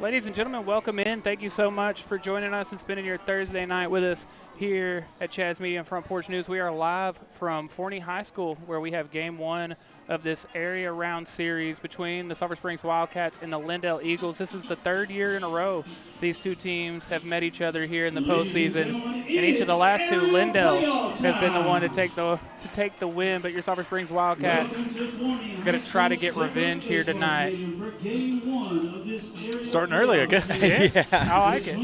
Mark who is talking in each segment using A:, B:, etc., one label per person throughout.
A: Ladies and gentlemen, welcome in. Thank you so much for joining us and spending your Thursday night with us here at Chad's Media and Front Porch News. We are live from Forney High School, where we have Game 1 of this area round series between the Sulphur Springs Wildcats and the Lindale Eagles. This is the third year in a row these two teams have met each other here in the postseason. And each of the last two, Lindell has been the one to take the win, but your Sulphur Springs Wildcats are going to try to get revenge here tonight.
B: Starting early, I guess.
A: Yeah. I like it.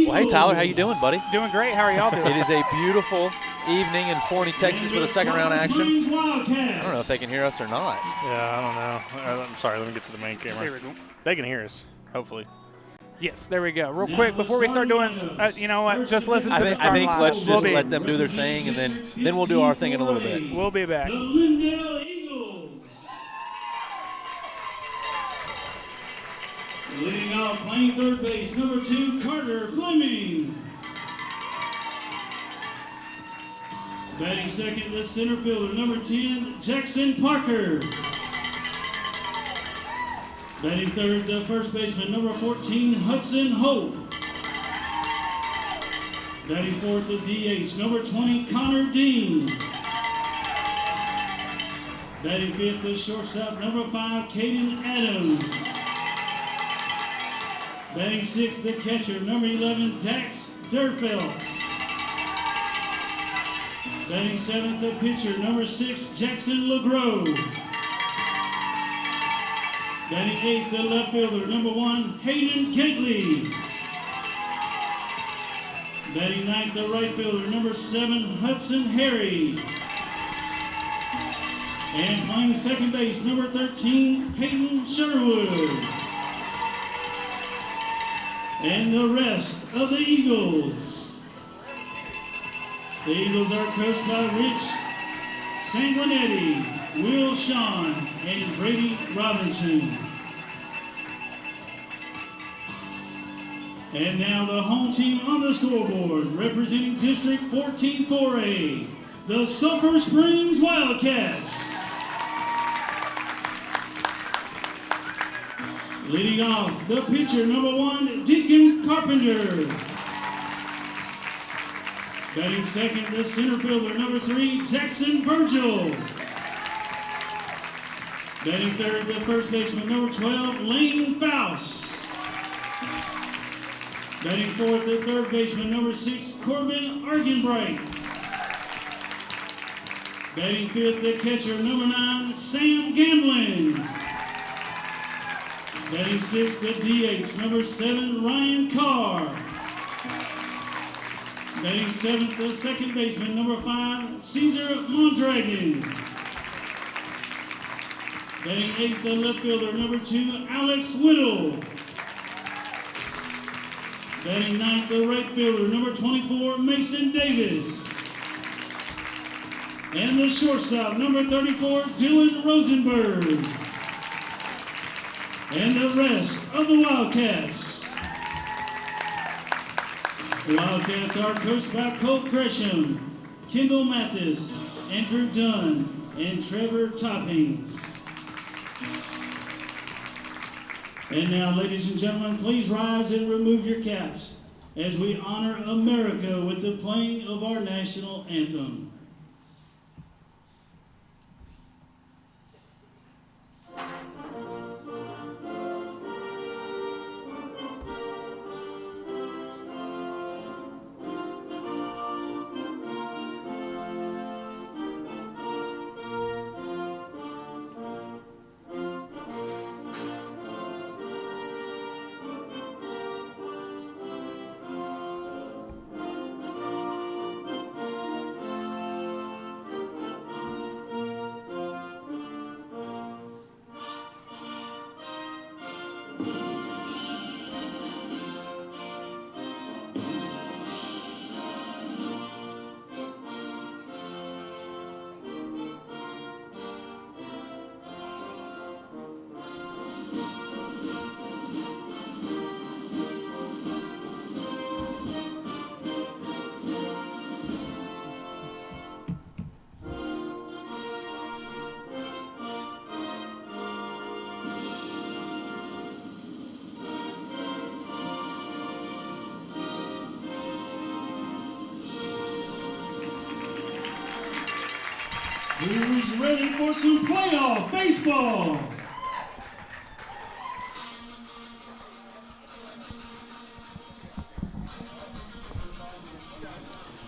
C: Well, hey, Tyler, how you doing, buddy?
A: Doing great. How are y'all doing?
C: It is a beautiful evening in Forney, Texas for the second round action. I don't know if they can hear us or not.
B: Yeah, I don't know. I'm sorry, let me get to the main camera.
A: There we go.
B: They can hear us, hopefully.
A: Yes, there we go. Real quick, before we start doing, you know what, just listen to the start
C: I think
A: line.
C: let's just let them do their thing, and then we'll do our thing in a little bit.
A: We'll be back.
D: The Lindale Eagles. Leading off, playing third base, number 2, Carter Fleming. Batting second, the center fielder, number 10, Jackson Parker. Batting third, the first baseman, number 14, Hudson Hope. Batting fourth, the DH, number 20, Connor Dean. Batting fifth, the shortstop, number 5, Caden Adams. Batting sixth, the catcher, number 11, Dax Durfeld. Batting seventh, the pitcher, number 6, Jackson LeGros. Batting eighth, the left fielder, number 1, Hayden Gately. Batting ninth, the right fielder, number 7, Hudson Harry. And playing second base, number 13, Peyton Sherwood. And the rest of the Eagles. The Eagles are coached by Rich Sanguinetti, Will Shawn, and Brady Robinson. And now the home team on the scoreboard, representing District 14-4A, the Sulphur Springs Wildcats. Leading off, the pitcher, number 1, Deacon Carpenter. Batting second, the center fielder, number 3, Jackson Virgil. Batting third, the first baseman, number 12, Lane Faust. Batting fourth, the third baseman, number 6, Corbin Argenbright. Batting fifth, the catcher, number 9, Sam Gamblin. Batting sixth, the DH, number 7, Ryan Carr. Batting seventh, the second baseman, number 5, Caesar Mondragon. Batting eighth, the left fielder, number 2, Alex Whittle. Batting ninth, the right fielder, number 24, Mason Davis. And the shortstop, number 34, Dylan Rosenberg. And the rest of the Wildcats. The Wildcats are coached by Colt Gresham, Kendall Mattis, Andrew Dunn, and Trevor Toppings. And now, ladies and gentlemen, please rise and remove your caps as we honor America with the playing of our national anthem. Who's ready for some playoff baseball?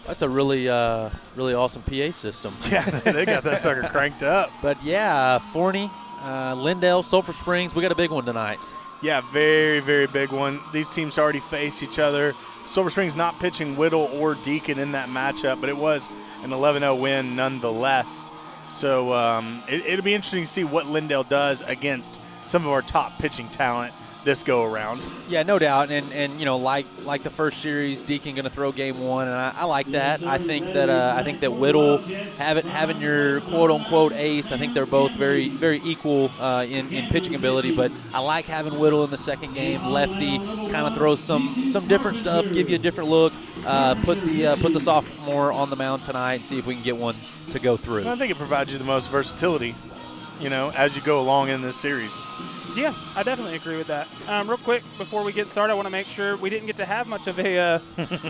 C: That's a really awesome PA system.
B: Yeah, they got that sucker cranked up.
C: But yeah, Forney, Lindell, Sulphur Springs, we got a big one tonight.
B: Yeah, very, very big one. These teams already faced each other. Sulphur Springs not pitching Whittle or Deacon in that matchup, but it was an 11-0 win nonetheless. So it'll be interesting to see what Lindell does against some of our top pitching talent this go around.
C: Yeah, no doubt, and you know, like the first series, Deacon going to throw game one, and I like that. I think that Whittle having your quote unquote ace. I think they're both very, very equal in pitching ability, but I like having Whittle in the second game. Lefty kind of throws some different stuff, give you a different look. Put the sophomore on the mound tonight and see if we can get one to go through.
B: I think it provides you the most versatility, you know, as you go along in this series.
A: Yeah, I definitely agree with that. Real quick, before we get started, I want to make sure we didn't get to have much of a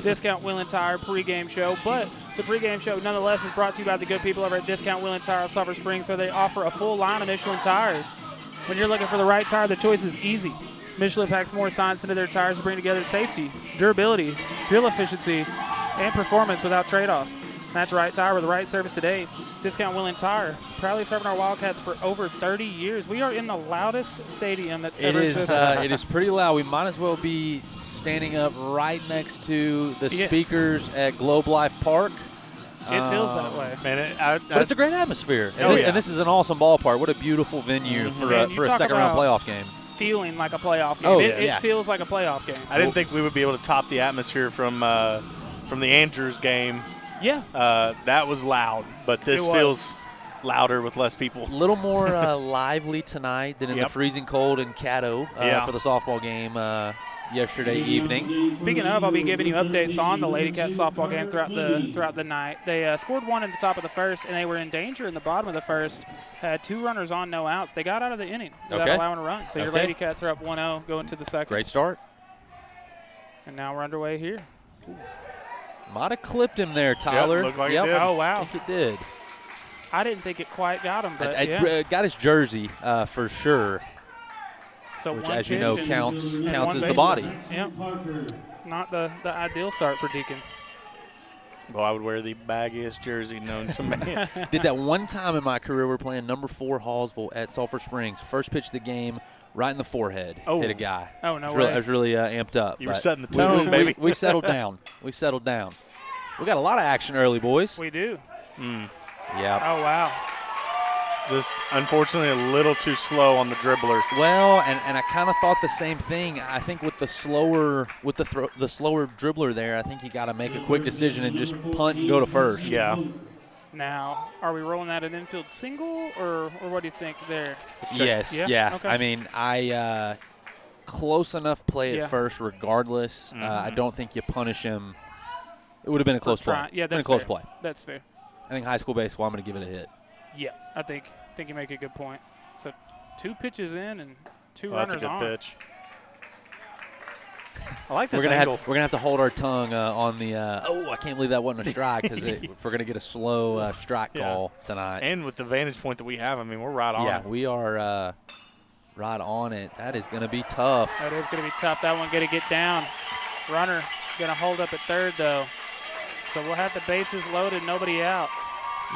A: Discount Wheel and Tire pregame show, but the pregame show nonetheless is brought to you by the good people over at Discount Wheel and Tire of Sulphur Springs, where they offer a full line of Michelin tires. When you're looking for the right tire, the choice is easy. Michelin packs more science into their tires to bring together safety, durability, fuel efficiency, and performance without trade-offs. That's the right tire with the right service today. Discount Wheel and Tire, proudly serving our Wildcats for over 30 years. We are in the loudest stadium that's ever existed.
C: It is pretty loud. We might as well be standing up right next to the speakers at Globe Life Park.
A: It feels that way.
B: Man,
C: but it's a great atmosphere.
B: Oh,
C: And this is an awesome ballpark. What a beautiful venue for a second-round playoff game.
A: Feeling like a playoff game.
C: Oh,
A: It feels like a playoff game.
B: I didn't think we would be able to top the atmosphere from the Andrews game.
A: Yeah.
B: That was loud, but this feels louder with less people.
C: A little more lively tonight than in the freezing cold in Caddo for the softball game yesterday evening.
A: Speaking of, I'll be giving you updates on the Lady Cats softball game throughout the night. They scored one in the top of the first, and they were in danger in the bottom of the first. Had 2 runners on, no outs. They got out of the inning without allowing a run. So your Lady Cats are up 1-0 going to the second.
C: Great start.
A: And now we're underway here.
C: Might have clipped him there, Tyler.
B: Yep, looked like it did.
A: Oh, wow.
C: I think it did.
A: I didn't think it quite got him, but
C: Got his jersey for sure,
A: so
C: which,
A: one
C: as you know,
A: pitch
C: counts
A: and
C: as
A: one
C: the body.
A: Yep. Not the ideal start for Deacon.
B: Well, I would wear the baggiest jersey known to man.
C: Did that one time in my career. We're playing number 4 Hallsville at Sulphur Springs. First pitch of the game, right in the forehead.
B: Oh.
C: Hit a guy.
A: Oh, no way.
C: I was really amped up.
B: You were setting the tone, baby.
C: We settled down. We got a lot of action early, boys.
A: We do.
C: Yeah.
A: Oh, wow.
B: Just unfortunately a little too slow on the dribbler.
C: Well, and I kind of thought the same thing. I think with the slower dribbler there, I think you got to make a quick decision and just punt and go to first.
B: Yeah.
A: Now, are we rolling that an infield single, or what do you think there?
C: Yes. Yeah.
A: Okay.
C: I mean, I close enough play at first regardless. I don't think you punish him. It would have been a close play.
A: Yeah, that's
C: a close
A: fair.
C: play.
A: That's fair.
C: I think high school baseball, I'm going to give it a hit.
A: Yeah, I think you make a good point. So 2 pitches in and 2
B: Well,
A: runners
B: that's a good
A: on.
B: pitch.
A: I like this
C: We're
A: angle.
C: gonna have to hold our tongue on the. I can't believe that wasn't a strike because if we're gonna get a slow strike call tonight.
B: And with the vantage point that we have, I mean, we're right on.
C: Yeah, we are right on it. That is gonna be tough.
A: That is going to be tough. That one going to get down. Runner going to hold up at third, though. So we'll have the bases loaded, nobody out.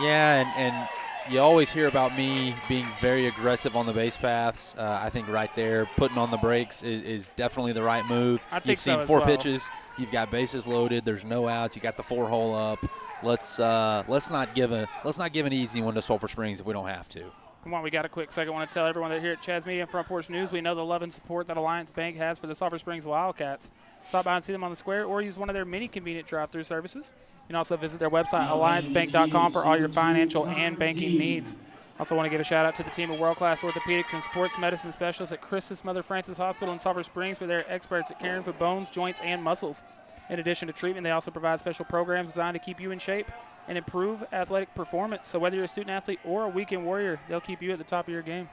C: Yeah, and you always hear about me being very aggressive on the base paths. I think right there, putting on the brakes is definitely the right move.
A: I think
C: You've seen
A: so as
C: 4
A: well.
C: pitches. You've got bases loaded. There's no outs. You got the 4-hole up. Let's not give an easy one to Sulphur Springs if we don't have to.
A: Come on, we got a quick second. I want to tell everyone that here at Chad's Media and Front Porch News, we know the love and support that Alliance Bank has for the Sulphur Springs Wildcats. Stop by and see them on the square or use one of their many convenient drive-through services. You can also visit their website, alliancebank.com, for all your financial and banking needs. Also want to give a shout-out to the team of world-class orthopedics and sports medicine specialists at Christus Mother Francis Hospital in Sulphur Springs, where they're experts at caring for bones, joints, and muscles. In addition to treatment, they also provide special programs designed to keep you in shape and improve athletic performance. So whether you're a student athlete or a weekend warrior, they'll keep you at the top of your game.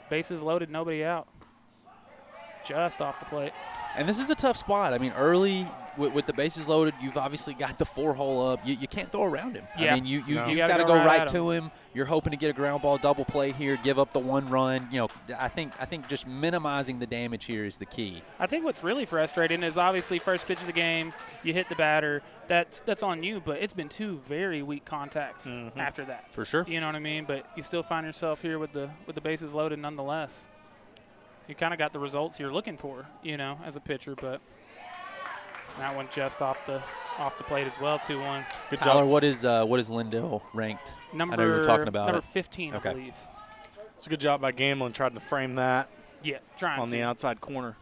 A: Bases loaded, nobody out. Just off the plate.
C: And this is a tough spot. I mean, early with the bases loaded, you've obviously got the 4-hole up. You can't throw around him.
A: Yeah.
C: I mean, you've
A: gotta
C: got to
A: go
C: go
A: right
C: right
A: at
C: to him. You're hoping to get a ground ball double play here, give up the 1 run. You know, I think just minimizing the damage here is the key.
A: I think what's really frustrating is obviously first pitch of the game, you hit the batter. That's on you, but it's been 2 very weak contacts after that.
C: For sure.
A: You know what I mean? But you still find yourself here with the bases loaded nonetheless. You kind of got the results you're looking for, you know, as a pitcher, but that one just off the plate as well, 2-1.
C: Good Tyler, job. What is Lindell ranked? I know you were talking about
A: number
C: it.
A: 15,
C: okay.
A: I believe.
B: It's a good job by Gamblin trying to frame that.
A: Yeah, trying
B: on the outside corner.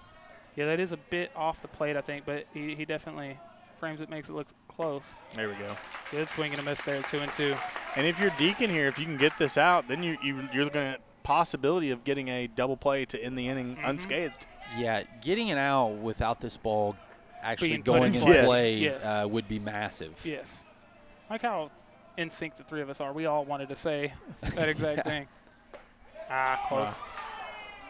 A: Yeah, that is a bit off the plate, I think, but he definitely frames it, makes it look close.
B: There we go.
A: Good swing and a miss there, 2-2.
B: And if you're Deacon here, if you can get this out, then you're looking at possibility of getting a double play to end the inning unscathed.
C: Yeah, getting it out without this ball actually
A: Being
C: going into
B: Yes.
C: play
A: Yes.
C: would be massive.
A: Yes. Like how in sync the 3 of us are. We all wanted to say that exact thing. Close.
B: Wow.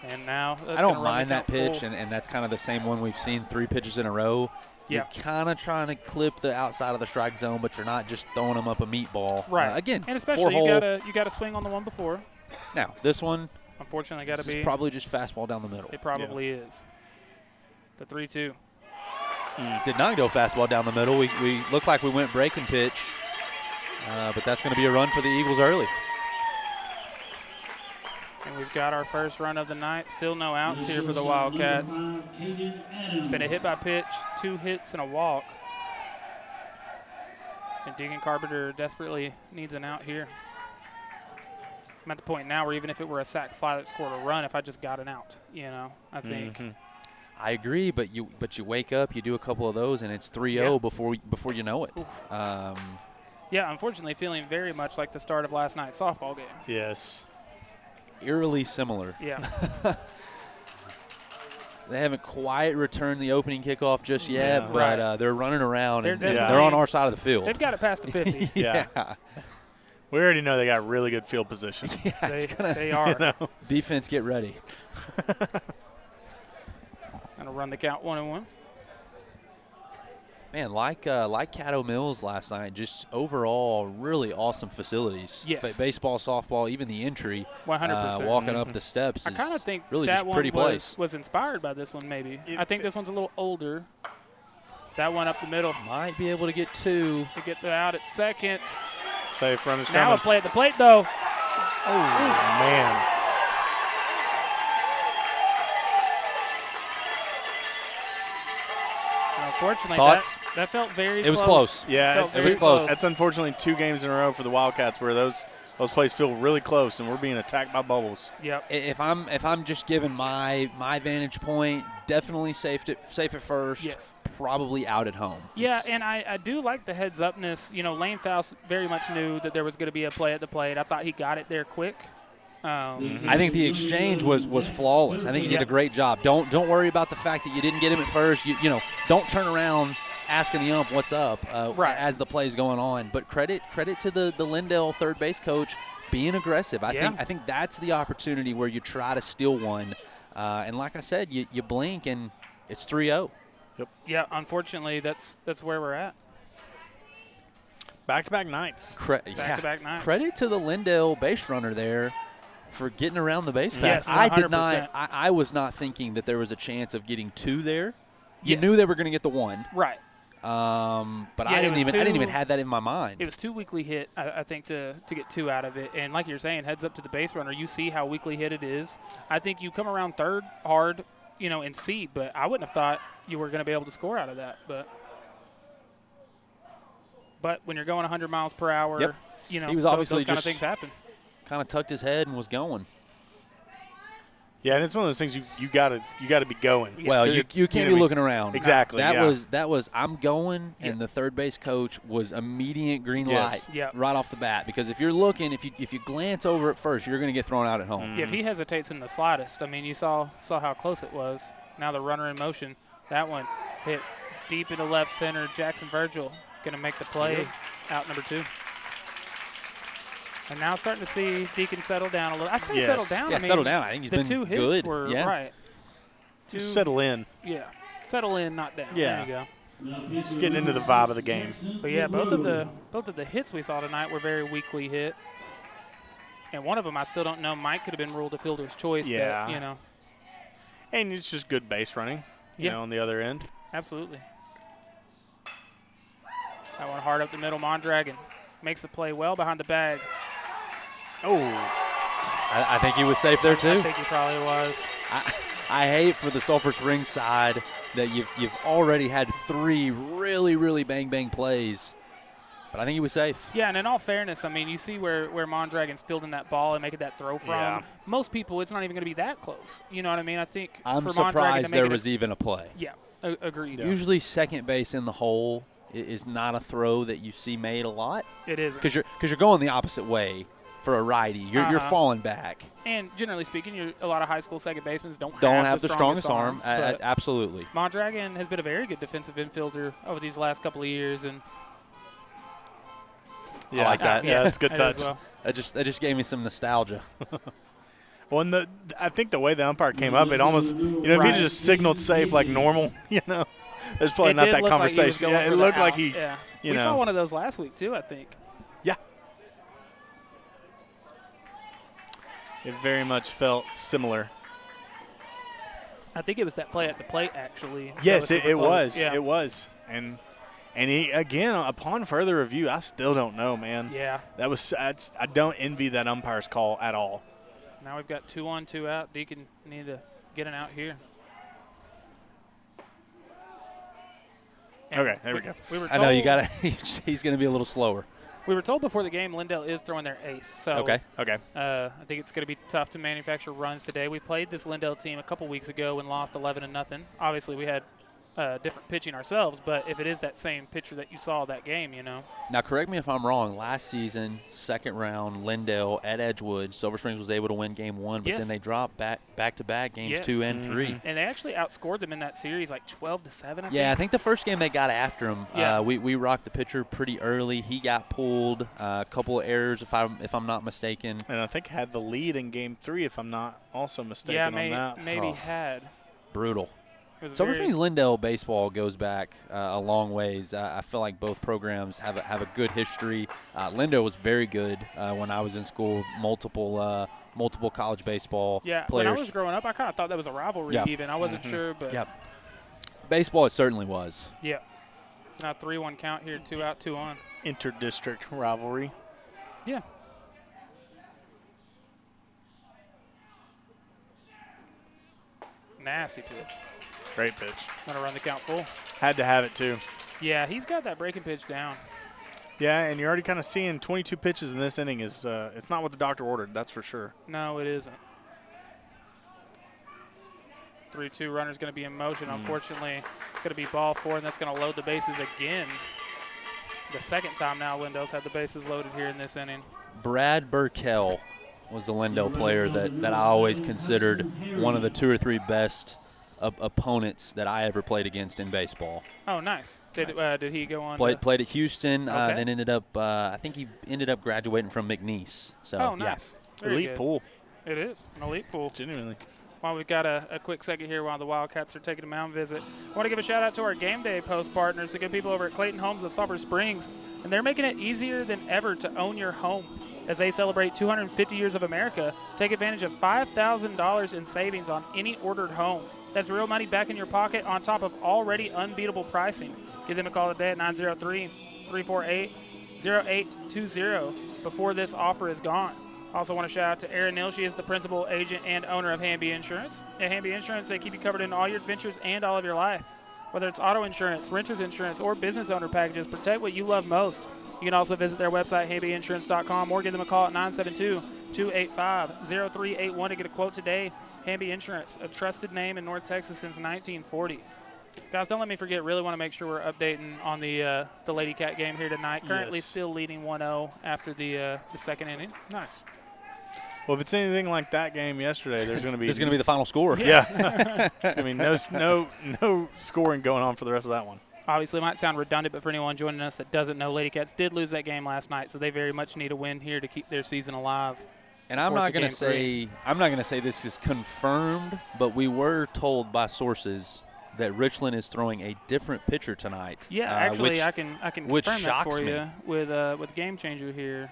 A: And now that's
C: I don't
A: gonna run
C: mind
A: the
C: that
A: count
C: pitch,
A: full.
C: and that's kind of the same one we've seen 3 pitches in a row.
A: Yeah.
C: You're kind of trying to clip the outside of the strike zone, but you're not just throwing them up a meatball.
A: Right.
C: Again,
A: and especially
C: 4-hole.
A: you got to swing on the one before.
C: Now, this one,
A: Unfortunately, got to
C: this
A: be.
C: is probably just fastball down the middle.
A: It probably is. The 3-2.
C: Did not go fastball down the middle. We looked like we went breaking pitch, but that's going to be a run for the Eagles early.
A: And we've got our first run of the night. Still no outs here for the Wildcats. It's been a hit by pitch, 2 hits and a walk. And Deacon Carpenter desperately needs an out here. I'm at the point now where even if it were a sac fly that scored a run, if I just got an out, you know, I think.
C: I agree, but you wake up, you do a couple of those, and it's 3-0 before you know it.
A: Yeah, unfortunately, feeling very much like the start of last night's softball game.
B: Yes.
C: Eerily similar.
A: Yeah.
C: They haven't quite returned the opening kickoff just yet, but they're running around, and they're on our side of the field.
A: They've got it past the 50.
B: Yeah. We already know they got really good field position.
A: They are.
B: You know?
C: Defense, get ready.
A: Gonna run the count 1-1.
C: Man, like Caddo Mills last night, just overall really awesome facilities.
A: Yes.
C: Baseball, softball, even the entry.
A: 100%.
C: Walking up the steps.
A: I kind of think
C: really
A: that
C: just
A: one
C: pretty place.
A: was inspired by this one, maybe. I think this one's a little older. That one up the middle.
C: Might be able to get 2.
A: To get the out at second.
B: Safe run is
A: Now
B: coming.
A: a play at the plate, though.
B: Oh, man.
A: Unfortunately,
C: Thoughts?
A: that felt very
C: It was close.
B: Yeah,
A: Felt
B: it was
A: very
B: close.
A: close.
B: That's unfortunately 2 games in a row for the Wildcats where those plays feel really close, and we're being attacked by bubbles.
A: Yep.
C: If I'm just giving my vantage point, definitely safe at first.
A: Yes.
C: Probably out at home.
A: Yeah, and I do like the heads-upness. You know, Lane Faust very much knew that there was going to be a play at the plate. I thought he got it there quick.
C: I think the exchange was flawless. I think he did a great job. Don't worry about the fact that you didn't get him at first. You know, don't turn around asking the ump what's up as the play's going on. But credit to the Lindell third base coach being aggressive. I think that's the opportunity where you try to steal one. And like I said, you blink and it's 3-0.
B: Yep.
A: Yeah, unfortunately, that's where we're at.
B: Back-to-back nights.
A: Back-to-back nights.
C: Credit to the Lindell base runner there for getting around the base path.
A: Yes,
C: I did
A: 100%.
C: not. I was not thinking that there was a chance of getting 2 there. You
A: Yes.
C: knew they were going to get the 1.
A: Right.
C: But
A: Yeah,
C: I didn't
A: it was
C: even have that in my mind.
A: It was too weakly hit, I think, to get 2 out of it. And like you're saying, heads up to the base runner. You see how weakly hit it is. I think you come around third hard, you know, and see. But I wouldn't have thought you were going to be able to score out of that. But when you're going 100 miles per hour, you know,
C: He was obviously
A: those kind of
C: just
A: things happen.
C: kind of tucked his head and was going.
B: Yeah, and it's one of those things you gotta be going.
A: Yeah.
C: Well, you can't
B: know
C: be
B: what I mean?
C: looking around.
B: Exactly.
C: That was I'm going,
A: Yeah.
C: and the third base coach was immediate green
B: Yes.
C: light
A: Yeah.
C: right off the bat. Because if you're looking, if you glance over at first, you're going to get thrown out at home.
A: Yeah, if he hesitates in the slightest, I mean, you saw how close it was. Now the runner in motion. That one hit deep into left center. Jackson Virgil going to make the play. Out number 2. And now starting to see Deacon settle down a little. I say
B: Yes.
A: settle down.
C: Yeah,
A: I mean,
C: settle down. I think he's
A: the
C: been
A: 2 hits
C: good.
A: were
C: yeah.
A: right.
B: Just settle in.
A: Yeah. Settle in, not down.
B: Yeah.
A: There you go.
B: Just getting into the vibe of the game.
A: But yeah, both of the hits we saw tonight were very weakly hit. And one of them, I still don't know. Mike could have been ruled a fielder's choice.
B: Yeah.
A: But, you know.
B: And it's just good base running, you know, on the other end.
A: Absolutely. That one hard up the middle. Mondragon makes the play well behind the bag.
B: Oh.
C: I think he was safe there, too.
A: I think he probably was.
C: I hate for the Sulphur Springs side that you've already had 3 really, really bang-bang plays. But I think he was safe.
A: Yeah, and in all fairness, I mean, you see where Mondragon's fielding that ball and making that throw from.
B: Yeah.
A: Most people, it's not even going to be that close. You know what I mean? I think
C: I'm
A: for
C: surprised
A: Mondragon
C: there was even a play.
A: Yeah, agreed.
C: Yeah. Usually second base in the hole is not a throw that you see made a lot.
A: It isn't.
C: Because you're going the opposite way for a righty. You're falling back.
A: And generally speaking, a lot of high school second basemen don't
C: have the strongest arm.
A: Arms,
C: Absolutely.
A: Mondragon has been a very good defensive infielder over these last couple of years, and
C: I like that.
B: Yeah, that's a good touch.
A: Well.
C: That just gave me some nostalgia.
B: Well, and I think the way the umpire came up, it almost, if he just signaled safe like normal, there's probably not that conversation.
A: Like
B: it looked like he,
A: we saw one of those last week too, I think.
B: Yeah. It very much felt similar.
A: I think it was that play at the plate, actually.
B: Yes, it was.
A: Yeah.
B: It was. And he, again, upon further review, I still don't know, man.
A: Yeah.
B: I don't envy that umpire's call at all.
A: Now we've got 2 on, 2 out. Deacon need to get an out here. And
B: okay, there we go.
A: We were told,
C: I know you got to. He's going to be a little slower.
A: We were told before the game Lindell is throwing their ace. So
C: okay.
A: I think it's going to be tough to manufacture runs today. We played this Lindell team a couple weeks ago and lost 11-0. Obviously, we had different pitching ourselves, but if it is that same pitcher that you saw that game,
C: Now, correct me if I'm wrong. Last season, second round, Lindell at Edgewood, Sulphur Springs was able to win game 1, but then they dropped back-to-back games 2 and 3.
A: And they actually outscored them in that series like 12-7.
C: I think the first game they got after him.
A: Yeah.
C: We rocked the pitcher pretty early. He got pulled. A couple of errors, if I'm not mistaken.
B: And I think had the lead in game 3, if I'm not also mistaken on that.
A: Maybe had.
C: Brutal. Sulphur Springs Lindell baseball goes back a long ways. I feel like both programs have a good history. Lindell was very good when I was in school. Multiple college baseball players.
A: When I was growing up, I kind of thought that was a rivalry even. I wasn't sure, but
C: baseball it certainly was.
A: Yeah. So now 3-1 count here, 2 out, 2 on.
B: Inter-district rivalry.
A: Yeah. Nasty pitch.
B: Great pitch.
A: Gonna run the count full.
B: Had to have it too.
A: Yeah, he's got that breaking pitch down.
B: Yeah, and you're already kind of seeing 22 pitches in this inning is it's not what the doctor ordered, that's for sure.
A: No, it isn't. 3-2 runner's going to be in motion. Unfortunately, it's going to be ball 4, and that's going to load the bases again. The second time now Lindell's had the bases loaded here in this inning.
C: Brad Burkell was the Lindell player that I always considered one of the 2 or 3 best opponents that I ever played against in baseball.
A: Oh, nice. Did he go on?
C: Played at Houston, then ended up, I think he ended up graduating from McNeese. So,
A: nice.
B: Yeah. Elite pool.
A: It is an elite pool.
B: Genuinely.
A: While we've got a quick second here while the Wildcats are taking a mound visit, I want to give a shout out to our game day post partners, the good people over at Clayton Homes of Sulphur Springs, and they're making it easier than ever to own your home. As they celebrate 250 years of America, take advantage of $5,000 in savings on any ordered home. That's real money back in your pocket on top of already unbeatable pricing. Give them a call today at 903-348-0820 before this offer is gone. Also want to shout out to Erin Neal. She is the principal agent and owner of Hamby Insurance. At Hamby Insurance, they keep you covered in all your adventures and all of your life. Whether it's auto insurance, renter's insurance, or business owner packages, protect what you love most. You can also visit their website, hambyinsurance.com, or give them a call at 972-285-0381 to get a quote today. Hamby Insurance, a trusted name in North Texas since 1940. Guys, don't let me forget, really want to make sure we're updating on the Lady Cat game here tonight. Currently still leading 1-0 after the second inning.
B: Nice. Well, if it's anything like that game yesterday, there's going to be –
C: This is going to be the final score.
B: Yeah. There's going to be no scoring going on for the rest of that one.
A: Obviously, it might sound redundant, but for anyone joining us that doesn't know, Lady Cats did lose that game last night, so they very much need a win here to keep their season alive.
C: And I'm not going to say this is confirmed, but we were told by sources that Richland is throwing a different pitcher tonight.
A: Yeah, actually, I can
C: which
A: confirm that
C: shocks
A: for
C: me.
A: you with Game Changer here.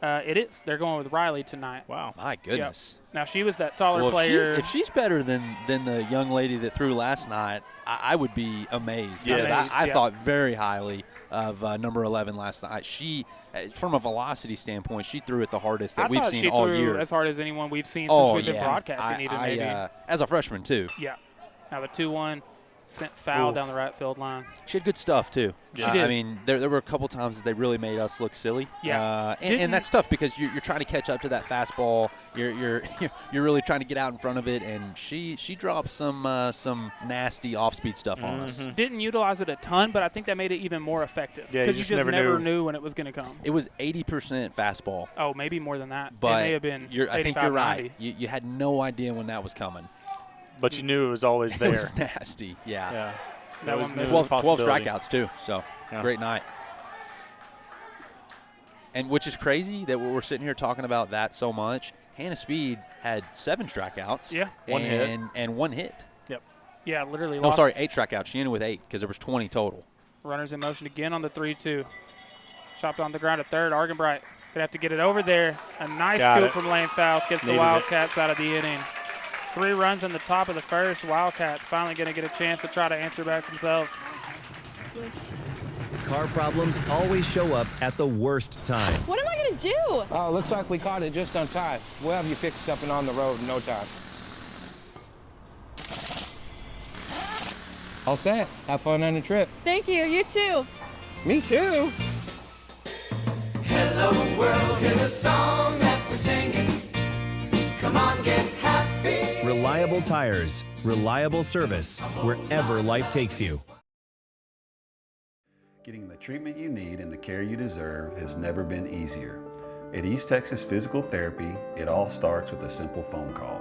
A: It is. They're going with Riley tonight.
B: Wow.
C: My goodness.
A: Yep. Now, she was that taller
C: Well,
A: player.
C: if she's better than the young lady that threw last night, I would be amazed.
B: Yes.
C: Because I
A: Yeah.
C: thought very highly of number 11 last night. She, from a velocity standpoint, she threw it the hardest that we've seen all
A: she threw
C: year.
A: as hard as anyone we've seen since we've been broadcasting even maybe.
C: As a freshman, too.
A: Yeah. Now, the 2-1 sent foul down the right field line.
C: She had good stuff, too.
A: She did.
C: I mean, there were a couple times that they really made us look silly.
A: Yeah.
C: And that's tough because you're trying to catch up to that fastball. You're really trying to get out in front of it, and she dropped some nasty off-speed stuff on us.
A: Didn't utilize it a ton, but I think that made it even more effective.
B: Yeah,
A: Because
B: you
A: you
B: just
A: just
B: never
A: knew when it was going to come.
C: It was 80% fastball.
A: Oh, maybe more than that.
C: But
A: it may have been
C: I think you're
A: 85,
C: right.
A: 90.
C: You had no idea when that was coming.
B: But you knew it was always there.
C: It was nasty. Yeah.
B: Yeah.
A: That
B: Always
A: one
B: knew it
A: missed.
B: was a
C: 12
B: possibility.
C: strikeouts, too. So,
B: Yeah.
C: great night. And which is crazy that we're sitting here talking about that so much. Hannah Speed had 7 strikeouts.
A: Yeah.
B: One hit.
C: And 1 hit.
B: Yep.
A: Yeah, literally
C: No,
A: lost.
C: sorry, 8 strikeouts. She ended with 8 because there was 20 total.
A: Runners in motion again on the 3-2. Chopped on the ground at third. Argenbright gonna have to get it over there. A nice
B: Got
A: scoop
B: it.
A: from Lane Fouts gets the
B: Needed it.
A: Wildcats out of the inning. 3 runs in the top of the first. Wildcats finally gonna get a chance to try to answer back themselves.
E: Car problems always show up at the worst time.
F: What am I gonna do?
G: Oh, looks like we caught it just on time. We'll have you fixed up and on the road in no time. All set. Have fun on the trip.
F: Thank you. You too.
G: Me too.
H: Hello world, here's a song that we're singing. Come on, get happy.
E: Reliable tires, reliable service, wherever life takes you.
I: Getting the treatment you need and the care you deserve has never been easier. At East Texas Physical Therapy, it all starts with a simple phone call.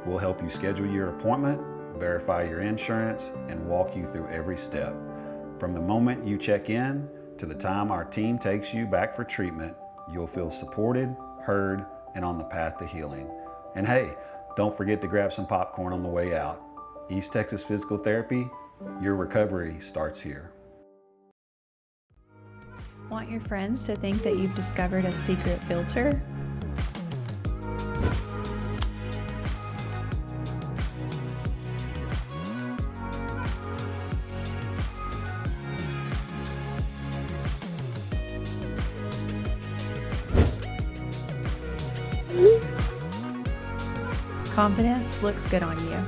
I: We'll help you schedule your appointment, verify your insurance, and walk you through every step. From the moment you check in to the time our team takes you back for treatment, you'll feel supported, heard, and on the path to healing. And hey, don't forget to grab some popcorn on the way out. East Texas Physical Therapy, your recovery starts here.
J: Want your friends to think that you've discovered a secret filter? Confidence looks good on you.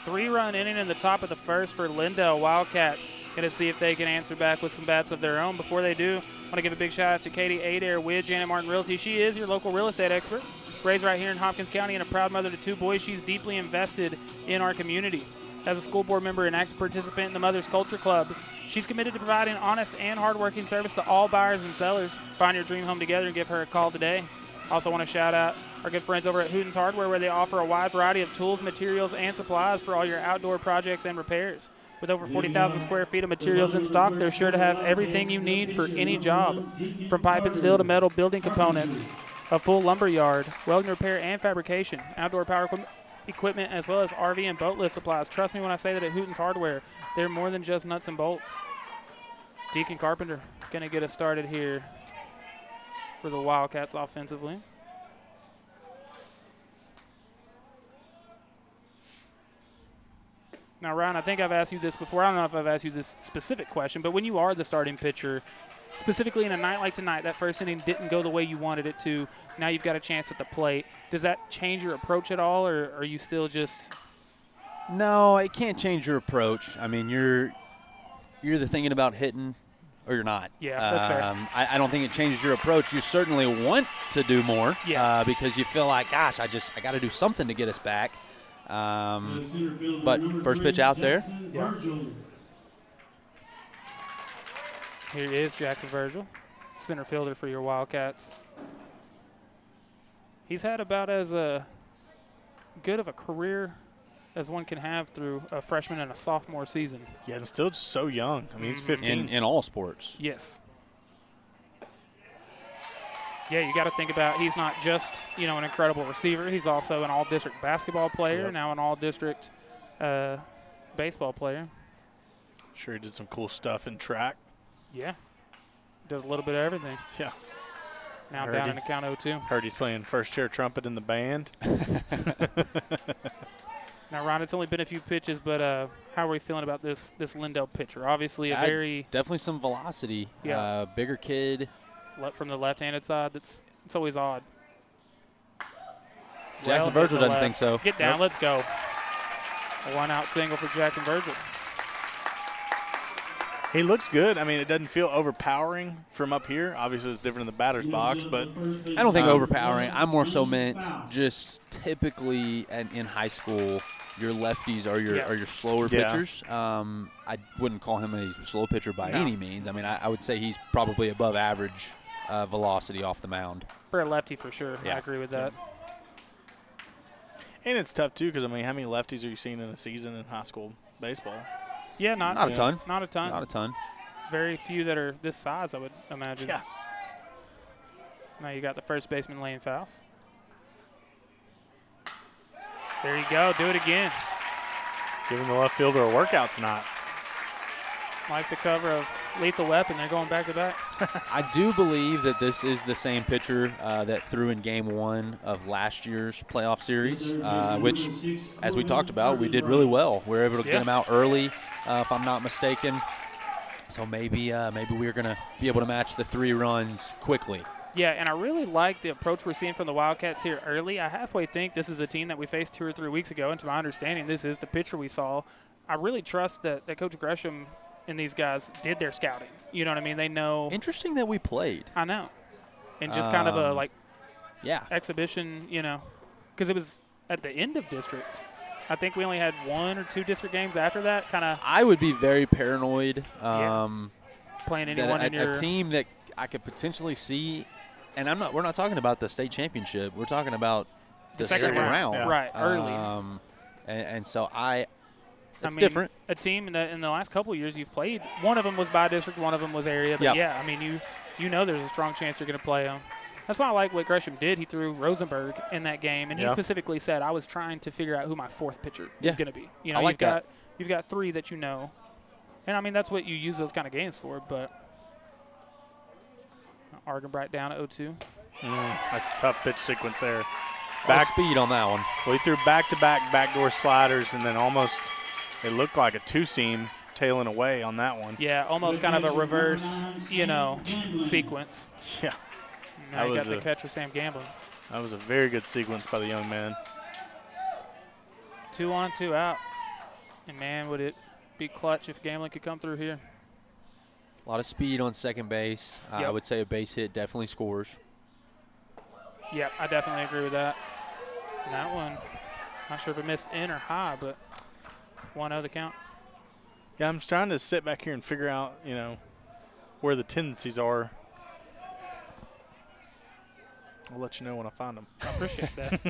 A: Three-run inning in the top of the first for Lindell Wildcats. Going to see if they can answer back with some bats of their own. Before they do, I want to give a big shout out to Katie Adair with Janet Martin Realty. She is your local real estate expert. Raised right here in Hopkins County and a proud mother to 2 boys, she's deeply invested in our community. As a school board member and active participant in the Mother's Culture Club, she's committed to providing honest and hardworking service to all buyers and sellers. Find your dream home together and give her a call today. Also want to shout out our good friends over at Hooten's Hardware, where they offer a wide variety of tools, materials, and supplies for all your outdoor projects and repairs. With over 40,000 square feet of materials in stock, they're sure to have everything you need for any job. From pipe and steel to metal building components, a full lumber yard, welding repair and fabrication, outdoor power equipment, as well as RV and boat lift supplies. Trust me when I say that at Hooten's Hardware, they're more than just nuts and bolts. Deacon Carpenter going to get us started here for the Wildcats offensively. Now, Ryan, I think I've asked you this before. I don't know if I've asked you this specific question, but when you are the starting pitcher, specifically in a night like tonight, that first inning didn't go the way you wanted it to. Now you've got a chance at the plate. Does that change your approach at all, or are you still just?
C: No, it can't change your approach. I mean, you're either thinking about hitting or you're not.
A: Yeah, that's fair.
C: I don't think it changes your approach. You certainly want to do more because you feel like, gosh, I got to do something to get us back. But first pitch out there.
A: Yeah. Here is Jackson Virgil, center fielder for your Wildcats. He's had about as good of a career as one can have through a freshman and a sophomore season.
B: Yeah, and still just so young. I mean, he's 15.
C: In all sports.
A: Yes. Yeah, you got to think about he's not just, an incredible receiver. He's also an all-district basketball player, now an all-district baseball player.
B: Sure, he did some cool stuff in track.
A: Yeah. Does a little bit of everything.
B: Yeah.
A: Now down in account 0-2.
B: Heard he's playing first chair trumpet in the band.
A: Now, Ron, it's only been a few pitches, but how are we feeling about this Lindell pitcher? Obviously,
C: definitely some velocity.
A: Yeah.
C: Bigger kid.
A: From the left-handed side, it's always odd.
C: Jackson Virgil doesn't think so.
A: Get down, let's go. A one-out single for Jackson Virgil.
B: He looks good. I mean, it doesn't feel overpowering from up here. Obviously, it's different in the batter's box, but
C: I don't think overpowering. I more so meant just typically in high school, your lefties are your slower pitchers. I wouldn't call him a slow pitcher by any means. I mean, I would say he's probably above average velocity off the mound.
A: For a lefty, for sure.
C: Yeah.
A: I agree with that.
B: And it's tough, too, because, I mean, how many lefties are you seeing in a season in high school baseball?
A: Yeah, not
C: a ton.
A: Not a ton.
C: Not a ton.
A: Very few that are this size, I would imagine.
B: Yeah.
A: Now you got the first baseman laying fouls. There you go. Do it again.
B: Giving the left fielder a workout tonight.
A: Like the cover of Lethal Weapon. They're going back-to-back.
C: I do believe that this is the same pitcher that threw in Game 1 of last year's playoff series, which, as we talked about, we did really well. We were able to get him out early, if I'm not mistaken. So maybe we're going to be able to match the 3 runs quickly.
A: Yeah, and I really like the approach we're seeing from the Wildcats here early. I halfway think this is a team that we faced 2 or 3 weeks ago, and to my understanding, this is the pitcher we saw. I really trust that Coach Gresham and these guys did their scouting. You know what I mean? They know.
C: Interesting that we played.
A: I know. And just kind of a, exhibition, because it was at the end of district. I think we only had 1 or 2 district games after that.
C: I would be very paranoid.
A: Playing anyone in your
C: – a team that I could potentially see – and we're not talking about the state championship. We're talking about the second round.
A: Yeah. Right, early.
C: And so it's
A: mean,
C: different.
A: A team in the last couple of years you've played, one of them was by district, one of them was area. But I mean, you know there's a strong chance you're going to play them. That's why I like what Gresham did. He threw Rosenberg in that game, and he specifically said, I was trying to figure out who my 4th pitcher is going to be. You've got 3 that you know. And, I mean, that's what you use those kind of games for. But Argenbright down at 0-2.
B: That's a tough pitch sequence there.
C: Back speed on that one.
B: Well, he threw back-to-back backdoor sliders, and then almost it looked like a 2-seam tailing away on that one.
A: Yeah, almost kind of a reverse, sequence.
B: Yeah.
A: Now you got the catcher, Sam Gamblin.
B: That was a very good sequence by the young man.
A: 2 on, 2 out. And, man, would it be clutch if Gamblin could come through here.
C: A lot of speed on second base. I would say a base hit definitely scores.
A: Yep, I definitely agree with that. And that one, not sure if it missed in or high, but 1-0 the count.
B: Yeah, I'm just trying to sit back here and figure out, where the tendencies are. I'll let you know when I find them.
A: I appreciate that.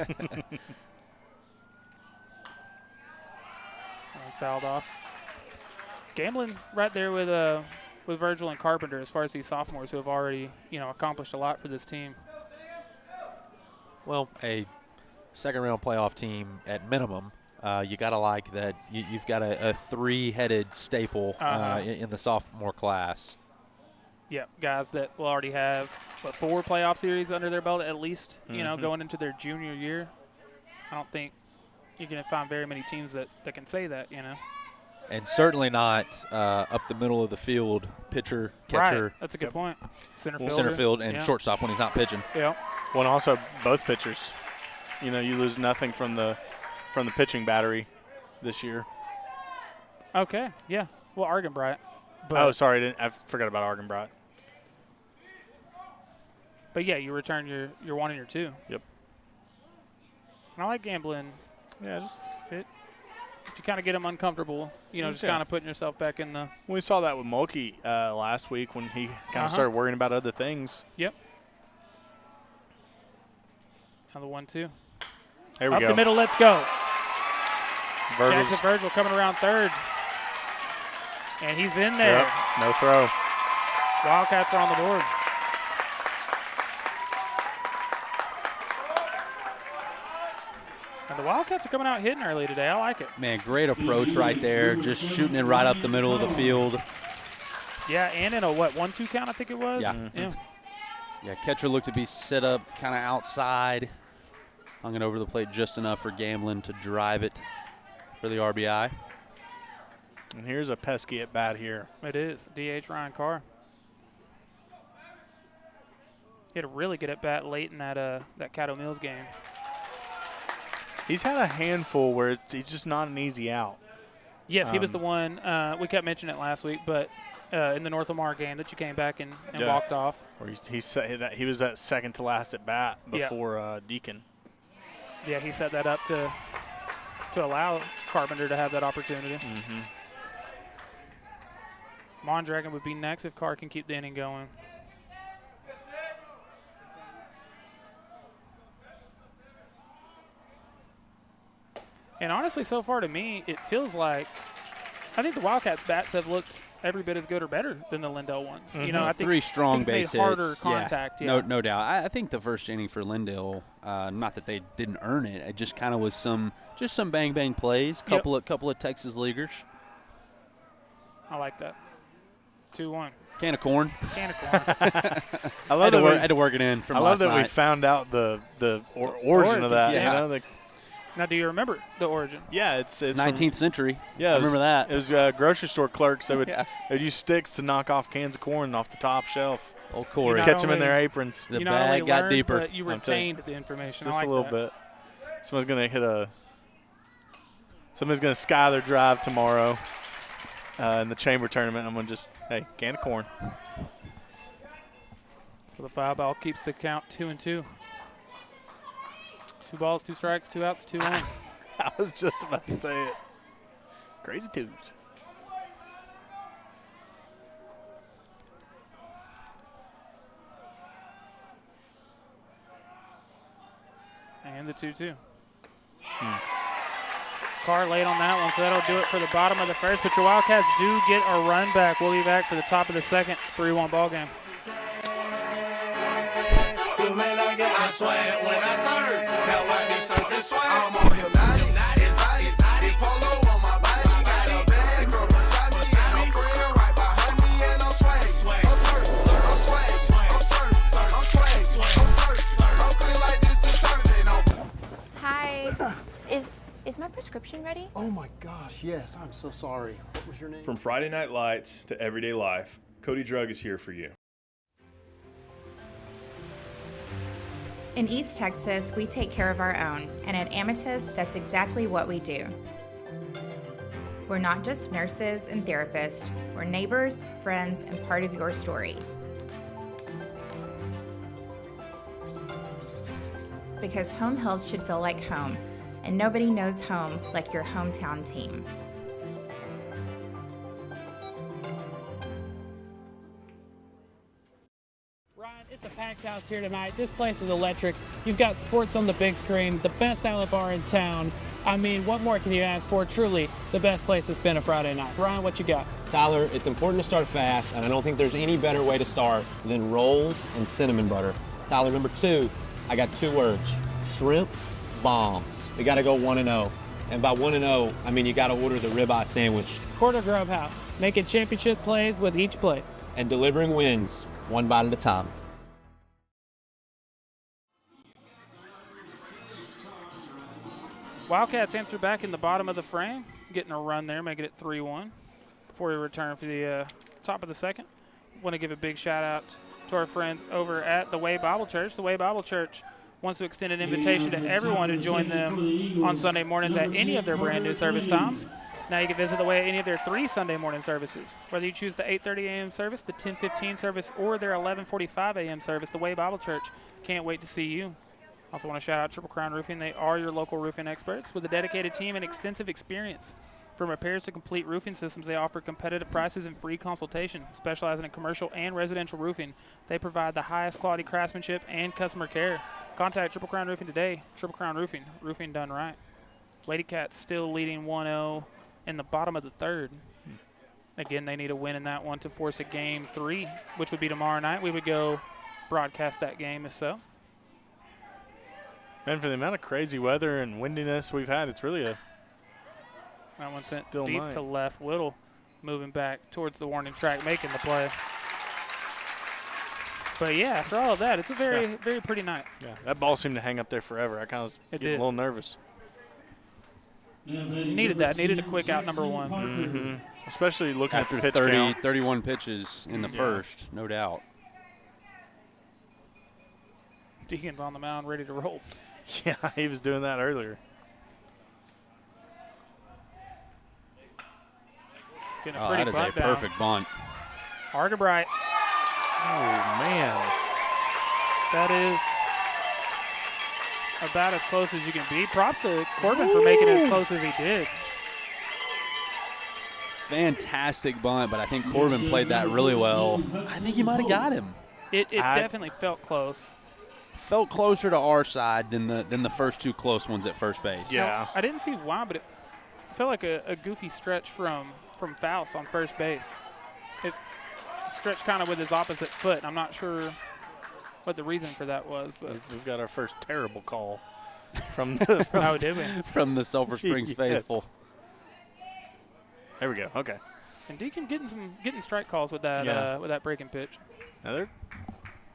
A: Fouled off. Gamblin right there with Virgil and Carpenter as far as these sophomores who have already, accomplished a lot for this team.
C: Well, a second-round playoff team at minimum, you got to like that you've got a 3-headed staple in the sophomore class.
A: Yeah, guys that will already have 4 playoff series under their belt at least, going into their junior year. I don't think you're going to find very many teams that can say that,
C: And certainly not up the middle of the field, pitcher, catcher.
A: Right. That's a good point. Center
C: field and shortstop when he's not pitching.
A: Yeah.
B: Well, and also both pitchers. You lose nothing from the pitching this year.
A: Okay. Yeah. Well, Argenbright.
B: Oh, sorry, I forgot about Argenbright.
A: But yeah, you return your 1 and your 2.
B: Yep.
A: And I like Gamblin.
B: Yeah, just
A: fit. If you kind of get them uncomfortable, just kind of putting yourself back in the.
B: We saw that with Mulkey last week when he kind of started worrying about other things.
A: Yep. Another 1-2.
B: Here we go.
A: Up the middle, let's go.
B: Jackson
A: Virgil coming around third. And he's in there.
B: Yep, no throw.
A: Wildcats are on the board. the Wildcats are coming out hitting early today. I like it.
C: Man, great approach right there. Just shooting it right up the middle of the field.
A: Yeah, and in a, 1-2 count, I think it was?
C: Yeah.
A: Yeah.
C: Yeah, catcher looked to be set up kind of outside. Hung it over the plate just enough for Gamblin to drive it for the RBI.
B: And here's a pesky at bat here.
A: It is. DH Ryan Carr. He had a really good at bat late in that Caddo Mills game.
B: He's had a handful where he's just not an easy out.
A: Yes, he was the one. We kept mentioning it last week, but in the North Lamar game that you came back and walked off.
B: Where he said that he was that second to last at bat before Deacon.
A: Yeah, he set that up to allow Carpenter to have that opportunity. Mondragon would be next if Carr can keep the inning going. And honestly, so far to me, it feels like I think the Wildcats' bats have looked every bit as good or better than the Lindell ones. You know, I think
C: 3 strong base hits.
A: Harder contact.
C: Yeah. No doubt. I think the first inning for Lindell, not that they didn't earn it, it just kind of was some bang bang plays, couple of Texas leaguers.
A: I like that. 2-1.
C: Can of corn.
A: Can of corn.
B: I love
C: I had to work it in from last
B: I love that
C: night.
B: we found out the origin of that.
C: Yeah.
B: You know,
A: now, do you remember the origin?
B: Yeah, it's
C: 19th century.
B: Yeah,
C: I remember that.
B: It was grocery store clerks that would use sticks to knock off cans of corn off the top shelf.
C: Old Corey.
B: Catch them in their aprons.
C: The bag got deeper.
A: But you retained the information.
B: Just
A: I like
B: a little bit. Somebody's gonna sky their drive tomorrow in the chamber tournament. I'm gonna just can of corn.
A: So the foul ball keeps the count 2-2. 2 balls, 2 strikes, 2 outs, 2-1.
B: I was just about to say it. Crazy twos.
A: And the 2-2. Carr late on that one, so that'll do it for the bottom of the first. But your Wildcats do get a run back. We'll be back for the top of the second. 3-1 ball game.
H: I swear when I serve, now I be surfing swag. I'm on hypnotic, polo on my body. Got a bad girl beside me, and a friend right behind me, and I'm swag. I'm swag. I'm clean like this detergent.
K: Hi, is my prescription ready?
L: Oh my gosh, yes, I'm so sorry. What was your name?
M: From Friday Night Lights to everyday life, Cody Drug is here for you.
N: In East Texas, we take care of our own, and at Amethyst, that's exactly what we do. We're not just nurses and therapists, we're neighbors, friends, and part of your story. Because home health should feel like home, and nobody knows home like your hometown team.
O: It's a packed house here tonight. This place is electric. You've got sports on the big screen, the best salad bar in town. I mean, what more can you ask for? Truly, the best place to spend a Friday night. Ryan, what you got?
P: Tyler, it's important to start fast, and I don't think there's any better way to start than rolls and cinnamon butter. Tyler, number 2, I got 2 words: shrimp bombs. We got to go 1-0. And by 1-0, I mean you got to order the ribeye sandwich.
O: Quarter Grub House, making championship plays with each plate.
P: And delivering wins, one bite at a time.
A: Wildcats answer back in the bottom of the frame, getting a run there, making it 3-1. Before we return for the top of the second, want to give a big shout out to our friends over at the Way Bible Church. The Way Bible Church wants to extend an invitation to everyone to join them on Sunday mornings at any of their brand new service times. Now you can visit the Way at any of their 3 Sunday morning services. Whether you choose the 8:30 a.m. service, the 10:15 service, or their 11:45 a.m. service, the Way Bible Church can't wait to see you. Also want to shout out Triple Crown Roofing. They are your local roofing experts with a dedicated team and extensive experience. From repairs to complete roofing systems, they offer competitive prices and free consultation. Specializing in commercial and residential roofing, they provide the highest quality craftsmanship and customer care. Contact Triple Crown Roofing today. Triple Crown Roofing, roofing done right. Lady Cats still leading 1-0 in the bottom of the third. Again, they need a win in that one to force a game 3, which would be tomorrow night. We would go broadcast that game if so.
B: And for the amount of crazy weather and windiness we've had, it's really a
A: That one sent
B: still
A: deep
B: night.
A: to left. Whittle moving back towards the warning track, making the play. But, yeah, after all of that, it's a very, very pretty night.
B: Yeah, that ball seemed to hang up there forever. I kind of was getting a little nervous.
A: Needed that. Needed a quick out number one.
B: Mm-hmm. Especially looking
Q: after
B: at the pitch
Q: 30,
B: count.
Q: 31 pitches in the first, no doubt.
A: Deacon's on the mound, ready to roll.
B: Yeah, he was doing that earlier.
A: Getting a pretty
Q: that is
A: bunt
Q: a
A: down.
Q: perfect bunt.
A: Argabright.
B: Oh, man.
A: That is about as close as you can be. Props to Corbin for making it as close as he did.
Q: Fantastic bunt, but I think Corbin played that really well. I think he might have got him.
A: It definitely felt close.
Q: Felt closer to our side than the first two close ones at first base.
B: Yeah.
A: I didn't see why, but it felt like a goofy stretch from Faust on first base. It stretched kind of with his opposite foot, and I'm not sure what the reason for that was. But
B: we've got our first terrible call from the
A: oh, did we?
Q: From the Sulphur Springs faithful.
B: There we go. Okay.
A: And Deacon getting strike calls with that breaking pitch.
B: Now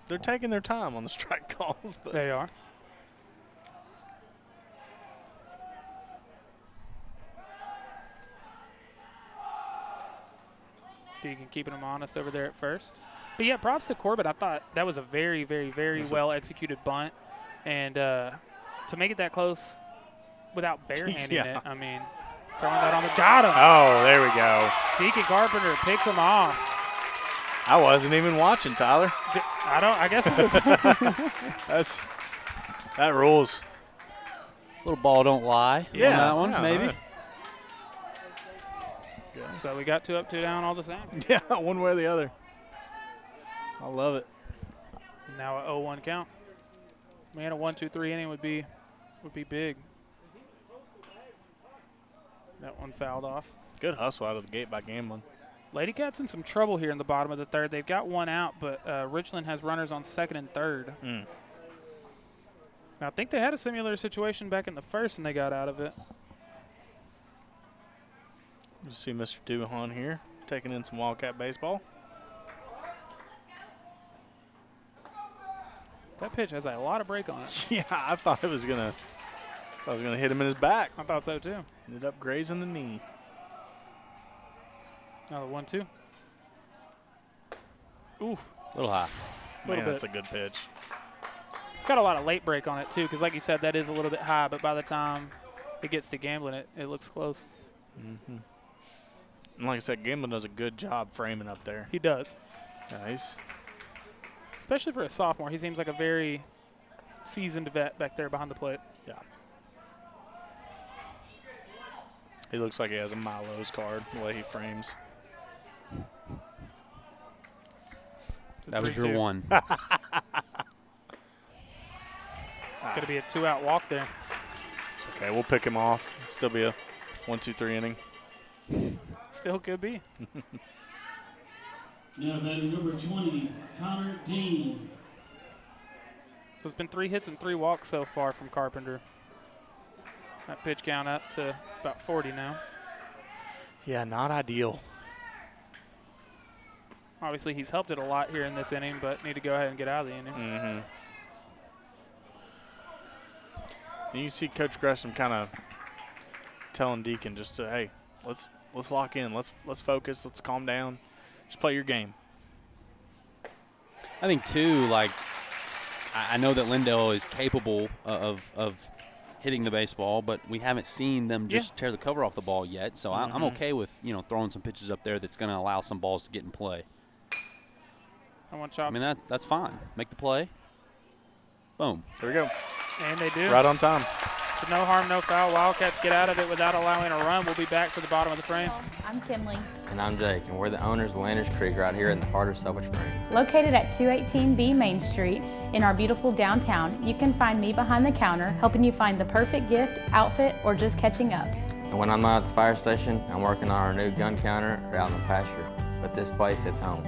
B: they're taking their time on the strike calls. But
A: they are. Deacon keeping him honest over there at first. But yeah, props to Corbett. I thought that was a very, very, very well executed bunt, and to make it that close without barehanding it, I mean, throwing that on the got him.
B: Oh, there we go.
A: Deacon Carpenter picks him off.
B: I wasn't even watching, Tyler.
A: I guess it was.
B: That rules.
Q: Little ball don't lie.
B: Yeah,
Q: on that one,
B: yeah,
Q: maybe.
A: So we got 2 up, 2 down, all the same.
B: Yeah, one way or the other. I love it.
A: Now a 0-1 count. Man, a 1-2-3 inning would be big. That one fouled off.
B: Good hustle out of the gate by Gamblin.
A: Lady Cats in some trouble here in the bottom of the third. They've got one out, but Richland has runners on second and third.
B: Mm.
A: Now, I think they had a similar situation back in the first, and they got out of it.
B: You see Mr. Duhan here taking in some Wildcat baseball.
A: That pitch has a lot of break on it.
B: Yeah, I thought it was gonna hit him in his back.
A: I thought so too.
B: Ended up grazing the knee.
A: Now the 1-2. Oof.
Q: A little high.
B: Man, that's a good pitch.
A: It's got a lot of late break on it too, because like you said, that is a little bit high, but by the time it gets to Gamblin, it looks close.
B: Mm-hmm. And like I said, Gamblin does a good job framing up there.
A: He does.
B: Nice.
A: Especially for a sophomore. He seems like a very seasoned vet back there behind the plate.
B: Yeah. He looks like he has a Milo's card, the way he frames.
Q: That was your one.
A: Going to be a 2-out walk there.
B: It's okay. We'll pick him off. It'll still be a 1-2-3 inning.
A: Still could be.
D: Now batting number 20, Connor Dean.
A: So it's been 3 hits and 3 walks so far from Carpenter. That pitch count up to about 40 now.
B: Yeah, not ideal.
A: Obviously, he's helped it a lot here in this inning, but need to go ahead and get out of the inning.
B: Mm-hmm. And you see Coach Gresham kind of telling Deacon just to, hey, let's lock in, let's focus, let's calm down, just play your game.
Q: I think too, like I know that Lindell is capable of hitting the baseball, but we haven't seen them just tear the cover off the ball yet. So I'm okay with throwing some pitches up there that's going to allow some balls to get in play. I mean that's fine. Make the play. Boom.
B: There we go.
A: And they do.
B: Right on time.
A: So no harm, no foul. Wildcats get out of it without allowing a run. We'll be back for the bottom of the frame.
R: I'm Kinley.
S: And I'm Jake, and we're the owners of Landers Creek right here in the heart of Sulphur Springs.
R: Located at 218B Main Street in our beautiful downtown, you can find me behind the counter helping you find the perfect gift, outfit, or just catching up.
S: And when I'm not at the fire station, I'm working on our new gun counter or out in the pasture. But this place, it's home.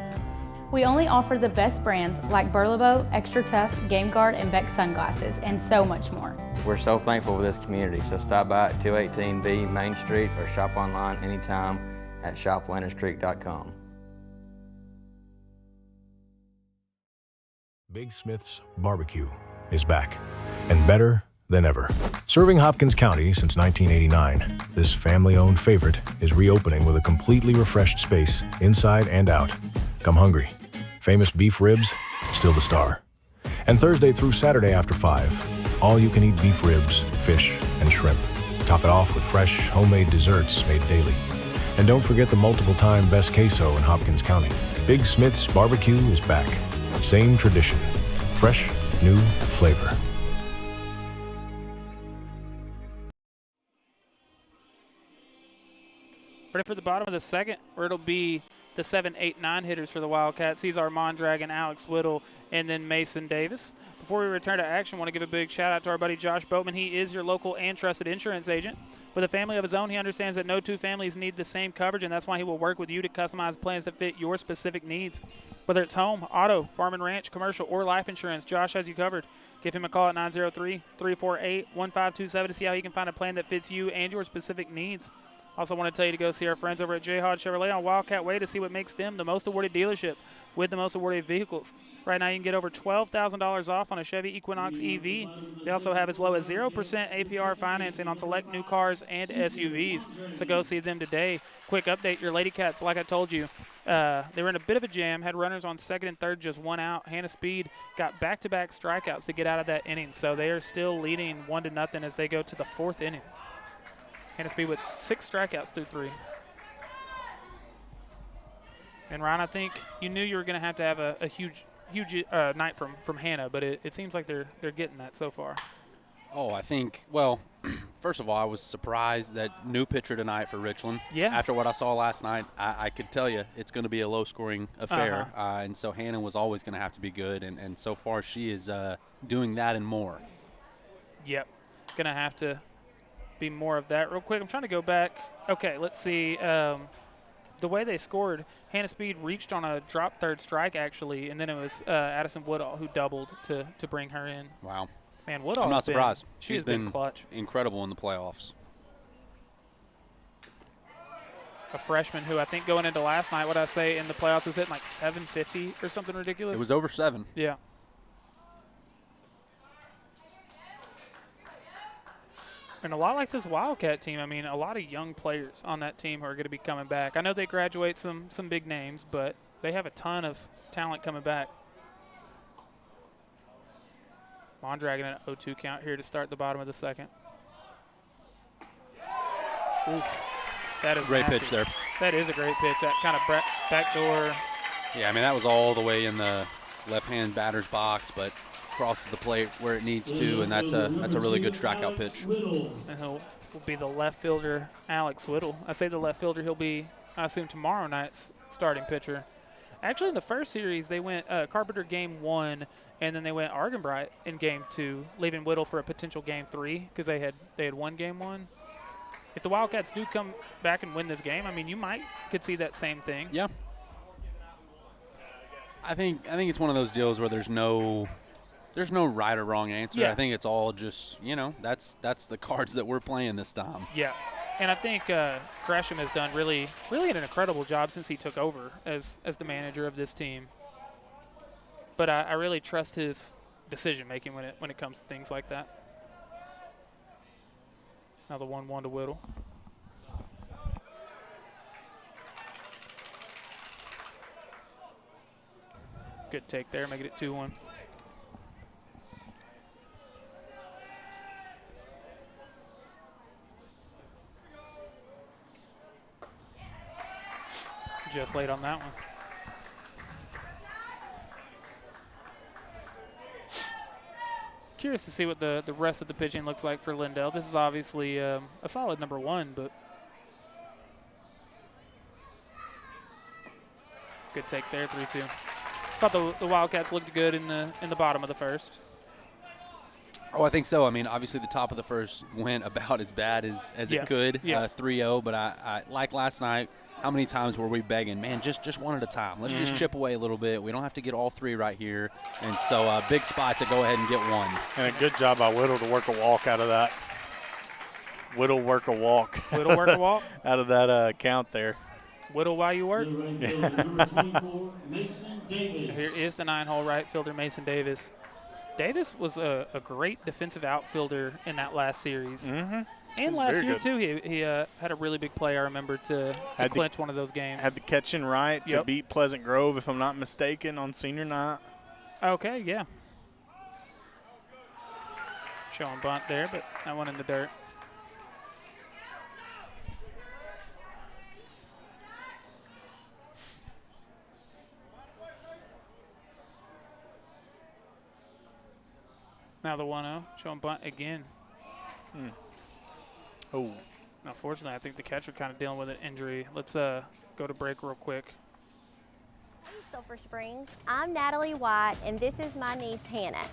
R: We only offer the best brands like Burlebo, Extra Tough, Game Guard, and Beck sunglasses, and so much more.
S: We're so thankful for this community, so stop by at 218B Main Street or shop online anytime at shoplanderscreek.com.
T: Big Smith's Barbecue is back, and better than ever. Serving Hopkins County since 1989, this family-owned favorite is reopening with a completely refreshed space inside and out. Come hungry. Famous beef ribs, still the star. And Thursday through Saturday after 5, all-you-can-eat beef ribs, fish, and shrimp. Top it off with fresh, homemade desserts made daily. And don't forget the multiple-time best queso in Hopkins County. Big Smith's Barbecue is back. Same tradition. Fresh, new flavor.
A: Ready for the bottom of the second, where it'll be the 7, 8, 9 hitters for the Wildcats. These are Mondragon, Alex Whittle, and then Mason Davis. Before we return to action, I want to give a big shout out to our buddy Josh Boatman. He is your local and trusted insurance agent. With a family of his own, he understands that no two families need the same coverage, and that's why he will work with you to customize plans that fit your specific needs. Whether it's home, auto, farm and ranch, commercial, or life insurance, Josh has you covered. Give him a call at 903-348-1527 to see how he can find a plan that fits you and your specific needs. Also want to tell you to go see our friends over at J. Hodge Chevrolet on Wildcat Way to see what makes them the most awarded dealership with the most awarded vehicles. Right now you can get over $12,000 off on a Chevy Equinox EV. They also have as low as 0% APR financing on select new cars and SUVs. So go see them today. Quick update, your Lady Cats, like I told you, they were in a bit of a jam, had runners on second and third, just one out. Hannah Speed got back-to-back strikeouts to get out of that inning. So they are still leading 1-0 as they go to the fourth inning. Hannah Speed with 6 strikeouts through 3. And Ryan, I think you knew you were going to have a huge night from Hannah, but it seems like they're getting that so far.
Q: Oh, I think, well, first of all, I was surprised that new pitcher tonight for Richland.
A: Yeah.
Q: After what I saw last night, I could tell you it's going to be a low-scoring affair. And so Hannah was always going to have to be good, and so far she is doing that and more.
A: Yep. Going to have to be more of that real quick. I'm trying to go back. Okay, let's see. The way they scored, Hannah Speed reached on a drop third strike, actually, and then it was Addison Woodall who doubled to bring her in.
Q: Wow.
A: Man, Woodall
Q: I'm not surprised.
A: She's been clutch.
Q: Incredible in the playoffs.
A: A freshman who I think going into last night, what I say in the playoffs, was hitting like 750 or something ridiculous.
Q: It was over 7.
A: Yeah. And a lot like this Wildcat team, I mean, a lot of young players on that team who are going to be coming back. I know they graduate some big names, but they have a ton of talent coming back. Mondragon at 0-2 count here to start the bottom of the second. Oof. That is
Q: great
A: nasty.
Q: pitch there.
A: That is a great pitch. That kind of backdoor.
Q: Yeah, I mean, that was all the way in the left-hand batter's box, but crosses the plate where it needs to, and that's a really good strikeout pitch.
A: And he'll be the left fielder, Alex Whittle. I say the left fielder, he'll be, I assume, tomorrow night's starting pitcher. Actually, in the first series, they went Carpenter game 1, and then they went Argenbright in game 2, leaving Whittle for a potential game 3 because they had won game 1. If the Wildcats do come back and win this game, I mean, you could see that same thing.
Q: Yeah. I think it's one of those deals where there's no right or wrong answer.
A: Yeah.
Q: I think it's all just, that's the cards that we're playing this time.
A: Yeah. And I think Gresham has done really an incredible job since he took over as the manager of this team. But I really trust his decision-making when it comes to things like that. Now the 1-1 to Whittle. Good take there, making it 2-1. Just late on that one. Curious to see what the rest of the pitching looks like for Lindell. This is obviously a solid number 1, but good take there, 3-2. Thought the Wildcats looked good in the bottom of the first.
Q: Oh, I think so. I mean, obviously the top of the first went about as bad as it could, 3-0. But I like last night, how many times were we begging, man, just one at a time. Let's just chip away a little bit. We don't have to get all 3 right here. And so big spot to go ahead and get 1.
B: And a good job by Whittle to work a walk out of that. Whittle work a walk.
A: Whittle work a walk?
B: Out of that count there.
A: Whittle while you work.
D: Number 24, Mason Davis.
A: Here is the 9-hole right fielder, Mason Davis. Davis was a great defensive outfielder in that last series. And last year, too, he had a really big play, I remember, to clinch one of those games.
B: Had the catching right to beat Pleasant Grove, if I'm not mistaken, on senior night.
A: Okay, yeah. Showing bunt there, but that one in the dirt. Now the 1-0, showing bunt again.
B: Oh.
A: Unfortunately, I think the catcher kind of dealing with an injury. Let's go to break real quick.
K: Hey, Sulphur Springs. I'm Natalie White, and this is my niece, Hannah.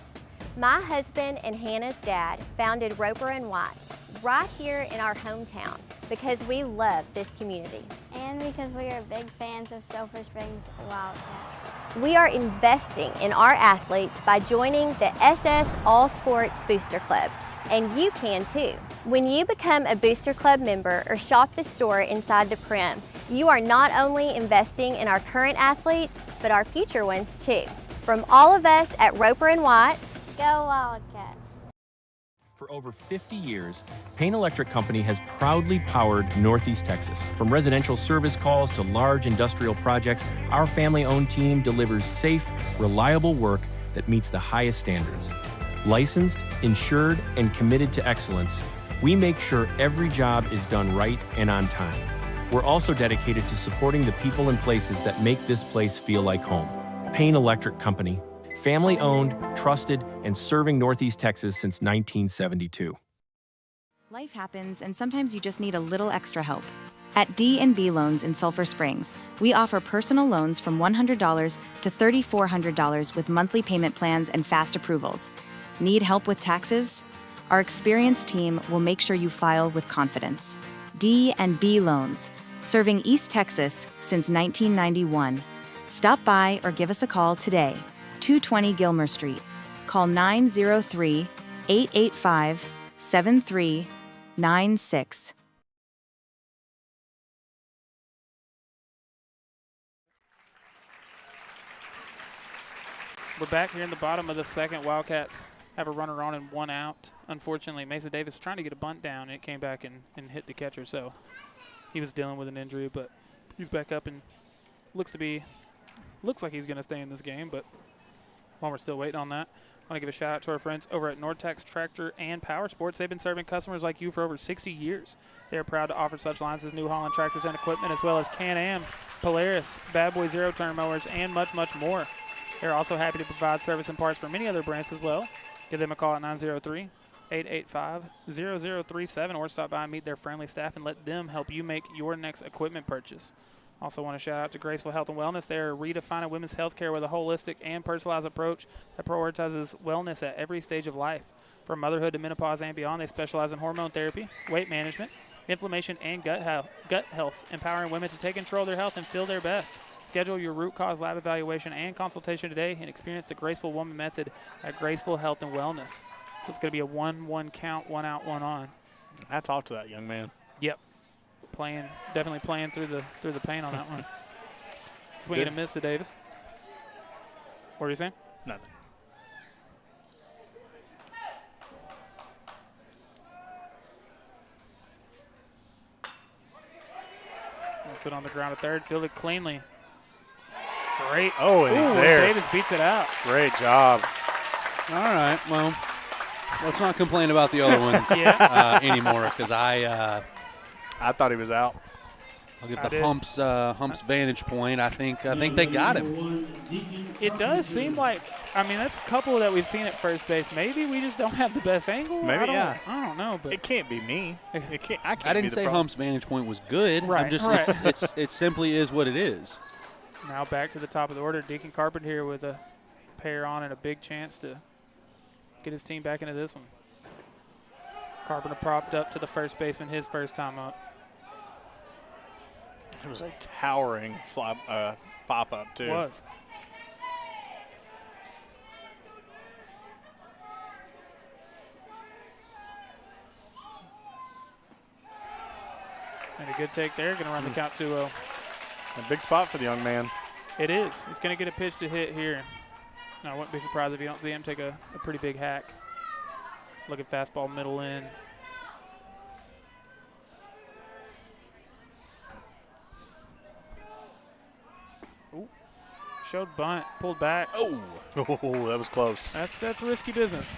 K: My husband and Hannah's dad founded Roper & White right here in our hometown because we love this community.
U: And because we are big fans of Sulphur Springs Wildcats.
K: We are investing in our athletes by joining the SS All Sports Booster Club, and you can too. When you become a Booster Club member or shop the store inside the Prim, you are not only investing in our current athletes, but our future ones too. From all of us at Roper & White,
U: go Wildcats.
V: For over 50 years, Payne Electric Company has proudly powered Northeast Texas. From residential service calls to large industrial projects, our family-owned team delivers safe, reliable work that meets the highest standards. Licensed, insured, and committed to excellence, we make sure every job is done right and on time. We're also dedicated to supporting the people and places that make this place feel like home. Payne Electric Company. Family-owned, trusted, and serving Northeast Texas since 1972.
W: Life happens, and sometimes you just need a little extra help. At D&B Loans in Sulphur Springs, we offer personal loans from $100 to $3,400 with monthly payment plans and fast approvals. Need help with taxes? Our experienced team will make sure you file with confidence. D&B Loans, serving East Texas since 1991. Stop by or give us a call today. 220 Gilmer Street. Call 903-885-7396.
A: We're back here in the bottom of the second. Wildcats have a runner on and 1 out. Unfortunately, Mason Davis was trying to get a bunt down, and it came back and hit the catcher, so he was dealing with an injury, but he's back up and looks like he's going to stay in this game, but while we're still waiting on that, I want to give a shout out to our friends over at Nortex Tractor and Power Sports. They've been serving customers like you for over 60 years. They are proud to offer such lines as New Holland tractors and equipment, as well as Can-Am, Polaris, Bad Boy Zero-Turn mowers, and much, much more. They're also happy to provide service and parts for many other brands as well. Give them a call at 903-885-0037 or stop by and meet their friendly staff and let them help you make your next equipment purchase. Also want to shout out to Graceful Health and Wellness. They are redefining women's health care with a holistic and personalized approach that prioritizes wellness at every stage of life. From motherhood to menopause and beyond, they specialize in hormone therapy, weight management, inflammation, and gut health, empowering women to take control of their health and feel their best. Schedule your root cause lab evaluation and consultation today and experience the Graceful Woman method at Graceful Health and Wellness. So it's going to be a 1-1 count, 1 out, 1 on.
B: Hats off to that young man.
A: Yep. Definitely playing through the pain on that one. Swing and a miss to Davis. What are you saying?
B: Nothing.
A: Sit on the ground at third, fielded cleanly. Great.
B: Oh, and he's there.
A: Davis beats it out.
B: Great job.
Q: All right, well, let's not complain about the other ones anymore, because I
B: thought he was out.
Q: I'll give the Humps vantage point. I think they got him.
A: It does seem like, that's a couple that we've seen at first base. Maybe we just don't have the best angle.
B: Maybe,
A: I don't know, but
B: it can't be me. I
Q: didn't say Humps vantage point was good.
A: Right.
Q: I'm just it simply is what it is.
A: Now back to the top of the order. Deacon Carpenter here with a pair on and a big chance to get his team back into this one. Carpenter propped up to the first baseman his first time up.
B: It was a towering pop-up, too.
A: It was. And a good take there. Going to run the count 2-0.
B: A big spot for the young man.
A: It is. He's going to get a pitch to hit here. Now, I wouldn't be surprised if you don't see him take a pretty big hack. Looking fastball middle in. Ooh. Showed bunt. Pulled back.
B: Oh, that was close.
A: That's risky business.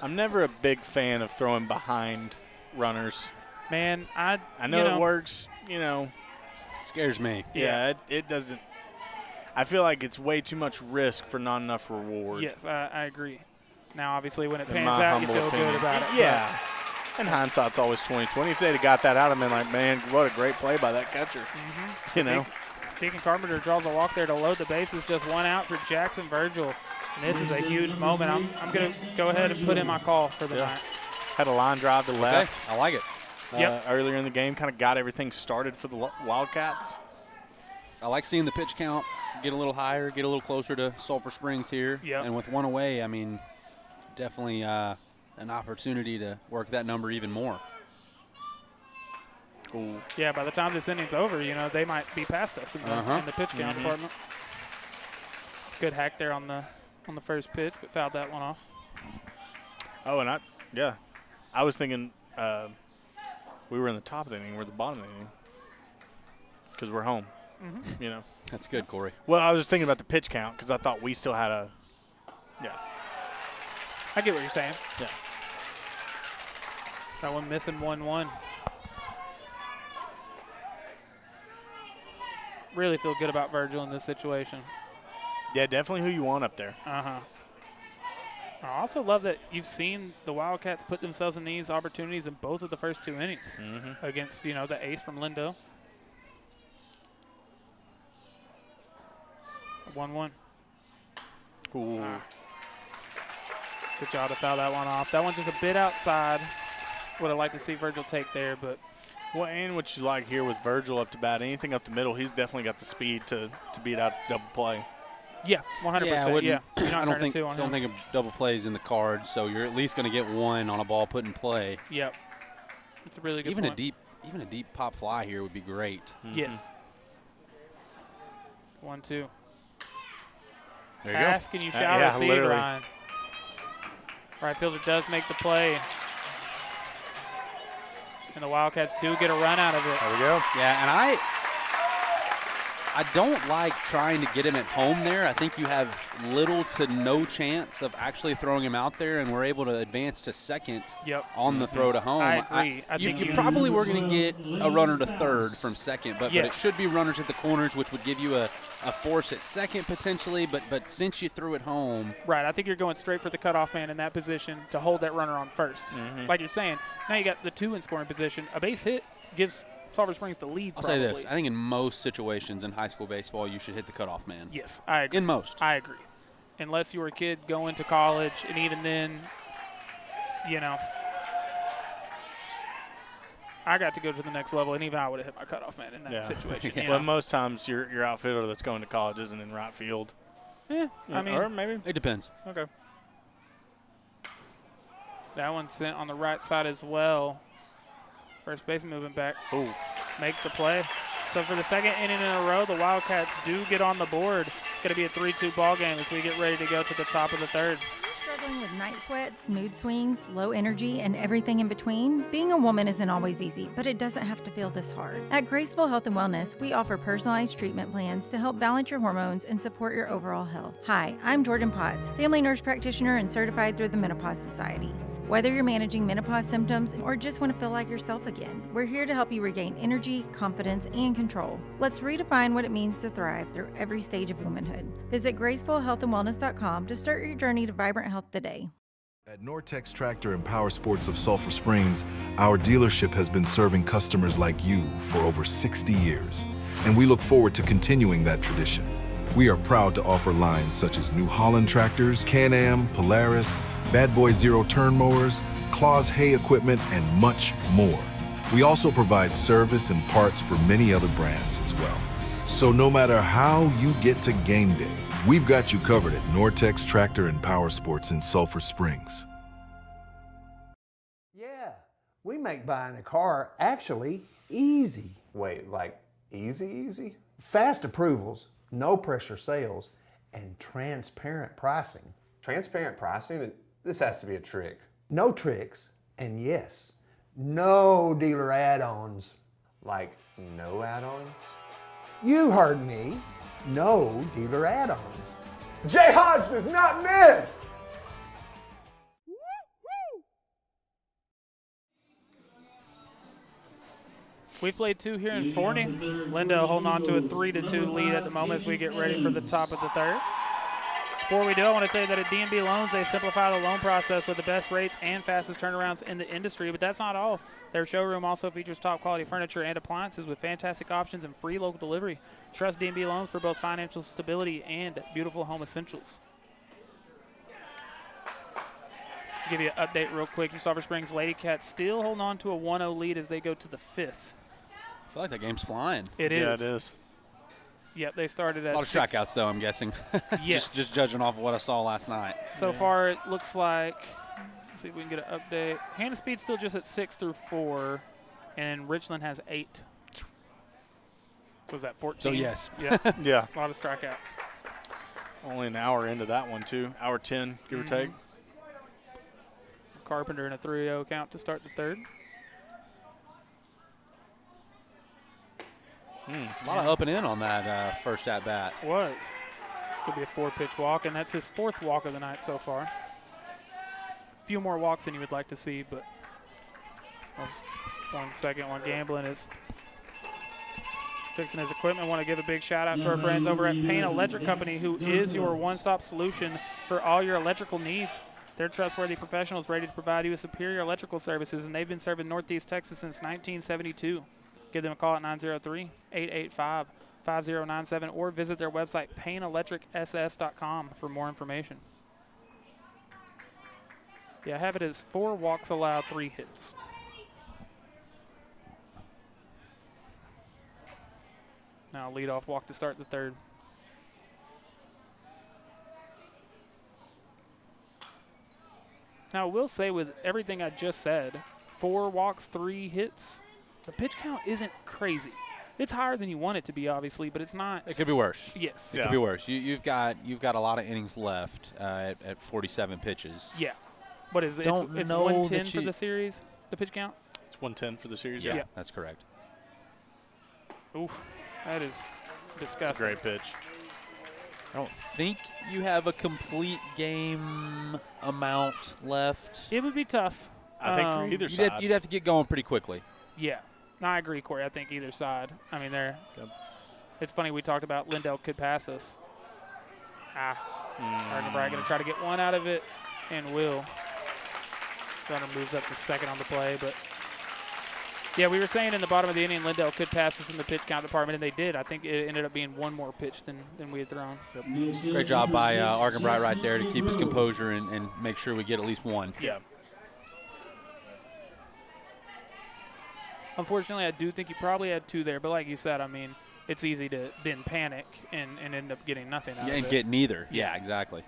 B: I'm never a big fan of throwing behind runners.
A: Man, I
B: know it works,
Q: Scares me.
B: Yeah, it doesn't. I feel like it's way too much risk for not enough reward.
A: Yes, I agree. Now, obviously, when it
B: In
A: pans
B: my
A: out, you
B: humble
A: feel
B: opinion.
A: good about it.
B: Yeah. And hindsight's always 20/20. If they'd have got that out, I'd been like, man, what a great play by that catcher.
A: Deacon Carpenter draws a walk there to load the bases. Just one out for Jackson Virgil. And this is a huge moment. I'm going to go ahead and put in my call for the night.
B: Had a line drive to left.
Q: Okay, I like it.
B: Earlier in the game, kind of got everything started for the Wildcats.
Q: I like seeing the pitch count get a little higher, get a little closer to Sulphur Springs here.
A: Yep.
Q: And with one away, I mean, definitely an opportunity to work that number even more.
B: Ooh.
A: Yeah, by the time this inning's over, they might be past us in the pitch count department. Good hack there on the first pitch, but fouled that one off.
B: Oh, and I was thinking we were in the top of the inning, we're at the bottom of the inning because we're home.
Q: That's good, Corey.
B: Well, I was just thinking about the pitch count because I thought we still had a
A: I get what you're saying.
B: Yeah.
A: That one missing 1-1. Really feel good about Virgil in this situation.
B: Yeah, definitely who you want up there.
A: I also love that you've seen the Wildcats put themselves in these opportunities in both of the first two innings against, the ace from Lindell. 1-1.
B: Ooh.
A: Good job to foul that one off. That one's just a bit outside. Would have liked to see Virgil take there, but.
B: Well, and what you like here with Virgil up to bat, anything up the middle, he's definitely got the speed to beat out double play.
A: Yeah, 100%. Yeah,
Q: I don't think a double play is in the cards, so you're at least going to get one on a ball put in play.
A: Yep, it's a really good
Q: even
A: point.
Q: a deep pop fly here would be great.
A: Yes. 1-2.
Q: There you go.
A: Ask and you shall receive,
B: literally.
A: Ryan. Right fielder does make the play. And the Wildcats do get a run out of it.
B: There we go.
Q: Yeah, and I don't like trying to get him at home there. I think you have little to no chance of actually throwing him out there, and we're able to advance to second on the throw to home.
A: I agree.
Q: You probably were going to get a runner to third from second, but it should be runners at the corners, which would give you a force at second potentially, but since you threw it home.
A: Right, I think you're going straight for the cutoff man in that position to hold that runner on first. Like you're saying, now you got the two in scoring position. A base hit gives Sulphur Springs the lead.
Q: I'll say this. I think in most situations in high school baseball, you should hit the cutoff man.
A: Yes, I agree.
Q: In most.
A: I agree. Unless you were a kid going to college, and even then, I got to go to the next level, and even I would have hit my cutoff man in that situation.
B: Well, most times your outfielder that's going to college isn't in right field.
A: Yeah, I mean.
B: Or maybe.
Q: It depends.
B: Okay.
A: That one's sent on the right side as well. First base moving back.
B: Ooh.
A: Makes the play. So for the second inning in a row, the Wildcats do get on the board. It's going to be a 3-2 ball game as we get ready to go to the top of the third.
E: Struggling with night sweats, mood swings, low energy, and everything in between? Being a woman isn't always easy, but it doesn't have to feel this hard. At Graceful Health and Wellness, we offer personalized treatment plans to help balance your hormones and support your overall health. Hi, I'm Jordan Potts, family nurse practitioner and certified through the Menopause Society. Whether you're managing menopause symptoms or just want to feel like yourself again, we're here to help you regain energy, confidence, and control. Let's redefine what it means to thrive through every stage of womanhood. Visit gracefulhealthandwellness.com to start your journey to vibrant health today.
F: At Nortex Tractor and Power Sports of Sulphur Springs, our dealership has been serving customers like you for over 60 years, and we look forward to continuing that tradition. We are proud to offer lines such as New Holland tractors, Can-Am, Polaris, Bad Boy Zero turn mowers, Claws hay equipment, and much more. We also provide service and parts for many other brands as well. So no matter how you get to game day, we've got you covered at Nortex Tractor and Power Sports in Sulphur Springs.
G: Yeah, we make buying a car actually easy.
L: Wait, like easy?
G: Fast approvals, no pressure sales, and transparent pricing.
L: Transparent pricing? This has to be a trick.
G: No tricks, and yes, no dealer add-ons.
L: Like no add-ons?
G: You heard me. No dealer add-ons.
L: Jay Hodge does not miss!
A: We've played 2 here in Forney. Lindell holding on to a 3-2 lead at the moment as we get ready for the top of the third. Before we do, I want to tell you that at D&B Loans, they simplify the loan process with the best rates and fastest turnarounds in the industry. But that's not all. Their showroom also features top-quality furniture and appliances with fantastic options and free local delivery. Trust D&B Loans for both financial stability and beautiful home essentials. Give you an update real quick. Your Sulphur Springs Lady Cats still holding on to a 1-0 lead as they go to the 5th.
Q: I feel like that game's flying.
A: It is.
B: Yeah, it is.
A: Yep, they started at
Q: a lot of strikeouts, though, I'm guessing.
A: Yes.
Q: just judging off of what I saw last night.
A: So far, it looks like, let's see if we can get an update. Hannah Speed's still just at 6 through 4, and Richland has 8. What was that, 14?
Q: So, yes.
A: Yeah.
B: Yeah.
A: A lot of strikeouts.
B: Only an hour into that one, too. Hour 10, give or take.
A: Carpenter in a 3-0 count to start the third.
Q: A lot of up and in on that first at-bat.
A: Was. Could be a 4-pitch walk, and that's his 4th walk of the night so far. A few more walks than you would like to see, but 1 second, one gambling is fixing his equipment. Want to give a big shout out to our friends over at Payne Electric Company, who is your one-stop solution for all your electrical needs. They're trustworthy professionals ready to provide you with superior electrical services, and they've been serving Northeast Texas since 1972. Give them a call at 903-885-5097 or visit their website, payneelectricss.com, for more information. Yeah, I have it as 4 walks allowed, 3 hits. Now leadoff walk to start the third. Now, I will say with everything I just said, 4 walks, 3 hits, the pitch count isn't crazy. It's higher than you want it to be, obviously, but it's not.
Q: It could be worse.
A: Yes.
Q: It could be worse. You've got a lot of innings left at 47 pitches.
A: Yeah. What is it? It's 110 for the series, the pitch count?
B: It's 110 for the series,
Q: yeah. That's correct.
A: Oof. That is disgusting.
B: It's a great pitch.
Q: I don't think you have a complete game amount left.
A: It would be tough.
B: I think for either side.
Q: You'd have to get going pretty quickly.
A: Yeah. No, I agree, Corey. I think either side. I mean, it's funny we talked about Lindell could pass us. Argenbright going to try to get one out of it, and will. Runner moves up to second on the play, but yeah, we were saying in the bottom of the inning, Lindell could pass us in the pitch count department, and they did. I think it ended up being one more pitch than we had thrown.
Q: Great job by Argenbright right there to keep his composure and make sure we get at least one.
A: Yeah. Unfortunately, I do think you probably had 2 there, but like you said, I mean, it's easy to then panic and end up getting nothing out of it.
Q: And get neither. Yeah, exactly.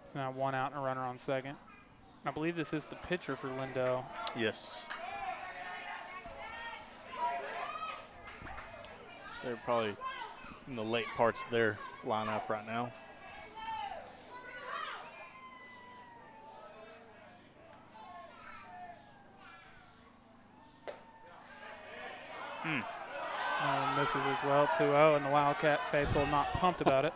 A: It's now 1 out and a runner on second. I believe this is the pitcher for Lindell.
B: Yes. So they're probably in the late parts of their lineup right now.
A: Misses as well, 2-0, and the Wildcat faithful not pumped about it.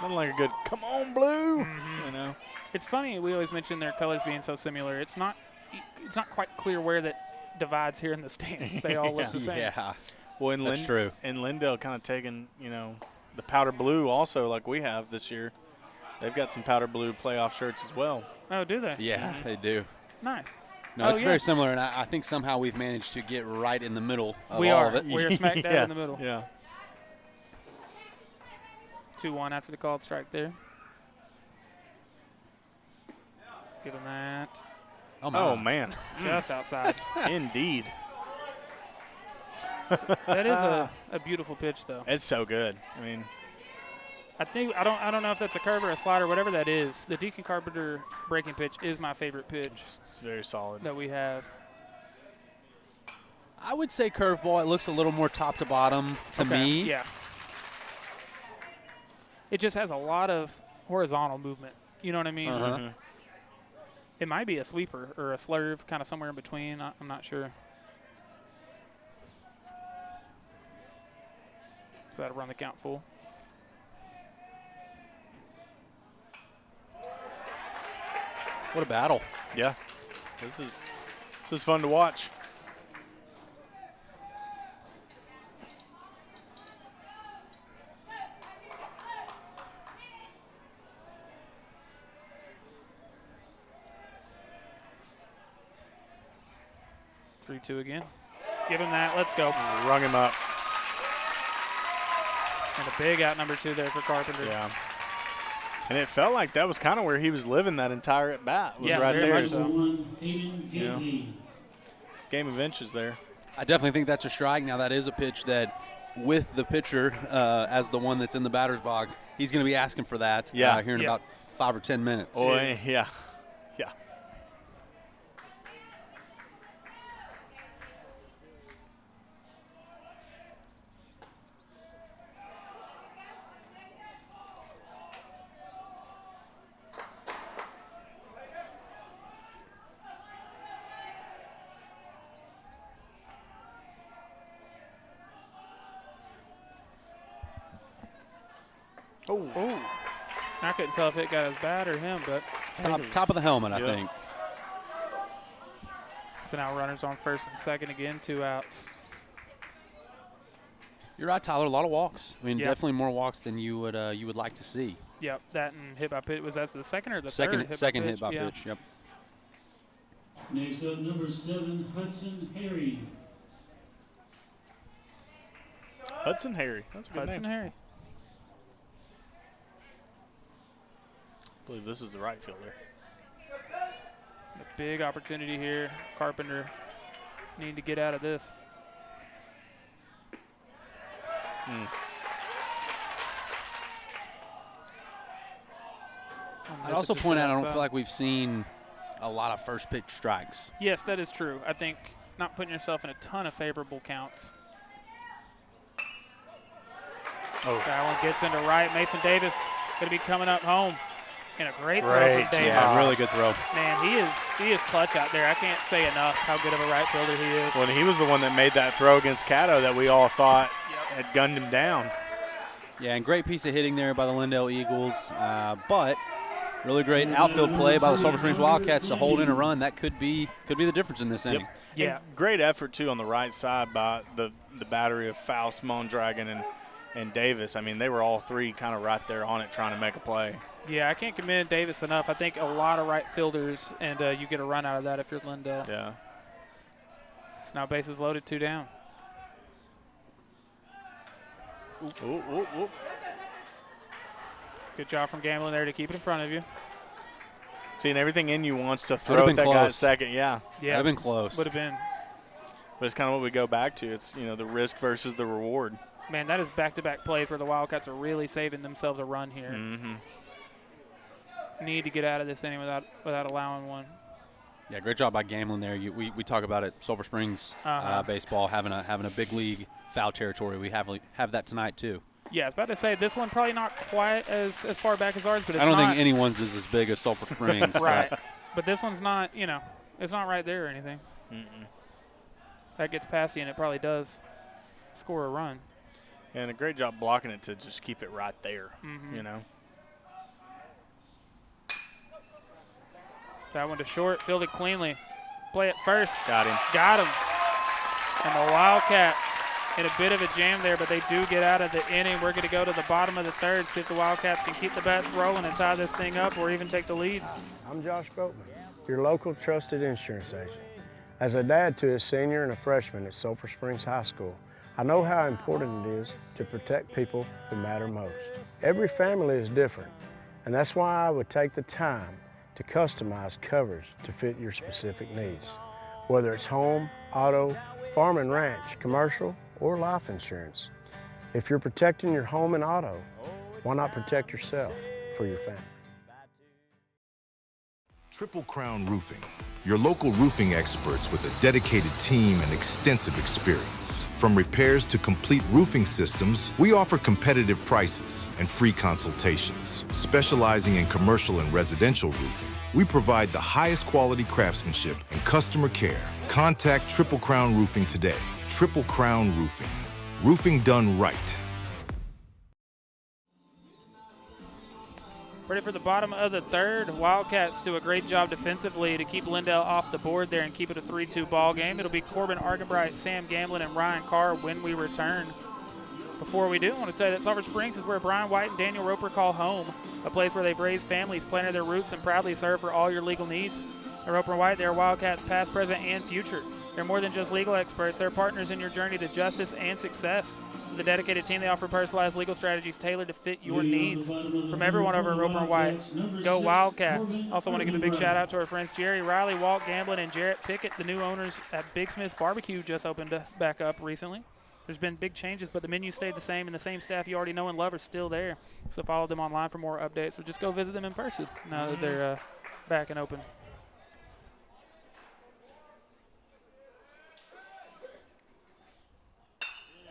B: Nothing like a good, come on, Blue. You know.
A: It's funny, we always mention their colors being so similar. It's not quite clear where that divides here in the stands. They all look the same.
Q: Yeah.
B: Well,
Q: that's true.
B: And Lindell kind of taking, the powder blue also like we have this year. They've got some powder blue playoff shirts as well.
A: Oh, do they?
Q: Yeah, they do.
A: Nice.
Q: No, it's very similar, and I think somehow we've managed to get right in the middle of all of it.
A: We are smack dab in the middle.
B: Yeah.
A: 2-1 after the called strike there. Give him that.
B: Oh man.
A: Just outside.
B: Indeed.
A: That is a beautiful pitch, though.
B: It's so good. I mean,
A: I don't know if that's a curve or a slider, whatever that is. The Deacon Carpenter breaking pitch is my favorite pitch.
B: It's very solid
A: that we have.
Q: I would say curveball. It looks a little more top to bottom to me.
A: Yeah. It just has a lot of horizontal movement. You know what I mean?
B: Mm-hmm.
A: It might be a sweeper or a slurve, kind of somewhere in between. I'm not sure. So that'll run the count full.
Q: What a battle.
B: Yeah. This is fun to watch.
A: Two again. Give him that. Let's go.
B: Rung him up.
A: And a big out number 2 there for Carpenter.
B: Yeah. And it felt like that was kind of where he was living that entire at bat. Was right there.
A: So.
B: Game of inches there.
Q: I definitely think that's a strike. Now that is a pitch that, with the pitcher as the one that's in the batter's box, he's going to be asking for that. Here in about 5 or 10 minutes.
B: Oh yeah.
A: Oh. I couldn't tell if it got his bat or him, but
Q: top of the helmet, I think.
A: So now runners on first and second again, 2 outs.
Q: You're right, Tyler. A lot of walks. I mean, definitely more walks than you would like to see.
A: Yep, that and hit by pitch. Was that the second or the
Q: second?
A: Third
Q: Second hit by pitch. Yep.
D: Next up, number 7, Hudson Harry.
B: Hudson Harry. That's a good
A: Hudson
B: name.
A: Harry.
B: I believe this is the right fielder.
A: A big opportunity here. Carpenter need to get out of this.
Q: I'd also point out I don't feel like we've seen a lot of first pitch strikes.
A: Yes, that is true. I think not putting yourself in a ton of favorable counts. That one gets into right. Mason Davis going to be coming up home. And a great throw from Davis.
Q: Yeah, really good throw.
A: Man, he is clutch out there. I can't say enough how good of a right fielder he is.
B: Well, he was the one that made that throw against Caddo that we all thought had gunned him down.
Q: Yeah, and great piece of hitting there by the Lindale Eagles. But really great outfield play by the Sulphur Springs Wildcats to hold in a run. That could be the difference in this inning.
A: Yeah.
B: And great effort, too, on the right side by the battery of Faust, Mondragon, and Davis. I mean, they were all three kind of right there on it trying to make a play.
A: Yeah, I can't commend Davis enough. I think a lot of right fielders, and you get a run out of that if you're Lindell.
B: Yeah.
A: So now bases loaded, 2 down.
B: Ooh.
A: Good job from Gamblin there to keep it in front of you.
B: Seeing everything in you wants to throw at that guy at second. Yeah.
Q: Would have been close.
A: Would have been.
B: But it's kind of what we go back to. It's, the risk versus the reward.
A: Man, that is back-to-back plays where the Wildcats are really saving themselves a run here.
B: Mm-hmm.
A: Need to get out of this inning without allowing one.
Q: Yeah, great job by Gamblin there. We talk about it, Sulphur Springs baseball having a big league foul territory. We have that tonight too.
A: Yeah, I was about to say this one probably not quite as far back as ours, but it's
Q: I don't think anyone's is as big as Sulphur Springs.
A: Right, but this one's not. It's not right there or anything. That gets past you, and it probably does score a run.
B: And a great job blocking it to just keep it right there.
A: That one to short, fielded cleanly. Play it first.
B: Got him.
A: And the Wildcats in a bit of a jam there, but they do get out of the inning. We're going to go to the bottom of the third, see if the Wildcats can keep the bats rolling and tie this thing up or even take the lead.
C: I'm Josh Boatman, your local trusted insurance agent. As a dad to a senior and a freshman at Sulphur Springs High School, I know how important it is to protect people who matter most. Every family is different, and that's why I would take the time to customize coverage to fit your specific needs. Whether it's home, auto, farm and ranch, commercial, or life insurance. If you're protecting your home and auto, why not protect yourself for your family?
F: Triple Crown Roofing, your local roofing experts with a dedicated team and extensive experience. From repairs to complete roofing systems, we offer competitive prices and free consultations. Specializing in commercial and residential roofing, we provide the highest quality craftsmanship and customer care. Contact Triple Crown Roofing today. Triple Crown Roofing. Roofing done right.
A: Ready for the bottom of the third. Wildcats do a great job defensively to keep Lindell off the board there and keep it a 3-2 ball game. It'll be Corbin Argenbright, Sam Gamblin, and Ryan Carr when we return. Before we do, I want to tell you that Sulphur Springs is where Brian White and Daniel Roper call home, a place where they've raised families, planted their roots, and proudly serve for all your legal needs. At Roper and White, they are Wildcats past, present, and future. They're more than just legal experts. They're partners in your journey to justice and success. With a dedicated team, they offer personalized legal strategies tailored to fit your needs. From everyone over at Roper and White, go Wildcats. Also want to give a big shout out to our friends Jerry Riley, Walt Gamblin, and Jarrett Pickett, the new owners at Big Smith's Barbecue, just opened back up recently. There's been big changes, but the menu stayed the same, and the same staff you already know and love are still there. So follow them online for more updates, or just go visit them in person now that they're back and open.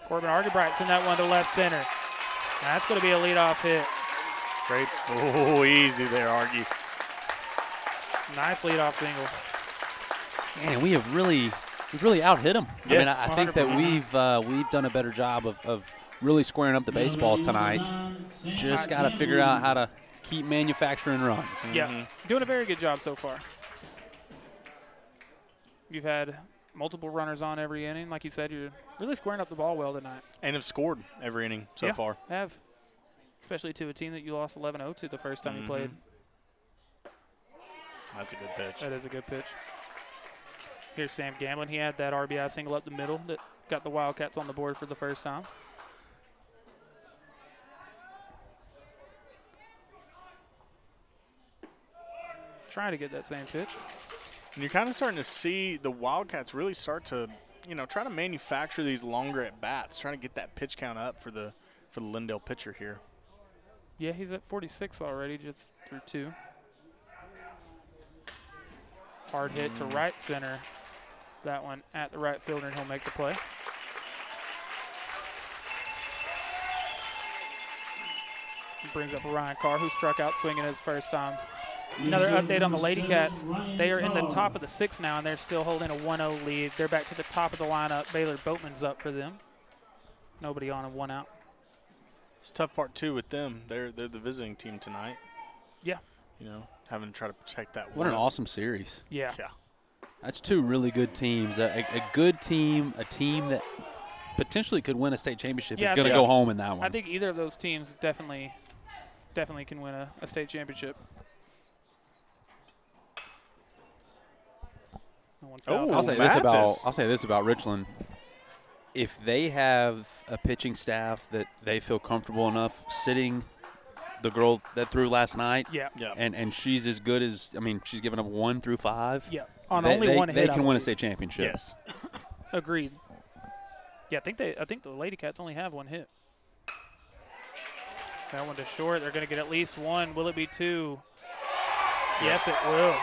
A: Corbin Argenbright send that one to left center. That's going to be a leadoff hit.
B: Great. Oh, easy there, Argie.
A: Nice leadoff single.
Q: Man, we've really out-hit them.
B: Yes.
Q: I mean, I think that we've done a better job of really squaring up the baseball tonight. Just got to figure out how to keep manufacturing runs.
A: Yeah, doing a very good job so far. You've had multiple runners on every inning. Like you said, you're really squaring up the ball well tonight.
B: And have scored every inning so far.
A: Have. Especially to a team that you lost 11-0 to the first time you played.
B: That's a good pitch.
A: That is a good pitch. Here's Sam Gamblin. He had that RBI single up the middle that got the Wildcats on the board for the first time. Trying to get that same pitch.
B: And you're kind of starting to see the Wildcats really start to, try to manufacture these longer at bats, trying to get that pitch count up for the Lindell pitcher here.
A: Yeah, he's at 46 already, just through 2. Hard hit to right center. That one at the right fielder, and he'll make the play. He brings up Ryan Carr, who struck out swinging his first time. Another update on the Lady Cats. They are in the top of the 6th now, and they're still holding a 1-0 lead. They're back to the top of the lineup. Baylor Boatman's up for them. Nobody on and 1 out.
B: It's tough part, too, with them. They're the visiting team tonight.
A: Yeah.
B: Having to try to protect that.
Q: What an awesome series.
A: Yeah.
Q: That's 2 really good teams. A good team, a team that potentially could win a state championship is going to go home in that one.
A: I think either of those teams definitely can win a state championship.
Q: I'll say this about Richland. If they have a pitching staff that they feel comfortable enough sitting the girl that threw last night, and she's as good as, she's given up 1 through 5.
A: Yeah, on only one hit.
Q: They can win a state championship.
B: Yes.
A: Agreed. Yeah, I think the Lady Cats only have 1 hit. That one to short. They're going to get at least 1. Will it be 2? Yes, it will.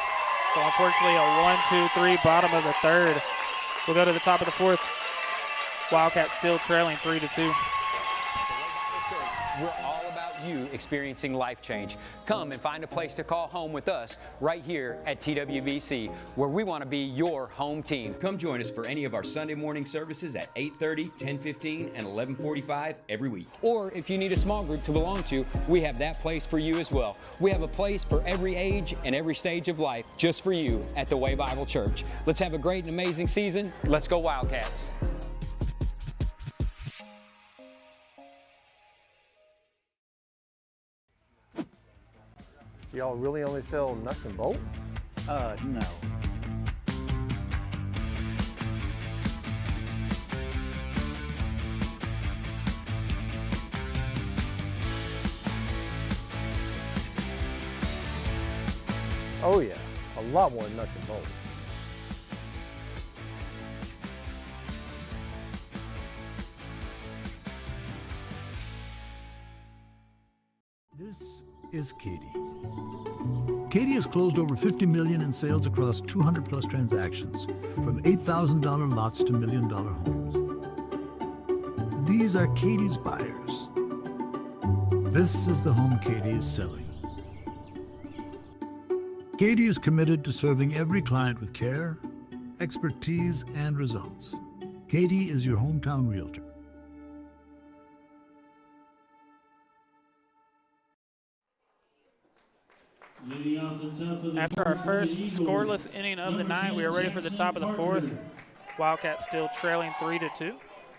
A: So unfortunately, a 1-2-3 bottom of the 3rd. We'll go to the top of the 4th. Wildcats still trailing 3-2.
H: We're all about you experiencing life change. Come and find a place to call home with us right here at TWBC, where we want to be your home team.
I: Come join us for any of our Sunday morning services at 8:30, 10:15, and 11:45 every week.
H: Or if you need a small group to belong to, we have that place for you as well. We have a place for every age and every stage of life just for you at the Way Bible Church. Let's have a great and amazing season. Let's go Wildcats.
G: So y'all really only sell nuts and bolts?
J: No.
C: Oh yeah, a lot more nuts and bolts.
J: This is Katie. Katie has closed over $50 million in sales across 200+ transactions, from $8,000 lots to $1 million homes. These are Katie's buyers. This is the home Katie is selling. Katie is committed to serving every client with care, expertise, and results. Katie is your hometown realtor.
A: After our first scoreless inning of the night, we are ready for the top of the fourth. Wildcats still trailing 3-2.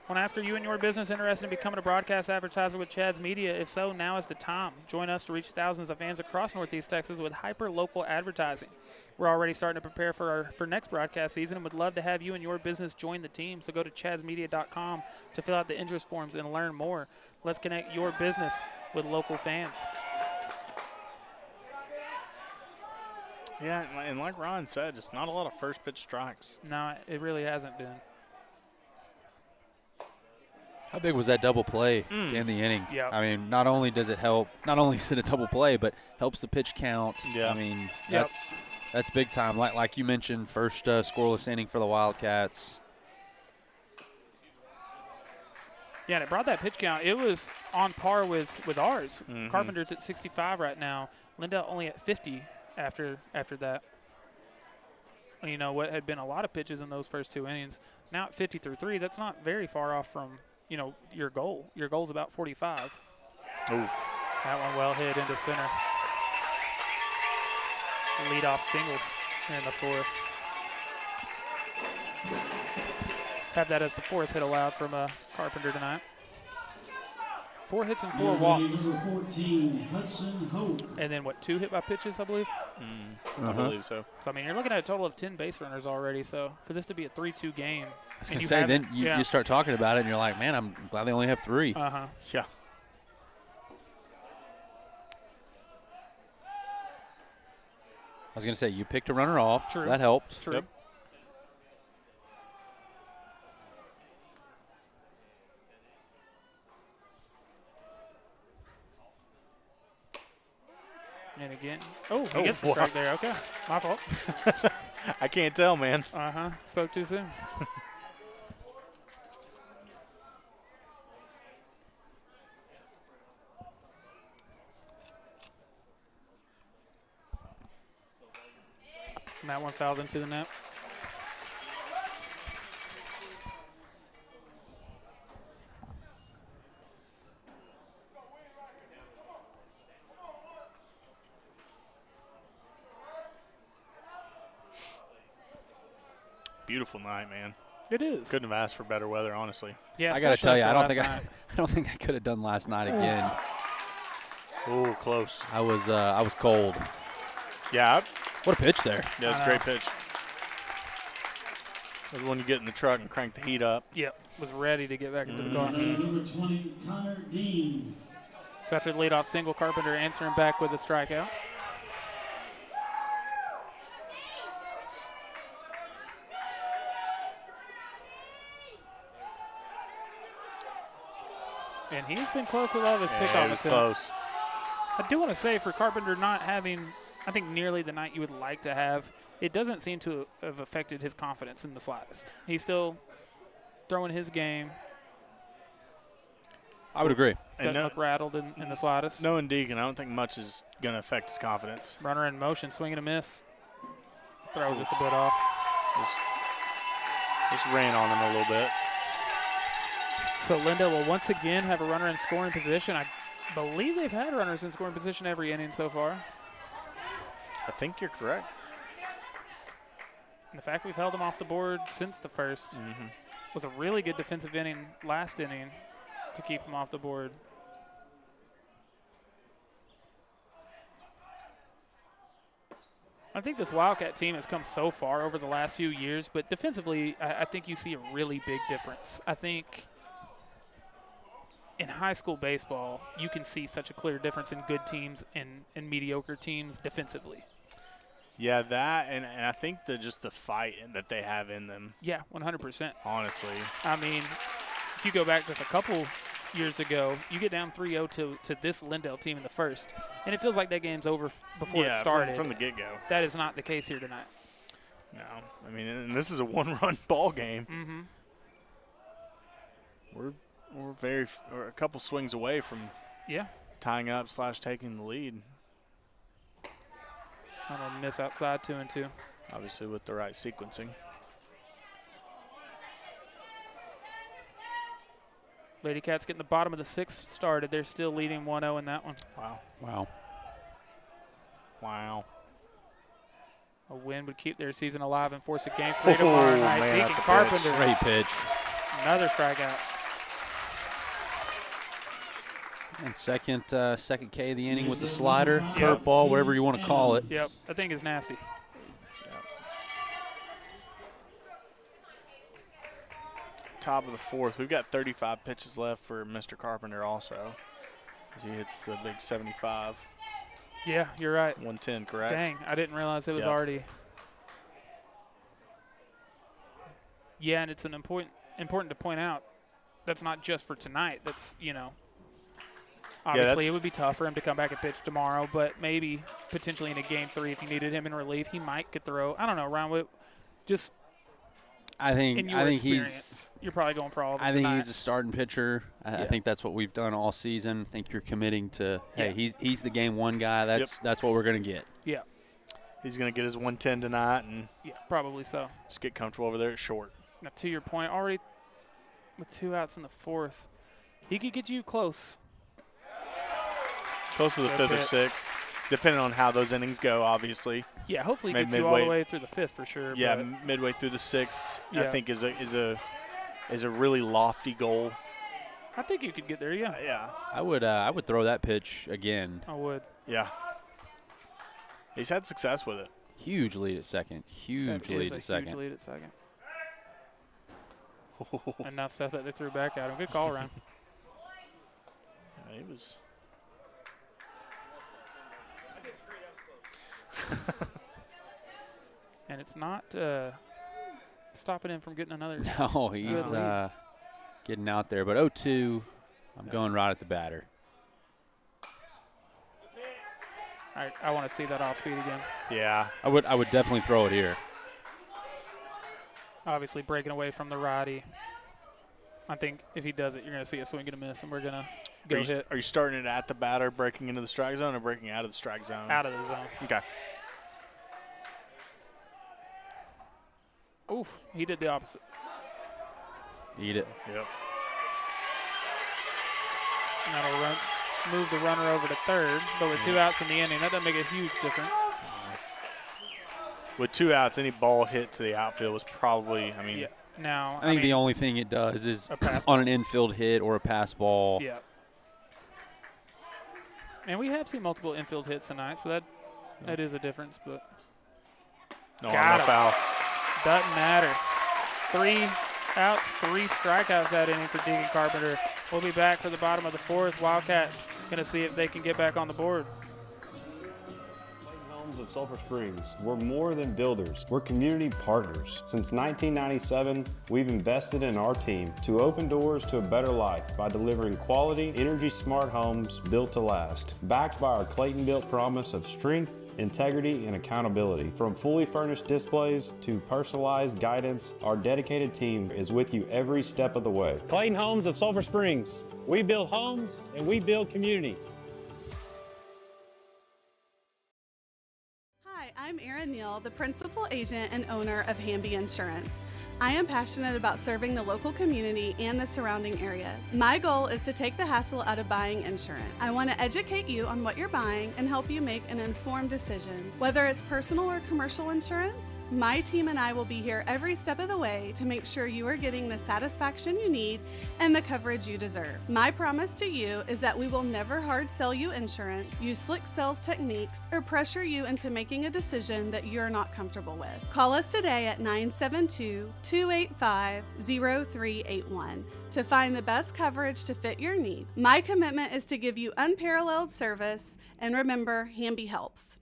A: Want to ask, are you and your business interested in becoming a broadcast advertiser with Chad's Media? If so, now is the time. Join us to reach thousands of fans across Northeast Texas with hyper-local advertising. We're already starting to prepare for next broadcast season and would love to have you and your business join the team. So go to chadsmedia.com to fill out the interest forms and learn more. Let's connect your business with local fans.
B: Yeah, and like Ron said, just not a lot of first pitch strikes.
A: No, it really hasn't been.
Q: How big was that double play to end the inning?
A: Yep.
Q: I mean, not only does it help, not only is it a double play, but helps the pitch count.
B: Yeah.
Q: I mean, that's big time. Like you mentioned, first scoreless inning for the Wildcats.
A: Yeah, and it brought that pitch count. It was on par with ours.
B: Mm-hmm.
A: Carpenter's at 65 right now. Lindell only at 50 after that. You know, what had been a lot of pitches in those first two innings. Now at 50 through 3, that's not very far off from, you know, your goal. Your goal's about 45.
B: Ooh.
A: That one well hit into center. Leadoff single in the fourth. Have that as the fourth hit allowed from Carpenter tonight. 4 hits and 4 walks.
D: Number 14, Hudson Hope.
A: And then, 2 hit by pitches, I believe?
B: I believe so.
A: So, I mean, you're looking at a total of 10 base runners already. So, for this to be a 3-2 game.
Q: I was going to say, then you start talking about it, and you're like, man, I'm glad they only have 3.
A: Uh-huh.
B: Yeah.
Q: I was going to say, you picked a runner off.
A: True.
Q: That helped.
A: True.
B: Yep.
A: And again. Oh, he gets the strike there. Okay. My fault.
B: I can't tell, man.
A: Uh-huh. Spoke too soon. And that one fouled into the net.
B: Beautiful night, man.
A: It is.
B: Couldn't have asked for better weather, honestly.
A: Yeah,
Q: I got to tell you, I don't
A: night.
Q: think I could have done last night again.
B: Oh, close.
Q: I was cold.
B: Yeah.
Q: What a pitch there.
B: Yeah, it's a great pitch. It was when you get in the truck and crank the heat up.
A: Yep. Was ready to get back into the car.
D: Number 20, Connor Dean.
A: So after the leadoff single, Carpenter answering back with a strikeout. And he's been close with all of his pickoff attempts.
B: Close.
A: I do want to say, for Carpenter not having, I think, nearly the night you would like to have, it doesn't seem to have affected his confidence in the slightest. He's still throwing his game.
Q: I would agree.
A: Doesn't look rattled in the slightest.
B: Knowing Deacon, I don't think much is going to affect his confidence.
A: Runner in motion, swing and a miss. Throw just a bit off.
B: Just ran on him a little bit.
A: So Lindell will once again have a runner in scoring position. I believe they've had runners in scoring position every inning so far.
B: I think you're correct.
A: And the fact we've held them off the board since the first was a really good defensive inning last inning to keep them off the board. I think this Wildcat team has come so far over the last few years, but defensively, I think you see a really big difference. I think in high school baseball, you can see such a clear difference in good teams and mediocre teams defensively.
B: Yeah, that and I think just the fight that they have in them.
A: Yeah, 100%.
B: Honestly.
A: I mean, if you go back just a couple years ago, you get down 3-0 to this Lindell team in the first, and it feels like that game's over before it started.
B: From the get-go.
A: That is not the case here tonight.
B: No. I mean, and this is a one-run ball game.
A: Mm-hmm.
B: We're a couple swings away from tying up / taking the lead.
A: I'm going to miss outside 2-2.
B: Obviously with the right sequencing.
A: Lady Cats getting the bottom of the sixth started. They're still leading 1-0 in that one.
B: Wow.
A: A win would keep their season alive and force a game 3 tomorrow night.
B: Man,
A: Deacon Carpenter.
Q: Great pitch.
A: Another strikeout.
Q: And second K of the inning with the slider, curveball, whatever you want to call it.
A: Yep, that thing is nasty.
B: Top of the fourth. We've got 35 pitches left for Mr. Carpenter also, as he hits the big 75.
A: Yeah, you're right.
B: 110, correct?
A: Dang, I didn't realize it was already. Yeah, and it's an important to point out that's not just for tonight. That's, obviously it would be tough for him to come back and pitch tomorrow, but maybe potentially in a game 3 if you needed him in relief, he could throw. I don't know, Ryan, just
Q: I think
A: you're probably going for all of them.
Q: I think
A: tonight.
Q: he's a starting pitcher. I think that's what we've done all season. I think you're committing to, hey, he's the game 1 guy. That's what we're going to get.
A: Yeah.
B: He's going to get his 110 tonight. And
A: probably so.
B: Just get comfortable over there at short.
A: Now, to your point, already with 2 outs in the fourth, he could get you close.
B: Close to the 5th or 6th, depending on how those innings go, obviously.
A: Yeah, hopefully he gets you all the way through the 5th for sure.
B: Yeah, midway through the 6th, I think is a really lofty goal.
A: I think you could get there,
B: yeah.
Q: I would throw that pitch again.
A: I would.
B: Yeah. He's had success with it.
Q: Huge lead at second. Huge lead at second.
A: Enough stuff that they threw back at him. Good call, Ryan.
B: He was.
A: And it's not stopping him from getting another.
Q: No, he's getting out there. But 0-2, I'm going right at the batter.
A: I want to see that off speed again.
B: Yeah.
Q: I would definitely throw it here.
A: Obviously breaking away from the righty. I think if he does it, you're going to see a swing and a miss, and we're going to go hit.
B: Are you starting it at the batter, breaking into the strike zone, or breaking out of the strike zone?
A: Out of the zone.
B: Okay.
A: Oof, he did the opposite.
Q: Eat it.
B: Yep.
A: And that'll move the runner over to third, but with 2 outs in the inning, that doesn't make a huge difference.
B: With 2 outs, any ball hit to the outfield was probably,
A: Now,
Q: I think the only thing it does is on an infield hit or a pass ball.
A: Yeah. And we have seen multiple infield hits tonight, so that is a difference. But
B: no foul.
A: Doesn't matter. 3 outs, 3 strikeouts that inning for Deacon Carpenter. We'll be back for the bottom of the 4th. Wildcats going to see if they can get back on the board.
M: Of Sulphur Springs. We're more than builders, we're community partners. Since 1997, we've invested in our team to open doors to a better life by delivering quality, energy-smart homes built to last. Backed by our Clayton-built promise of strength, integrity, and accountability. From fully furnished displays to personalized guidance, our dedicated team is with you every step of the way.
P: Clayton Homes of Sulphur Springs. We build homes and we build community.
N: I'm Erin Neal, the principal agent and owner of Hamby Insurance. I am passionate about serving the local community and the surrounding areas. My goal is to take the hassle out of buying insurance. I want to educate you on what you're buying and help you make an informed decision. Whether it's personal or commercial insurance, my team and I will be here every step of the way to make sure you are getting the satisfaction you need and the coverage you deserve. My promise to you is that we will never hard sell you insurance, use slick sales techniques, or pressure you into making a decision that you're not comfortable with. Call us today at 972-285-0381 to find the best coverage to fit your need. My commitment is to give you unparalleled service, and remember, Hamby helps.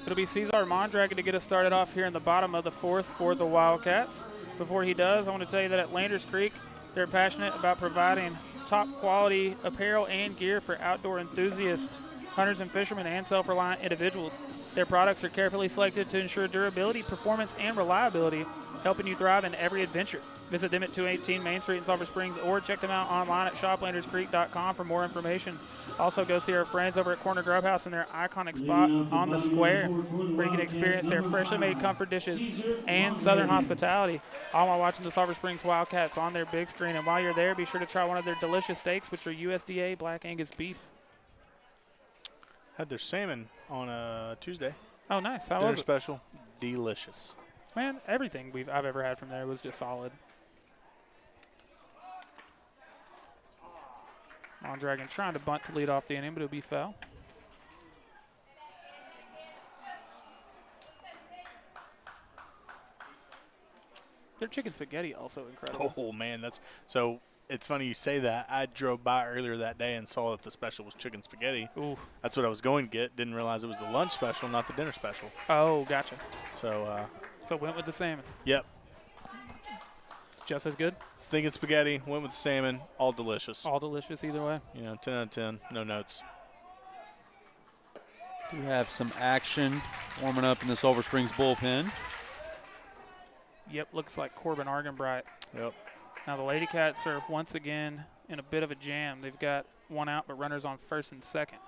A: It'll be Cesar Mondragon to get us started off here in the bottom of the 4th for the Wildcats. Before he does, I want to tell you that at Landers Creek, they're passionate about providing top quality apparel and gear for outdoor enthusiasts, hunters and fishermen, and self-reliant individuals. Their products are carefully selected to ensure durability, performance, and reliability, helping you thrive in every adventure. Visit them at 218 Main Street in Sulphur Springs or check them out online at shoplanderscreek.com for more information. Also, go see our friends over at Corner Grub House in their iconic spot on the square, where you can experience their freshly made comfort dishes and Southern hospitality, all while watching the Sulphur Springs Wildcats on their big screen. And while you're there, be sure to try one of their delicious steaks, which are USDA Black Angus beef.
B: Had their salmon on a Tuesday.
A: Oh, nice. How
B: Dinner
A: was it?
B: special. Delicious.
A: Man, everything I've ever had from there was just solid. Mondragon trying to bunt to lead off the inning, but it'll be foul. Their chicken spaghetti also incredible.
B: Oh, man, that's so. It's funny you say that. I drove by earlier that day and saw that the special was chicken spaghetti.
A: Ooh.
B: That's what I was going to get. Didn't realize it was the lunch special, not the dinner special.
A: Oh, gotcha.
B: So
A: went with the salmon.
B: Yep.
A: Just as good?
B: Thinking spaghetti, went with salmon, all delicious.
A: All delicious either way.
B: 10 out of 10, no notes.
Q: We have some action warming up in the Sulphur Springs bullpen.
A: Yep, looks like Corbin Argenbright.
B: Yep.
A: Now the Lady Cats are once again in a bit of a jam. They've got one out, but runners on first and second.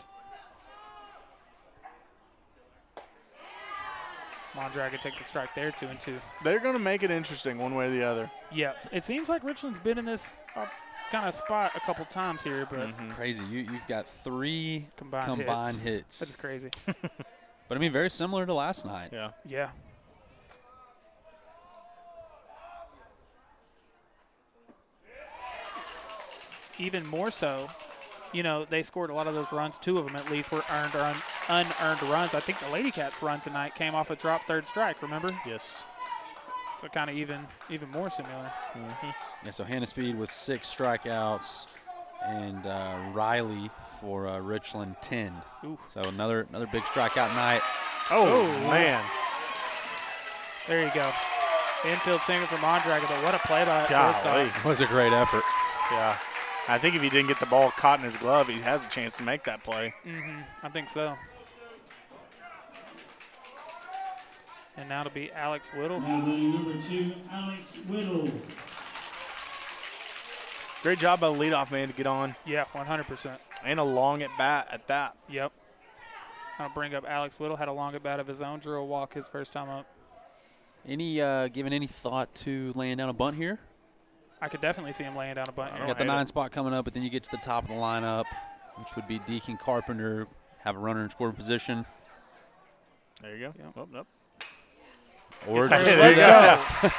A: Mondragon takes the strike there, 2-2.
B: They're going to make it interesting one way or the other.
A: Yeah, it seems like Richland's been in this kind of spot a couple times here, but
Q: crazy. You've got 3
A: combined
Q: hits.
A: That's crazy.
Q: But I mean, very similar to last night.
B: Yeah.
A: Yeah. Even more so, they scored a lot of those runs. 2 of them at least were earned or unearned runs. I think the Lady Cats run tonight came off a drop third strike, remember?
B: Yes.
A: So kind of even more similar.
Q: Yeah, so Hannah Speed with 6 strikeouts and Riley for Richland 10.
A: Ooh.
Q: So another big strikeout night.
B: Oh, man.
A: There you go. Infield single for Mondragon, but what a play by shortstop.
Q: It was a great effort.
B: Yeah. I think if he didn't get the ball caught in his glove, he has a chance to make that play.
A: I think so. And now to be Alex Whittle.
D: Now batting number 2, Alex Whittle.
B: Great job by the leadoff man to get on.
A: Yeah, 100%.
B: And a long at bat at that.
A: Yep. I'll bring up Alex Whittle. Had a long at bat of his own. Drew a walk his first time up.
Q: Given any thought to laying down a bunt here?
A: I could definitely see him laying down a bunt here.
Q: You got the 9 spot coming up, but then you get to the top of the lineup, which would be Deacon Carpenter, have a runner in scoring position.
B: There you go.
A: Yep.
B: Oh, nope.
Q: Or
A: let's
Q: just
A: go.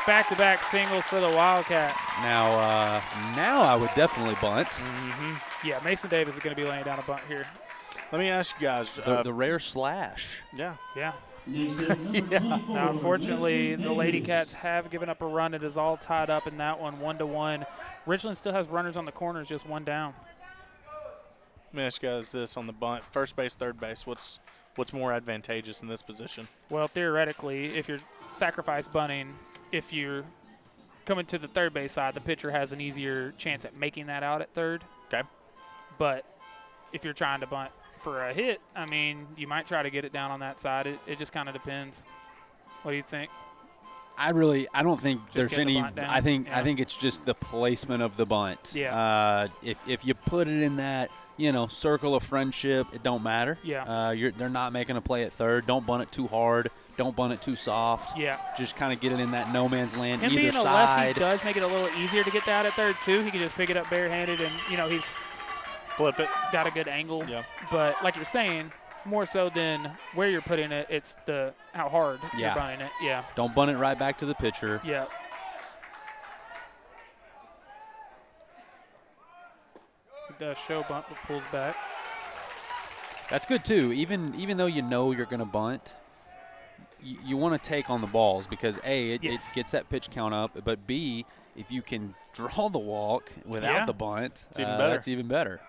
A: Back-to-back singles for the Wildcats.
Q: Now I would definitely bunt.
A: Yeah, Mason Davis is going to be laying down a bunt here.
B: Let me ask you guys.
Q: The rare slash.
B: Yeah.
A: Yeah.
D: Next up, number 24.
A: Now, unfortunately,
D: Mason
A: the Lady
D: Davis.
A: Cats have given up a run. It is all tied up in that one, 1-1. Richland still has runners on the corners, just 1 down.
B: Let me ask you guys this on the bunt. First base, third base. What's more advantageous in this position?
A: Well, theoretically, if you're sacrifice bunting, if you're coming to the third base side, the pitcher has an easier chance at making that out at third.
B: Okay.
A: But if you're trying to bunt for a hit, I mean, you might try to get it down on that side. It just kind of depends. What do you think?
Q: I don't think
A: Just
Q: there's
A: get the
Q: any.
A: bunt down?
Q: I think
A: Yeah.
Q: it's just the placement of the bunt.
A: Yeah.
Q: If you put it in that circle of friendship, it don't matter.
A: Yeah.
Q: They're not making a play at third. Don't bunt it too hard. Don't bunt it too soft.
A: Yeah.
Q: Just kind of get it in that no man's land
A: Him
Q: either
A: being a
Q: side.
A: lefty does make it a little easier to get that at third, too. He can just pick it up barehanded and, he's
B: flip it.
A: Got a good angle.
B: Yeah.
A: But like you're saying, more so than where you're putting it, it's how hard you're bunting it. Yeah.
Q: Don't bunt it right back to the pitcher.
A: Yeah. He does show bunt, but pulls back.
Q: That's good too. Even though you're going to bunt, you want to take on the balls because A, it gets that pitch count up, but B, if you can draw the walk without the bunt,
B: it's even better.
Q: That's even better.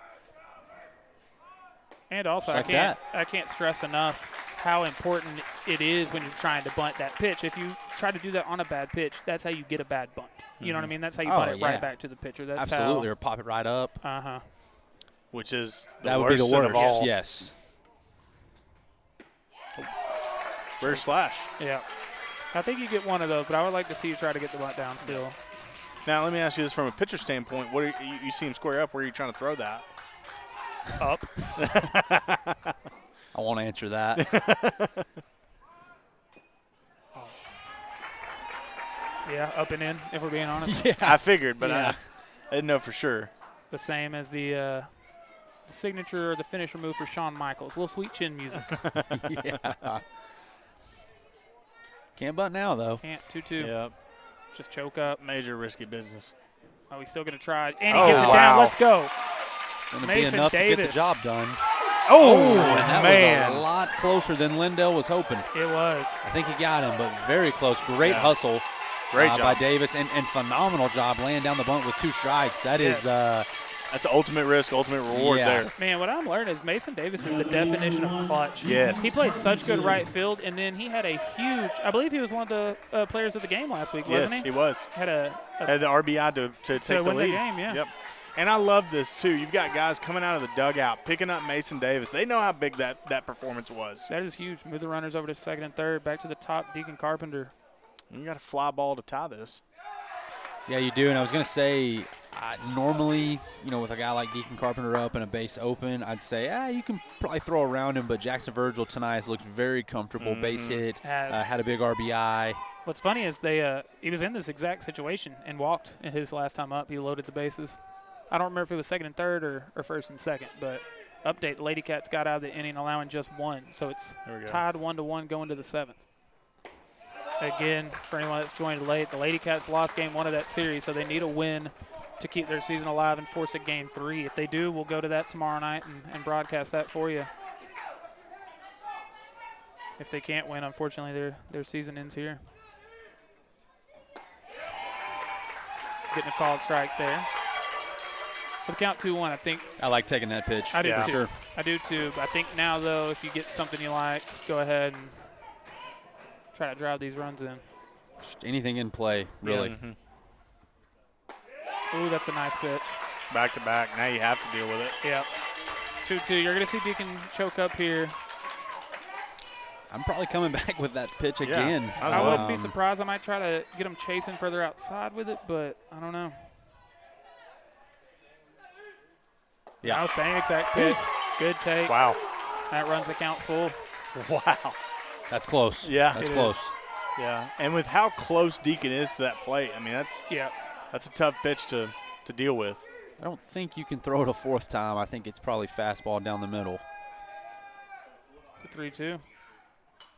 A: And also,
Q: Just
A: I can't stress enough how important it is when you're trying to bunt that pitch. If you try to do that on a bad pitch, that's how you get a bad bunt. You know what I mean? That's how you bunt it right back to the pitcher. That's
Q: absolutely, or pop it right up.
B: Which is
Q: that would be the worst.
B: Of all.
Q: Yes.
B: Where's Slash?
A: Yeah. I think you get one of those, but I would like to see you try to get the bunt down still.
B: Now, let me ask you this from a pitcher standpoint. What are you see him square up. Where are you trying to throw that?
A: Up.
Q: I won't answer that.
A: Yeah, up and in, if we're being honest.
B: Yeah, I figured, but I didn't know for sure.
A: The same as the signature or the finisher move for Shawn Michaels. Little sweet chin music.
Q: Yeah. Can't bunt now, though.
A: Can't. 2-2.
B: Yep.
A: Just choke up.
B: Major risky business.
A: Oh, he's still going to try. And he gets it down. Let's go.
Q: Going to be enough
A: Davis.
Q: to get the job done.
B: Oh,
Q: and that
B: man.
Q: was a lot closer than Lindell was hoping.
A: It was.
Q: I think he got him, but very close. Great hustle.
B: Great job
Q: by Davis, and phenomenal job laying down the bunt with 2 strikes. That is
B: that's ultimate risk, ultimate reward there.
A: Man, what I'm learning is Mason Davis is the definition of clutch.
B: Yes.
A: He played such good right field, and then he had a huge – I believe he was one of the players of the game last week, wasn't he?
B: Yes, he was.
A: Had
B: the RBI to take the
A: win
B: lead.
A: The game, yeah.
B: Yep. And I love this, too. You've got guys coming out of the dugout, picking up Mason Davis. They know how big that performance was.
A: That is huge. Move the runners over to second and third, back to the top, Deacon Carpenter.
B: You got a fly ball to tie this.
Q: Yeah, you do. And I was going to say, normally, with a guy like Deacon Carpenter up and a base open, I'd say, you can probably throw around him. But Jackson Virgil tonight looked very comfortable. Base hit, had a big RBI.
A: What's funny is he was in this exact situation and walked in his last time up. He loaded the bases. I don't remember if it was second and third or first and second. But update, the Lady Cats got out of the inning allowing just 1. So it's tied 1-1 going to the 7th. Again, for anyone that's joined late, the Lady Cats lost game 1 of that series, so they need a win to keep their season alive and force a game 3. If they do, we'll go to that tomorrow night and broadcast that for you. If they can't win, unfortunately, their season ends here. Getting a called strike there. For the count 2-1, I think.
Q: I like taking that pitch.
A: I do too.
Q: Sure.
A: I do too. But I think now, though, if you get something you like, go ahead and try to drive these runs in.
Q: Just anything in play, really.
B: Yeah.
A: Ooh, that's a nice pitch.
B: Back to back. Now you have to deal with it.
A: Yep. 2-2. You're going to see Deacon choke up here.
Q: I'm probably coming back with that pitch again.
A: I wouldn't be surprised. I might try to get him chasing further outside with it, but I don't know.
Q: Yeah.
A: Same exact pitch. Good take.
B: Wow.
A: That runs the count full.
B: Wow.
Q: That's close.
B: Yeah.
Q: That's close.
B: Yeah. And with how close Deacon is to that plate, I mean, that's a tough pitch to deal with.
Q: I don't think you can throw it a 4th time. I think it's probably fastball down the middle.
A: The 3-2.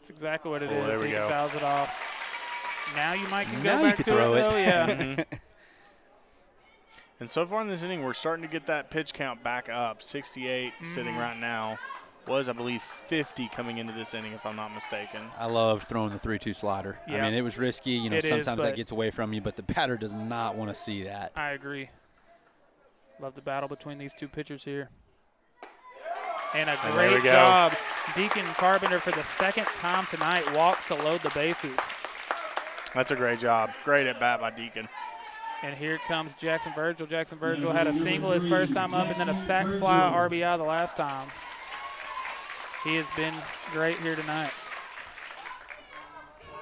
A: That's exactly what it is.
B: There we
A: Deacon
B: go.
A: fouls it off. Now you might can go
Q: now
A: back
Q: you
A: to
Q: can throw
A: it, though. Yeah.
B: And so far in this inning, we're starting to get that pitch count back up. 68 sitting right now. Was, I believe, 50 coming into this inning, if I'm not mistaken.
Q: I loved throwing the 3-2 slider.
A: Yeah.
Q: I mean, it was risky. Sometimes that gets away from you, but the batter does not want to see that.
A: I agree. Love the battle between these two pitchers here. And a great job. Deacon Carpenter, for the 2nd time tonight, walks to load the bases.
B: That's a great job. Great at bat by Deacon.
A: And here comes Jackson Virgil. Jackson Virgil had a single his first time up and then a sac fly RBI the last time. He has been great here tonight.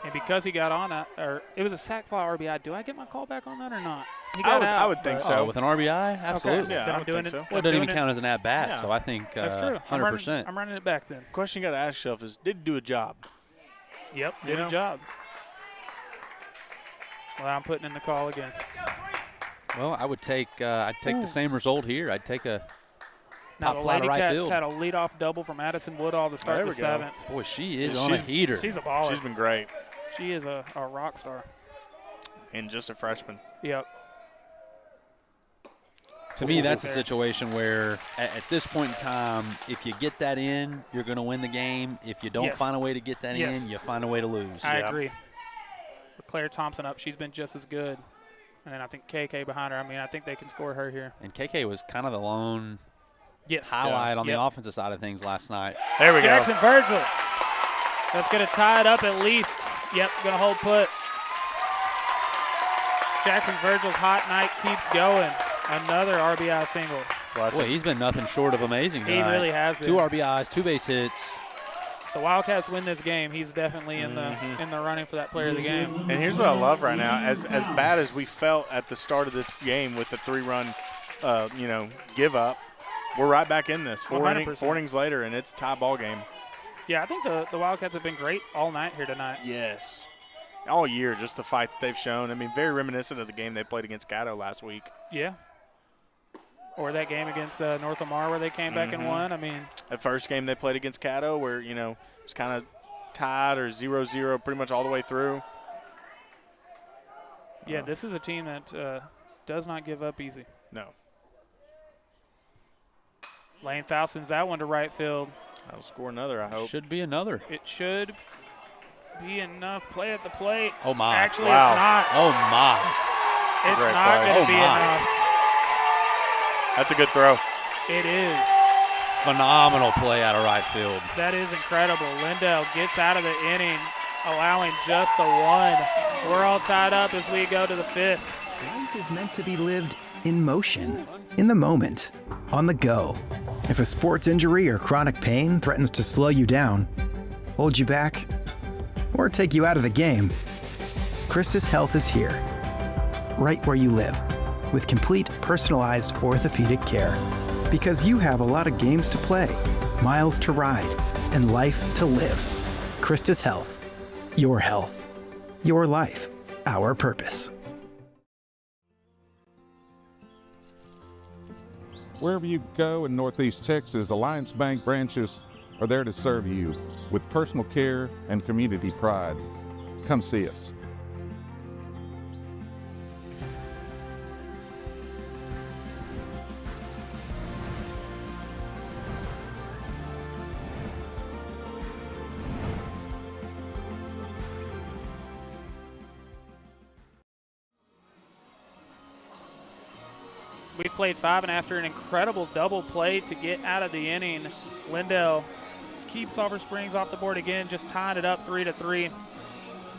A: And because he got on, it was a sac fly RBI. Do I get my call back on that or not? He got out.
B: I would think so.
Q: With an RBI? Absolutely.
A: Okay.
B: Yeah,
A: I'm doing it.
Q: Well, it doesn't even count as an at-bat, so I think
A: that's true.
Q: 100%.
A: I'm running it back then.
B: Question you got to ask yourself is, did he do a job?
A: Yep, did a job. Well, I'm putting in the call again.
Q: Well, I would take the same result here. I'd take a
A: now
Q: pop fly to
A: the
Q: right
A: Lady Cats
Q: field.
A: had a leadoff double from Addison Woodall to start the 7th.
Q: Boy, she is on a heater.
A: She's a baller.
B: She's been great.
A: She is a rock star.
B: And just a freshman.
A: Yep.
Q: To me, that's a situation where at this point in time, if you get that in, you're going to win the game. If you don't find a way to get that in, you find a way to lose.
A: I agree. With Claire Thompson up, she's been just as good. And then I think KK behind her. I mean, I think they can score her here.
Q: And KK was kind of the lone highlight on the offensive side of things last night.
B: There we
A: Jackson
B: go.
A: Virgil. That's going to tie it up at least. Yep, going to hold put. Jackson Virgil's hot night keeps going. Another RBI single.
Q: Boy, he's been nothing short of amazing tonight.
A: He really has been.
Q: 2 RBIs, 2 base hits.
A: If the Wildcats win this game, he's definitely in the running for that player of the game.
B: And here's what I love right now. As bad as we felt at the start of this game with the 3-run, give up, we're right back in this. 4 innings later, and it's tie ball game.
A: Yeah, I think the Wildcats have been great all night here tonight.
B: Yes. All year, just the fight that they've shown. I mean, very reminiscent of the game they played against Caddo last week.
A: Yeah. Or that game against North Lamar where they came back and won. I mean,
B: that first game they played against Caddo where, it was kind of tied or 0-0 pretty much all the way through.
A: Yeah, this is a team that does not give up easy.
B: No.
A: Lane Falson's that one to right field.
B: That'll score another, I hope.
Q: Should be another.
A: It should be enough. Play at the plate.
Q: Oh, my.
A: Actually, it's not.
Q: Oh, my.
A: It's not going to be enough.
B: That's a good throw.
A: It is.
Q: Phenomenal play out of right field.
A: That is incredible. Lindell gets out of the inning, allowing just the 1. We're all tied up as we go to the 5th.
O: Life is meant to be lived in motion, in the moment, on the go. If a sports injury or chronic pain threatens to slow you down, hold you back, or take you out of the game, Christus Health is here, right where you live, with complete personalized orthopedic care. Because you have a lot of games to play, miles to ride, and life to live. Christus Health. Your health. Your life. Our purpose.
R: Wherever you go in Northeast Texas, Alliance Bank branches are there to serve you with personal care and community pride. Come see us.
A: We've played 5, and after an incredible double play to get out of the inning, Lindell keeps Sulphur Springs off the board again, just tying it up 3-3.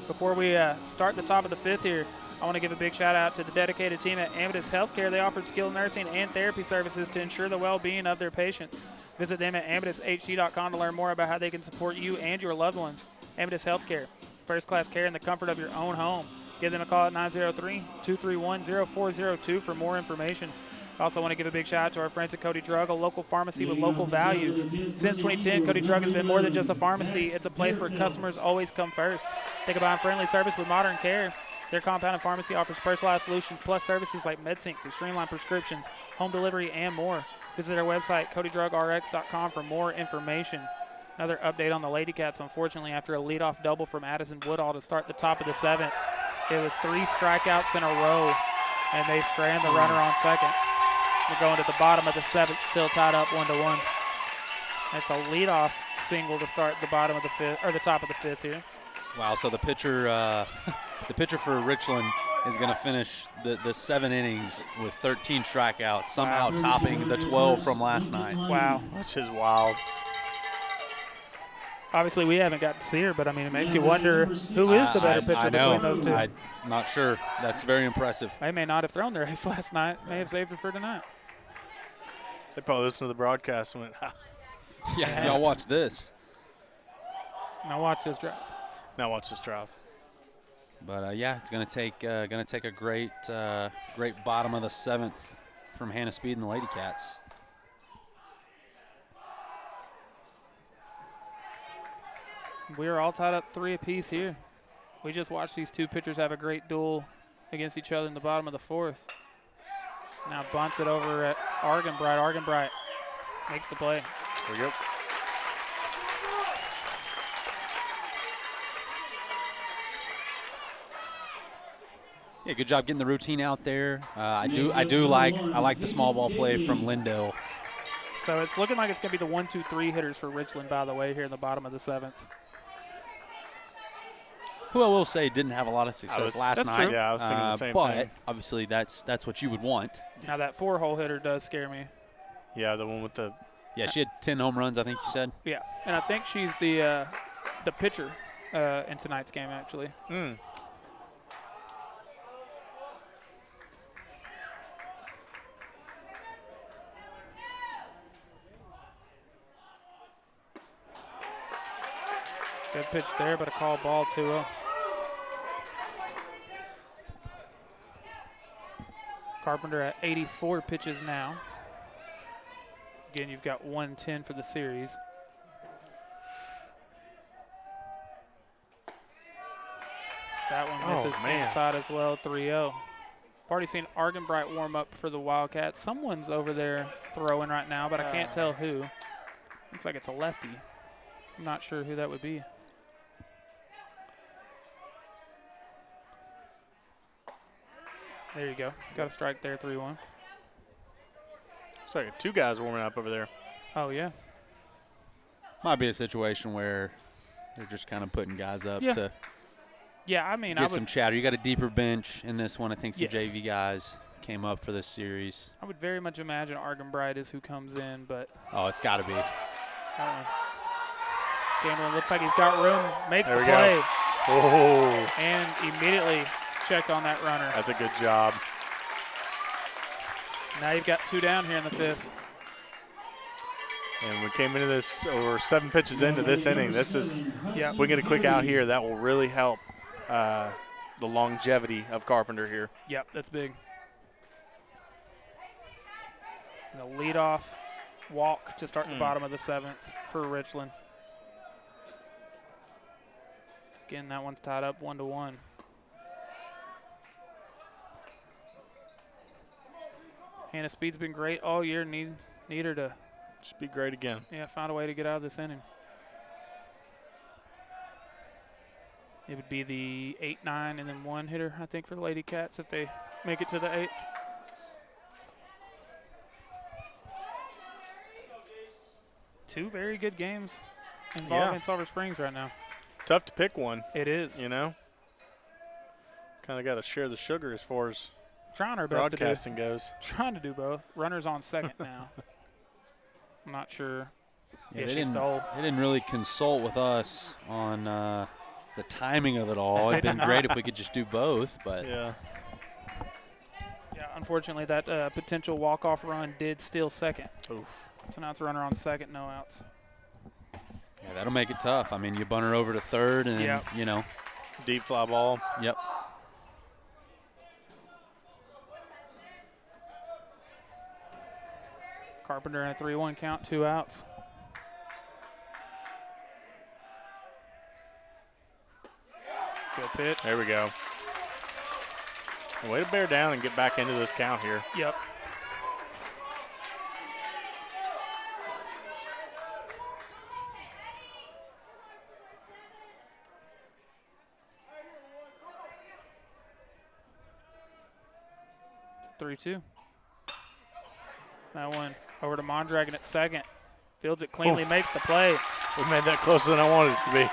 A: Before we start the top of the 5th here, I want to give a big shout out to the dedicated team at Amadeus Healthcare. They offered skilled nursing and therapy services to ensure the well-being of their patients. Visit them at AmadisHC.com to learn more about how they can support you and your loved ones. Amadeus Healthcare, first-class care in the comfort of your own home. Give them a call at 903-231-0402 for more information. I also want to give a big shout out to our friends at Cody Drug, a local pharmacy with local values. Since 2010, Cody Drug has been more than just a pharmacy. It's a place where customers always come first. Think about friendly service with modern care. Their compounded pharmacy offers personalized solutions plus services like MedSync for streamlined prescriptions, home delivery, and more. Visit our website, CodyDrugRx.com, for more information. Another update on the Lady Cats, unfortunately, after a leadoff double from Addison Woodall to start the top of the 7th. It was 3 strikeouts in a row, and they strand the runner on second. We're going to the bottom of the 7th, still tied up 1-1. That's a leadoff single to start the bottom of the 5th, or the top of the 5th here.
Q: Wow, so the pitcher for Richland is going to finish the 7 innings with 13 strikeouts, somehow topping the 12 from last night.
A: Wow.
B: That's just wild.
A: Obviously, we haven't got to see her, but, I mean, it makes you wonder who is the better pitcher between those two.
Q: I'm not sure. That's very impressive.
A: They may not have thrown their ace last night. May have saved it for tonight.
B: They probably listened to the broadcast and went, ha.
Q: Yeah, y'all watch this.
A: Now watch this drive.
Q: But, yeah, it's going to take a great bottom of the 7th from Hannah Speed and the Lady Cats.
A: We are all tied up 3 apiece here. We just watched these two pitchers have a great duel against each other in the bottom of the 4th. Now bunts it over at Argenbright. Argenbright makes the play.
B: There we go.
Q: Yeah, good job getting the routine out there. I like the small ball play from Lindell.
A: So it's looking like it's going to be the 1-2-3 hitters for Richland, by the way, here in the bottom of the 7th.
Q: Who I will say didn't have a lot of success last night.
B: True. Yeah, I was thinking the same thing.
Q: But obviously that's what you would want.
A: Now that 4-hole hitter does scare me.
B: Yeah, the one with the.
Q: Yeah, she had 10 home runs, I think you said.
A: Yeah, and I think she's the the pitcher in tonight's game, actually.
B: Mm.
A: Good pitch there, but a call ball 2-0. Carpenter at 84 pitches now. Again, you've got 110 for the series. That one misses inside as well, 3-0. I've already seen Argenbright warm up for the Wildcats. Someone's over there throwing right now, but I can't tell who. Looks like it's a lefty. I'm not sure who that would be. There you go. Got a strike there, 3-1.
B: It's like 2 guys warming up over there.
A: Oh, yeah.
Q: Might be a situation where they're just kind of putting guys up to
A: I mean,
Q: get some chatter. You got a deeper bench in this one. I think some
A: Yes.
Q: JV guys came up for this series.
A: I would very much imagine Argenbright is who comes in, but
Q: Oh, it's got to be.
A: Gamblin looks like he's got room, makes
B: There
A: the
B: we go.
A: play.
B: Oh.
A: And immediately check on that runner.
B: That's a good job.
A: Now you've got 2 down here in the 5th.
B: And we came into this over 7 pitches into this inning. This is, if we get a quick out here, that will really help the longevity of Carpenter here.
A: Yep, that's big. And the leadoff walk to start the bottom of the 7th for Richland. Again, that one's tied up 1-1. Hannah Speed's been great all year. Need her to
B: just be great again.
A: Yeah, find a way to get out of this inning. It would be the 8, 9, and then 1 hitter, I think, for the Lady Cats if they make it to the 8th. Two very good games involving Sulphur Springs right now.
B: Tough to pick one.
A: It is.
B: You know? Kind of got to share the sugar as far as
A: trying our best
B: broadcasting goes.
A: Trying to do both. Runner's on second now. I'm not sure.
Q: Yeah, they didn't really consult with us on the timing of it all. It'd been great if we could just do both, but
A: yeah, unfortunately that potential walk-off run did steal second.
B: Oof.
A: So now it's a runner on second, no outs.
Q: yeah, that'll make it tough. I mean, you bunt her over to third, and then, you know,
B: deep fly ball.
Q: Yep.
A: Carpenter in a 3-1 count, 2 outs. Good pitch.
B: There we go. Way to bear down and get back into this count here.
A: Yep. Three-two. That one over to Mondragon at second. Fields it cleanly, makes the play.
B: We made that closer than I wanted it to be.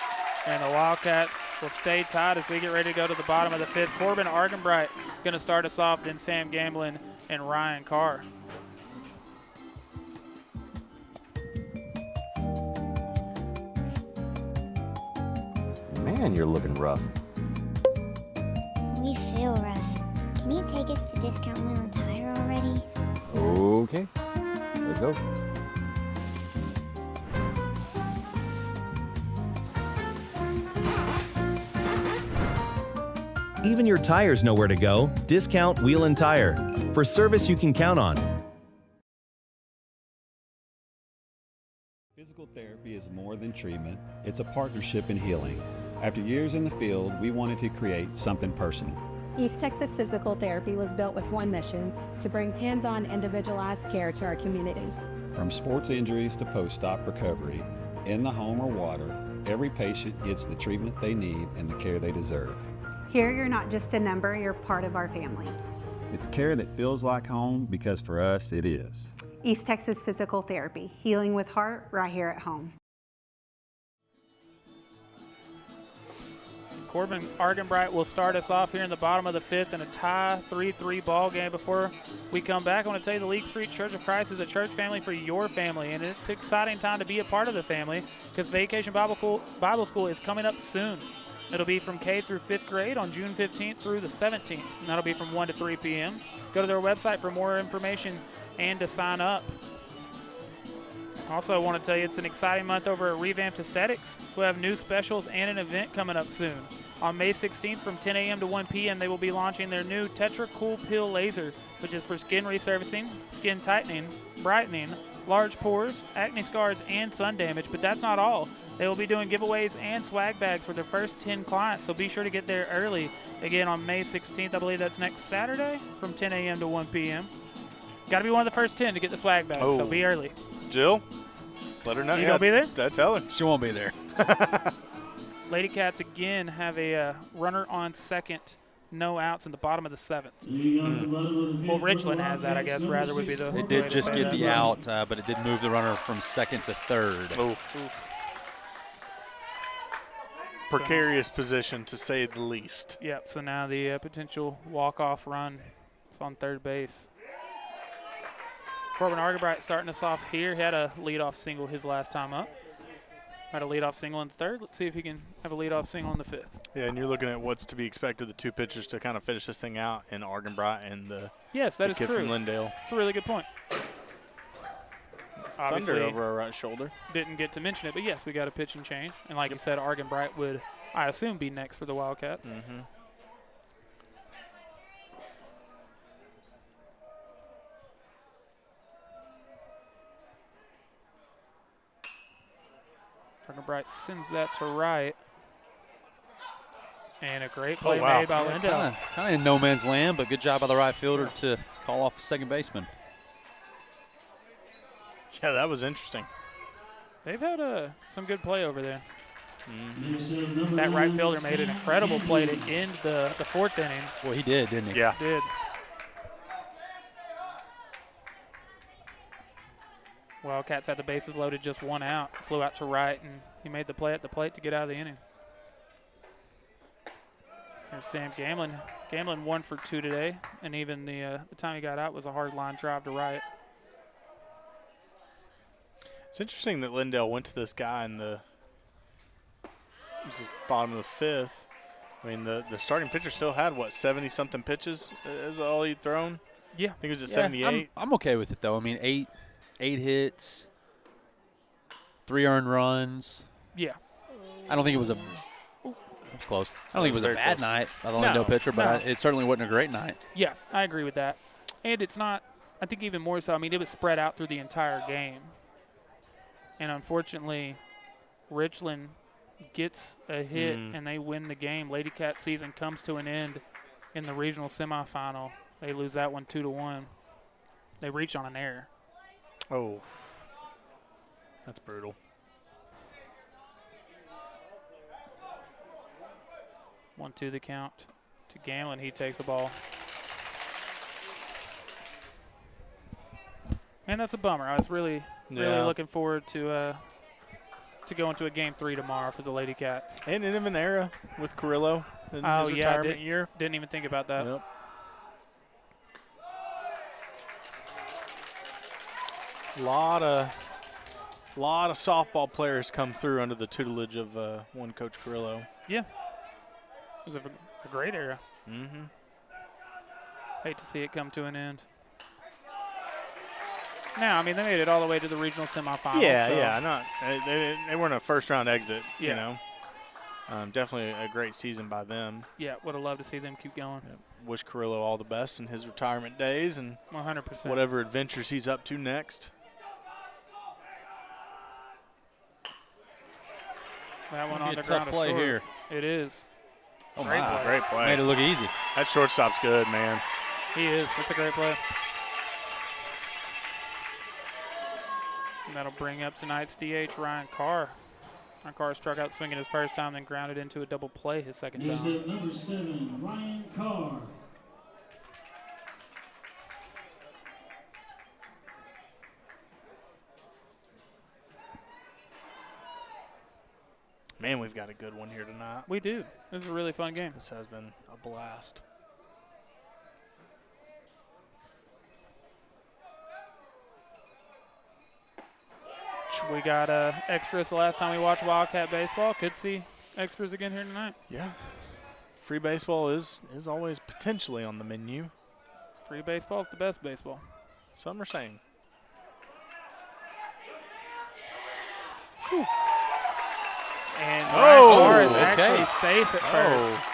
A: And the Wildcats will stay tied as we get ready to go to the bottom of the 5th. Corbin Argenbright going to start us off, then Sam Gamblin and Ryan Carr.
K: Man, you're looking rough.
U: We feel rough. Can you take us to Discount Wheel and Tire already?
K: Okay, let's go.
S: Even your tires know where to go. Discount Wheel and Tire. For service you can count on.
T: Physical therapy is more than treatment. It's a partnership in healing. After years in the field, we wanted to create something personal.
X: East Texas Physical Therapy was built with one mission: to bring hands-on, individualized care to our communities.
T: From sports injuries to post-op recovery, in the home or water, every patient gets the treatment they need and the care they deserve.
X: Here, you're not just a number, you're part of our family.
T: It's care that feels like home because for us, it is.
X: East Texas Physical Therapy, healing with heart right here at home.
A: Corbin Argenbright will start us off here in the bottom of the 5th in a tie 3-3 ball game. Before we come back, I want to tell you the League Street Church of Christ is a church family for your family, and it's an exciting time to be a part of the family because Vacation Bible School is coming up soon. It'll be from K through 5th grade on June 15th through the 17th, and that'll be from 1 to 3 p.m. Go to their website for more information and to sign up. Also, I want to tell you it's an exciting month over at Revamped Aesthetics. We'll have new specials and an event coming up soon. On May 16th from 10 a.m. to 1 p.m., they will be launching their new Tetra Cool Pill Laser, which is for skin resurfacing, skin tightening, brightening, large pores, acne scars, and sun damage. But that's not all. They will be doing giveaways and swag bags for their first 10 clients, so be sure to get there early. Again, on May 16th, I believe that's next Saturday, from 10 a.m. to 1 p.m. Got to be one of the first 10 to get the swag bag, so be early.
B: Jill, let her know.
A: You gonna be there?
B: Tell her.
Q: She won't be there.
A: Lady Cats again have a runner on second, no outs in the bottom of the 7th. Well, Richland has that, I guess, rather would be the.
Q: It did just get the out, but it did move the runner from second to third.
B: Precarious position, to say the least.
A: Yep, so now the potential walk-off run is on third base. Corbin Argenbright starting us off here. He had a leadoff single his last time up. Had a leadoff single in the 3rd. Let's see if he can have a leadoff single in the 5th.
B: Yeah, and you're looking at what's to be expected, the 2 pitchers to kind of finish this thing out, in Argenbright and the
A: yes, that
B: the
A: is
B: kid
A: true.
B: from Lindale.
A: That's a really good point. Obviously,
B: Thunder over our right shoulder.
A: Didn't get to mention it, but yes, we got a pitch and change. And like you said, Argenbright would, I assume, be next for the Wildcats.
B: Mm-hmm.
A: Argenbright sends that to right. And a great play made by Lindell.
Q: Kind of in no man's land, but good job by the right fielder to call off the second baseman.
B: Yeah, that was interesting.
A: They've had some good play over there. That right fielder made an incredible play to end the 4th inning.
Q: Well, he did, didn't he?
B: Yeah.
A: He did. Wildcats had the bases loaded, just 1 out. Flew out to right, and he made the play at the plate to get out of the inning. Here's Sam Gamlin. Gamlin 1 for 2 today, and even the time he got out was a hard line drive to right.
B: It's interesting that Lindell went to this guy in the bottom of the 5th. I mean, the starting pitcher still had, what, 70-something pitches is all he'd thrown?
A: Yeah.
B: I think it was at 78.
Q: I'm okay with it, though. I mean, eight hits, 3 earned runs.
A: Yeah.
Q: I don't think it was it was close. I don't think it was a bad night by the Lindell pitcher, but it certainly wasn't a great night.
A: Yeah, I agree with that. And it's not, I think even more so, I mean, it was spread out through the entire game. And unfortunately, Richland gets a hit and they win the game. Lady Cat season comes to an end in the regional semifinal. They lose that one 2-1. They reach on an error.
B: Oh, that's brutal.
A: One, 2 the count to Gamlin. He takes the ball. And that's a bummer. I was really looking forward to going to a Game 3 tomorrow for the Lady Cats.
B: And end of an era with Carrillo in his retirement year.
A: Didn't even think about that.
B: Yep. A lot of softball players come through under the tutelage of one Coach Carrillo.
A: Yeah. It was a great era.
B: Mm-hmm.
A: Hate to see it come to an end. Now, I mean, they made it all the way to the regional semifinal.
B: They weren't a first-round exit,
A: Yeah.
B: you know. Definitely a great season by them.
A: Yeah, would have loved to see them keep going.
B: Yeah. Wish Carrillo all the best in his retirement days and
A: 100%.
B: whatever adventures he's up to next.
A: That one on the
Q: tough
A: ground
Q: play
A: short.
Q: here.
A: It is.
Q: Oh,
A: great
Q: my.
A: play.
B: Great play.
Q: Made it look easy.
B: That shortstop's good, man.
A: He is. That's a great play. And that'll bring up tonight's DH, Ryan Carr. Ryan Carr struck out swinging his first time, then grounded into a double play his second
D: Here's
A: time.
D: number 7, Ryan Carr.
B: Man, we've got a good one here tonight.
A: We do. This is a really fun game.
B: This has been a blast.
A: We got extras the last time we watched Wildcat baseball. Could see extras again here tonight.
B: Yeah. Free baseball is always potentially on the menu.
A: Free baseball is the best baseball.
B: Some are saying.
A: Whew. And Ryan Carr is actually safe at first.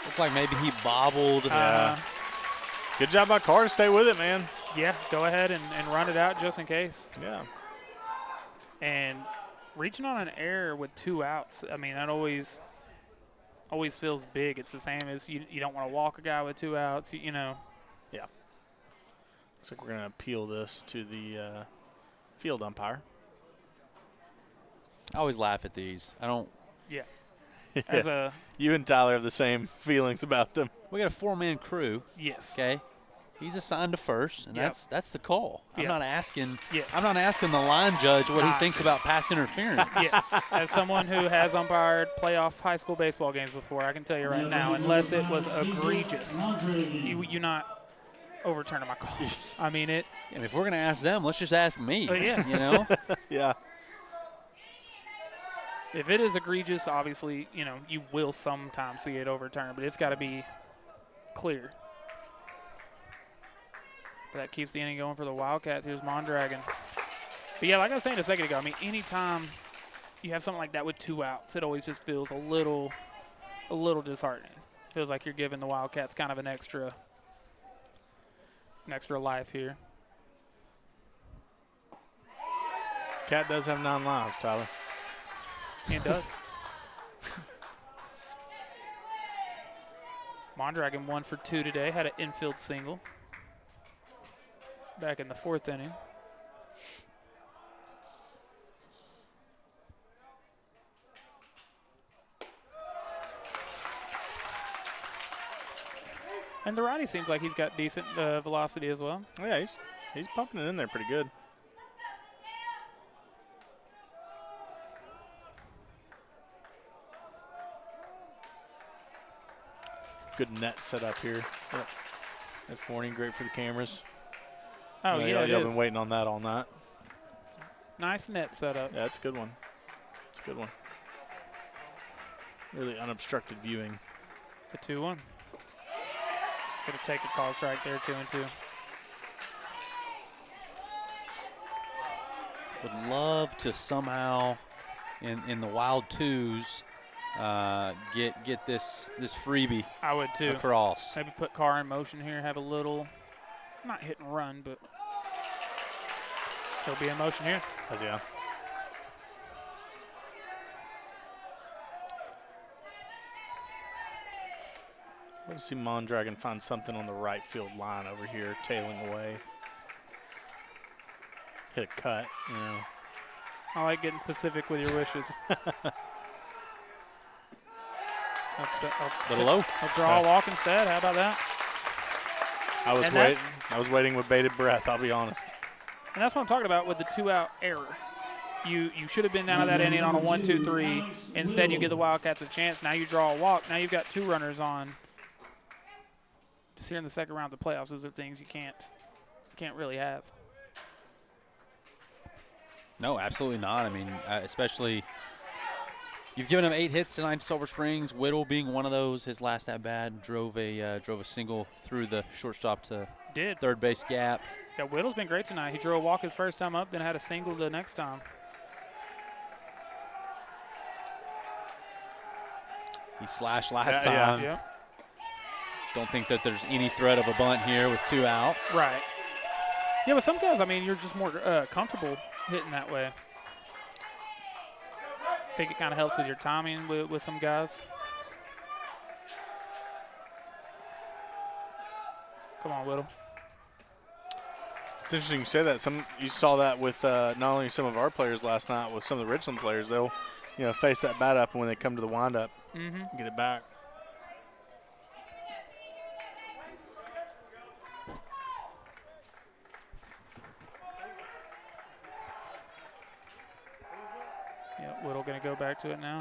Q: Looked like maybe he bobbled.
B: Good job by Carr to stay with it, man.
A: Yeah, go ahead and run it out just in case.
B: Yeah.
A: And reaching on an error with 2 outs, I mean, that always feels big. It's the same as you don't want to walk a guy with 2 outs, you know.
B: Yeah. Looks like we're going to appeal this to the field umpire.
Q: I always laugh at these. I don't.
A: Yeah.
B: You and Tyler have the same feelings about them.
Q: We got a 4-man crew.
A: Yes.
Q: Okay. He's assigned to first, and that's the call. I'm not asking.
A: Yes.
Q: I'm not asking the line judge what he thinks about pass interference.
A: Yes. As someone who has umpired playoff high school baseball games before, I can tell you right now, unless it was egregious, you're not overturning my call. I mean it.
Q: Yeah, if we're gonna ask them, let's just ask me.
A: Yeah.
Q: You know.
B: Yeah.
A: If it is egregious, obviously, you know, you will sometimes see it overturned, but it's got to be clear. That keeps the inning going for the Wildcats. Here's Mondragon. But, yeah, like I was saying a second ago, I mean, anytime you have something like that with 2 outs, it always just feels a little disheartening. Feels like you're giving the Wildcats kind of an extra life here.
B: Cat does have 9 lives, Tyler.
A: It does. Mondragon 1 for 2 today. Had an infield single back in the 4th inning. And the righty seems like he's got decent velocity as well.
B: Oh, yeah, he's pumping it in there pretty good. Good net set up here. Yep. That morning, great for the cameras.
A: Oh, yeah,
B: y'all been waiting on that all night.
A: Nice net setup.
B: Yeah, it's a good one. It's a good one. Really unobstructed viewing.
A: The 2-1. Going to take a call strike there, 2-2.
Q: Would love to somehow, in the wild twos, get this freebie.
A: I would too.
Q: Across.
A: Maybe put Carr in motion here. Have a little, not hit and run, but he'll be in motion here.
B: Oh, yeah. Let's see Mondragon find something on the right field line over here, tailing away. Hit a cut, you know.
A: I like getting specific with your wishes.
Q: Little low.
A: I'll draw a walk instead. How about that?
B: I was waiting with bated breath, I'll be honest.
A: And that's what I'm talking about with the 2-out error. You should have been out of that inning on a 1-2-3. Instead, you give the Wildcats a chance. Now you draw a walk. Now you've got 2 runners on. Just here in the second round of the playoffs, those are things you can't really have.
Q: No, absolutely not. I mean, especially you've given him 8 hits tonight to Sulphur Springs. Whittle being one of those. His last at bat drove a single through the shortstop to third base gap.
A: Yeah, Whittle's been great tonight. He drew a walk his first time up, then had a single the next time.
Q: He slashed last time.
A: Yeah.
Q: Don't think that there's any threat of a bunt here with 2 outs.
A: Right. Yeah, but some guys, I mean, you're just more comfortable hitting that way. I think it kind of helps with your timing with some guys. Come on, Whittle.
B: It's interesting you say that. You saw that with not only some of our players last night, with some of the Richland players. They'll, face that bat up, and when they come to the windup, get it back.
A: Yep. Whittle going to go back to it now.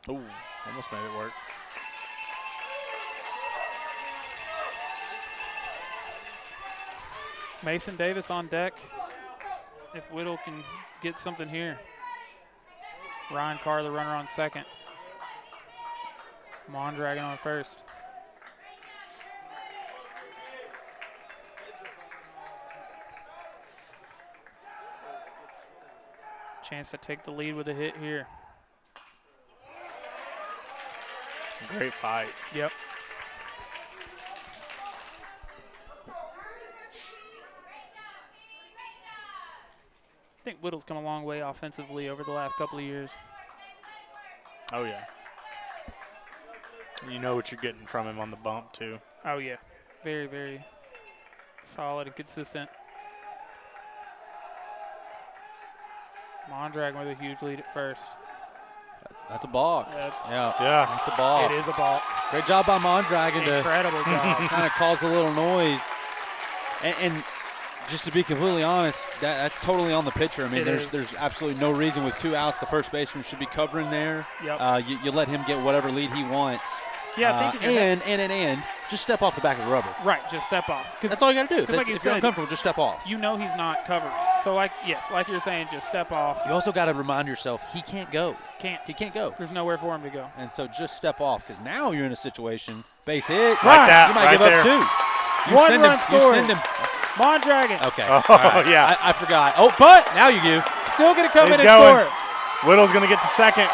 B: Ooh, almost made it work.
A: Mason Davis on deck if Whittle can get something here. Ryan Carr, the runner, on second. Mondragon on first. Chance to take the lead with a hit here.
B: Great fight.
A: Yep. I think Whittle's come a long way offensively over the last couple of years.
B: Oh, yeah. You know what you're getting from him on the bump, too.
A: Oh, yeah. Very, very solid and consistent. Mondragon with a huge lead at first.
Q: That's a balk.
B: Yeah.
Q: That's a balk.
A: It is a balk.
Q: Great job by Mondragon to
A: Incredible job.
Q: kind of cause a little noise. And just to be completely honest, that's totally on the pitcher. I mean, there's absolutely no reason with 2 outs the first baseman should be covering there.
A: Yep.
Q: You let him get whatever lead he wants.
A: Yeah, I think
Q: and just step off the back of the rubber.
A: Right, just step off.
Q: That's all you got to do. If
A: you
Q: you're
A: said,
Q: uncomfortable, just step off.
A: You know he's not covering. So, like you're saying, just step off.
Q: You also got to remind yourself he can't go. He can't go.
A: There's nowhere for him to go.
Q: And so just step off, because now you're in a situation, base hit.
B: Like that,
Q: you might
B: right
Q: give
B: there.
Q: up 2.
A: One run scores.
Q: You send him.
A: Mondragon.
Q: Okay.
B: Oh,
Q: right.
B: yeah.
Q: I forgot. Oh, but now you do.
A: Still going to come
B: He's
A: in and
B: going.
A: score.
B: Whittle's going to get to second.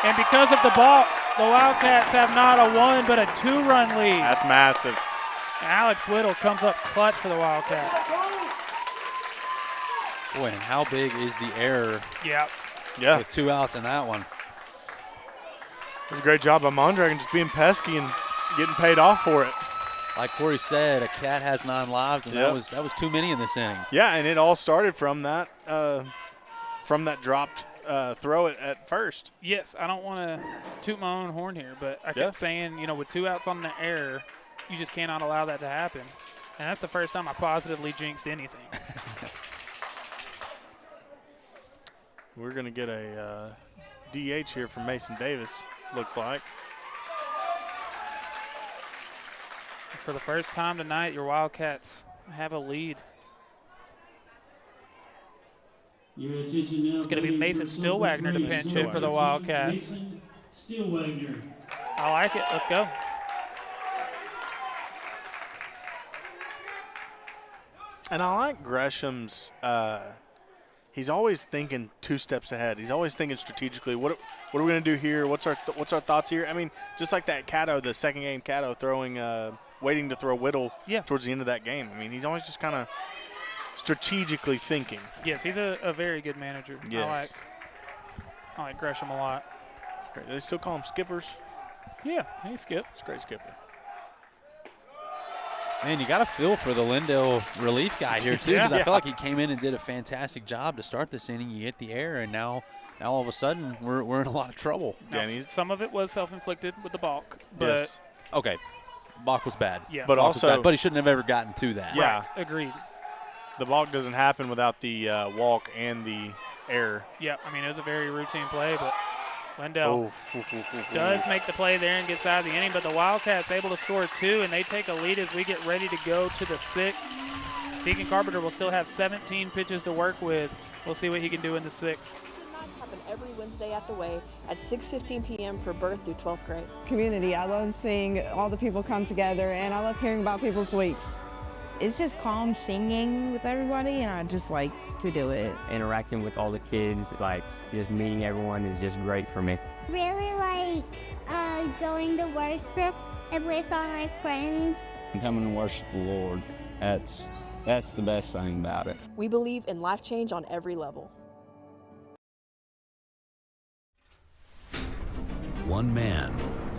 A: And because of the ball, the Wildcats have not a 1 but a 2-run lead.
B: That's massive.
A: Alex Whittle comes up clutch for the Wildcats.
Q: Boy, and how big is the error?
A: Yeah.
Q: With 2 outs in that one.
B: It was a great job by Mondragon just being pesky and getting paid off for it.
Q: Like Corey said, a cat has 9 lives, and that was too many in this inning.
B: Yeah, and it all started from that dropped throw at first.
A: Yes, I don't want to toot my own horn here, but I kept saying, with 2 outs on the error, you just cannot allow that to happen. And that's the first time I positively jinxed anything.
B: We're going to get a DH here from Mason Davis, looks like.
A: For the first time tonight, your Wildcats have a lead.
D: Your attention now.
A: It's going to be Mason Stillwagner to pinch hit for the Wildcats.
D: Mason Stillwagner.
A: I like it. Let's go.
B: And I like Gresham's he's always thinking 2 steps ahead. He's always thinking strategically. What are we going to do here? What's our thoughts here? I mean, just like that Cato, the second game Cato throwing, waiting to throw Whittle towards the end of that game. I mean, he's always just kind of strategically thinking.
A: Yes, he's a very good manager.
B: Yes.
A: I like Gresham a lot.
B: Great. Do they still call him skippers?
A: Yeah, he's skip.
B: It's a great skipper.
Q: Man, you got to feel for the Lindell relief guy here, too, because I feel like he came in and did a fantastic job to start this inning. You hit the air, and now all of a sudden we're in a lot of trouble.
A: Now, some of it was self-inflicted with the balk. But
Q: Okay. Balk was bad.
A: Yeah.
B: But also,
Q: but he shouldn't have ever gotten to that.
B: Yeah.
A: Right. Agreed.
B: The balk doesn't happen without the walk and the error.
A: Yeah, I mean, it was a very routine play, but Lindell does make the play there and gets out of the inning, but the Wildcats able to score 2, and they take a lead as we get ready to go to the 6th. Deacon Carpenter will still have 17 pitches to work with. We'll see what he can do in the 6th.
E: Happen every Wednesday at the Way at 6:15 p.m. for birth through 12th grade.
L: Community. I love seeing all the people come together, and I love hearing about people's weeks.
V: It's just calm singing with everybody, and I just like to do it.
W: Interacting with all the kids, like just meeting everyone is just great for me.
U: Really like going to worship with all my friends.
W: Coming to worship the Lord, that's the best thing about it.
E: We believe in life change on every level.
Y: One man,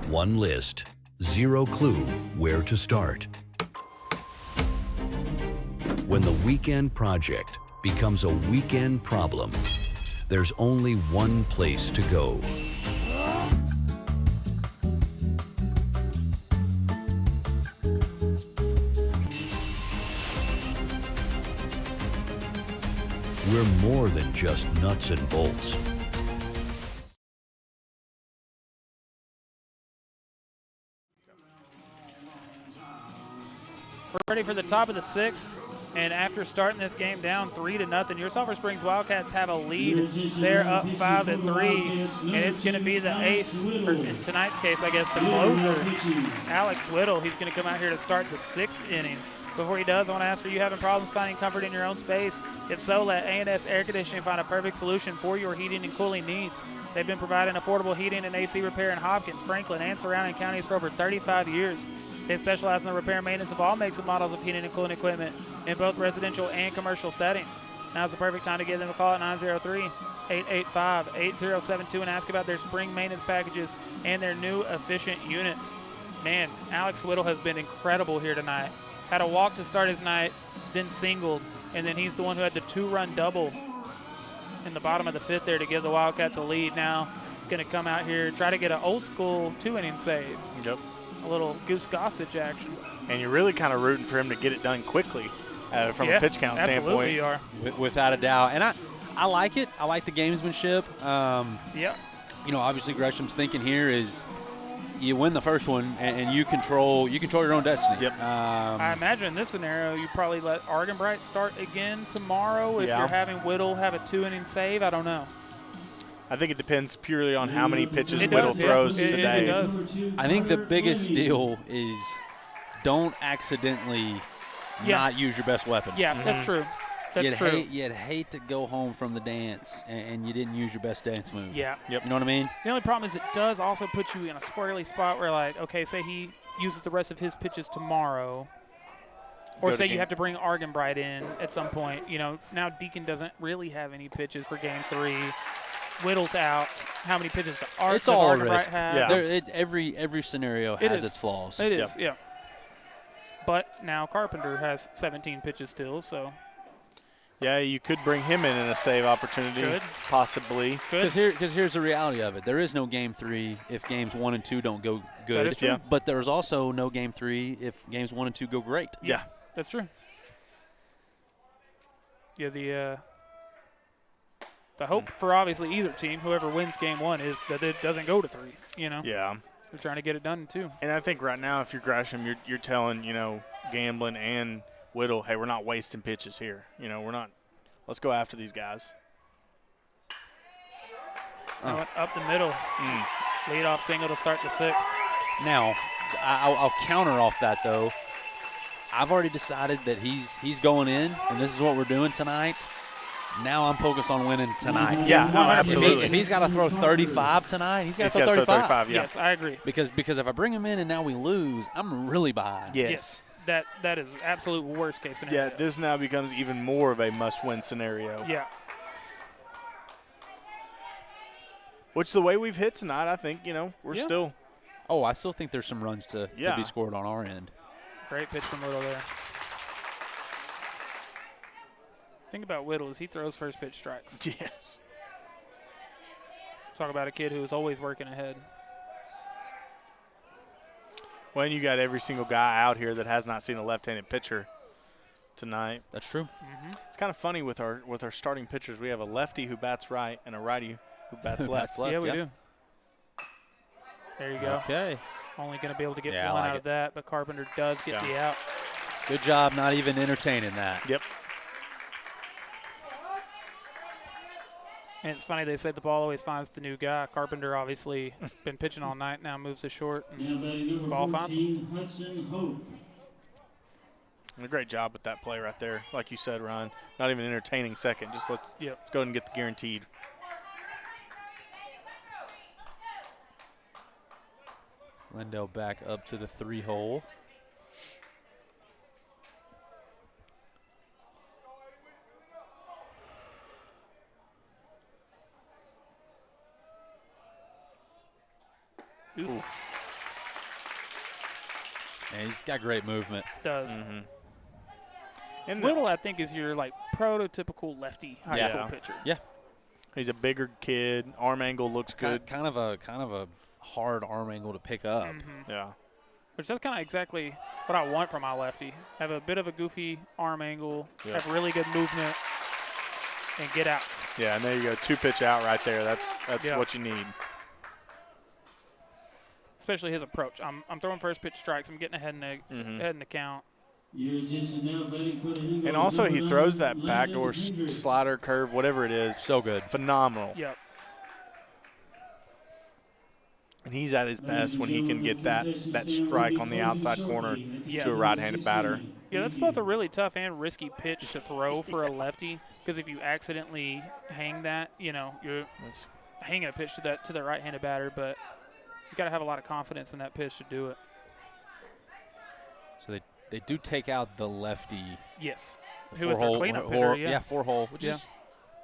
Y: one list, 0 clue where to start. When the weekend project becomes a weekend problem, there's only one place to go. We're more than just nuts and bolts.
A: ready for the top of the 6th. And after starting this game down 3-0, your Sulphur Springs Wildcats have a lead. They're up 5-3, and it's going to be the ace, or in tonight's case, I guess, the closer, Alex Whittle. He's going to come out here to start the 6th inning. Before he does, I want to ask, are you having problems finding comfort in your own space? If so, let A&S Air Conditioning find a perfect solution for your heating and cooling needs. They've been providing affordable heating and AC repair in Hopkins, Franklin, and surrounding counties for over 35 years. They specialize in the repair and maintenance of all makes and models of heating and cooling equipment in both residential and commercial settings. Now's the perfect time to give them a call at 903-885-8072 and ask about their spring maintenance packages and their new efficient units. Man, Alex Whittle has been incredible here tonight. Had a walk to start his night, then singled, and then he's the one who had the 2-run double in the bottom of the 5th there to give the Wildcats a lead. Now going to come out here, try to get an old-school 2-inning save.
B: Yep.
A: A little Goose Gossage action.
B: And you're really kind of rooting for him to get it done quickly from a pitch count standpoint.
A: You are.
Q: Without a doubt. And I like it. I like the gamesmanship.
A: Yeah.
Q: You know, obviously Gresham's thinking here is you win the first one and you control your own destiny.
B: Yep.
A: I imagine in this scenario you probably let Argenbright start again tomorrow if you're having Whittle have a 2-inning save. I don't know.
B: I think it depends purely on how many pitches Whittle throws today.
A: It does.
Q: I think the biggest deal is don't accidentally not use your best weapon.
A: Yeah, that's true. That's true.
Q: You'd hate to go home from the dance and you didn't use your best dance move.
A: Yeah.
B: Yep.
Q: You know what I mean?
A: The only problem is it does also put you in a squirrely spot where, like, okay, say he uses the rest of his pitches tomorrow, or say you have to bring Argenbright in at some point. You know, now Deacon doesn't really have any pitches for Game 3. Whittle's out. How many pitches does Argenbright have?
Q: Yeah. Every scenario has its flaws.
A: It is, yeah. But now Carpenter has 17 pitches still, so.
B: Yeah, you could bring him in a save opportunity, possibly.
Q: Because here's the reality of it. There is no Game 3 if Games 1 and 2 don't go good.
A: That is true.
B: Yeah.
Q: But there's also no Game 3 if Games 1 and 2 go great.
B: Yeah.
A: That's true. Yeah, the hope for obviously either team, whoever wins Game 1, is that it doesn't go to 3, you know?
B: Yeah.
A: They're trying to get it done in 2.
B: And I think right now if you're Gresham, you're telling, Gamblin and Whittle, hey, we're not wasting pitches here. We're not. Let's go after these guys.
A: Up the middle. Leadoff single to start the 6th.
Q: Now, I'll counter off that, though. I've already decided that he's going in, and this is what we're doing tonight. Now I'm focused on winning tonight.
B: Yeah, absolutely.
Q: If he's got to throw 35 tonight, he's got to throw 35.
B: Yeah.
A: Yes, I agree.
Q: Because if I bring him in and now we lose, I'm really behind.
A: Yes. That is absolute worst case scenario.
B: Yeah, this now becomes even more of a must-win scenario.
A: Yeah.
B: Which the way we've hit tonight, I think, we're still.
Q: Oh, I still think there's some runs to be scored on our end.
A: Great pitch from Whittle there. Think about Whittle as he throws first pitch strikes.
B: Yes.
A: Talk about a kid who is always working ahead.
B: Well, and you got every single guy out here that has not seen a left-handed pitcher tonight.
Q: That's true.
B: It's kind of funny with our starting pitchers. We have a lefty who bats right and a righty who bats left.
A: Yeah, we do. There you go.
Q: Okay.
A: Only going to be able to get one out of that, but Carpenter does get the out.
Q: Good job not even entertaining that.
B: Yep.
A: And it's funny, they said the ball always finds the new guy. Carpenter obviously been pitching all night, now moves to short, and ball finds him.
D: Hudson Hope.
B: And a great job with that play right there. Like you said, Ron, not even entertaining second. Just let's go ahead and get the guaranteed.
Q: Lindell back up to the 3-hole.
A: Oof.
Q: And he's got great movement.
A: Does. And Whittle, I think, is your prototypical lefty high school pitcher.
Q: Yeah.
B: He's a bigger kid. Arm angle looks good.
Q: Kind of a hard arm angle to pick up.
B: Yeah.
A: Which that's kind of exactly what I want from my lefty. Have a bit of a goofy arm angle, have really good movement, and get outs.
B: Yeah, and there you go. 2-pitch out right there. That's what you need.
A: Especially his approach. I'm throwing first pitch strikes. I'm getting ahead in the count.
D: Your attention now, batting for the Eagles.
B: And also he
D: Number
B: throws
D: 9,
B: that backdoor
D: Landon Hendricks.
B: slider, curve, whatever it is.
Q: So good.
B: Phenomenal.
A: Yep.
B: And he's at his best when he can get that strike on the outside corner to a right-handed batter.
A: Yeah, that's both a really tough and risky pitch to throw for a lefty, because if you accidentally hang that, you're hanging a pitch to the right-handed batter, but you got to have a lot of confidence in that pitch to do it.
Q: So they do take out the lefty.
A: Yes. Who was their cleanup hitter,
Q: yeah, 4-hole, which is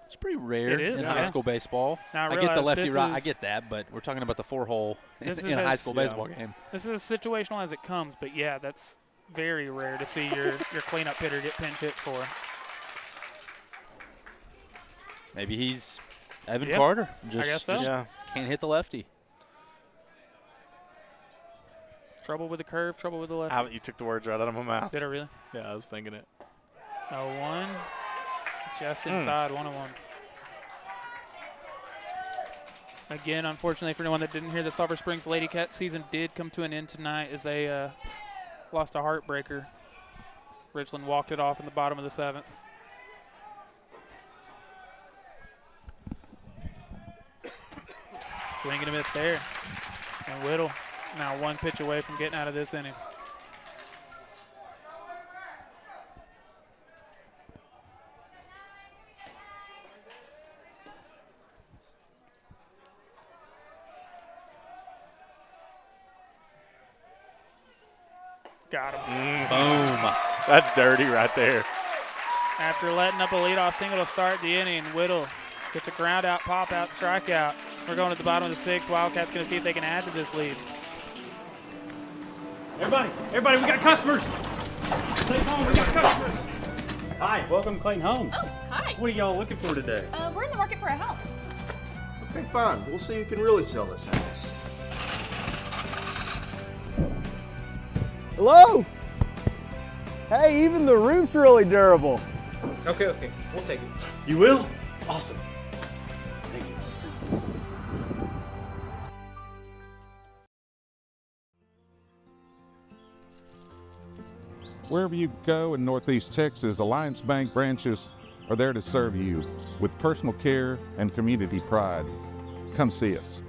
Q: it's pretty rare in high school baseball.
A: Now,
Q: I get the lefty right. I get that, but we're talking about the 4-hole in a high school baseball game.
A: This is as situational as it comes, but yeah, that's very rare to see your cleanup hitter get pinch hit for.
Q: Maybe he's Evan Carter.
A: I guess so.
Q: Just can't hit the lefty.
A: Trouble with the curve, trouble with the lefty.
B: You took the words right out of my mouth.
A: Did I really?
B: Yeah, I was thinking it.
A: 0-1. Just inside, 1-1. Again, unfortunately for anyone that didn't hear, the Sulphur Springs Lady Cat season did come to an end tonight as they lost a heartbreaker. Richland walked it off in the bottom of the 7th. Swing and a miss there. And Whittle now one pitch away from getting out of this inning. Got him.
B: Boom. That's dirty right there.
A: After letting up a leadoff single to start the inning, Whittle gets a ground out, pop out, strikeout. We're going to the bottom of the 6th. Wildcats going to see if they can add to this lead.
C: Everybody, we got customers. Clayton Home, we got customers. Hi, welcome to Clayton Home.
F: Oh, hi.
C: What are y'all looking for today?
F: We're in the market for a house.
G: Okay, fine. We'll see who can really sell this house.
H: Hello? Hey, even the roof's really durable.
C: Okay, we'll take it. You will? Awesome. Thank you.
R: Wherever you go in Northeast Texas, Alliance Bank branches are there to serve you with personal care and community pride. Come see us.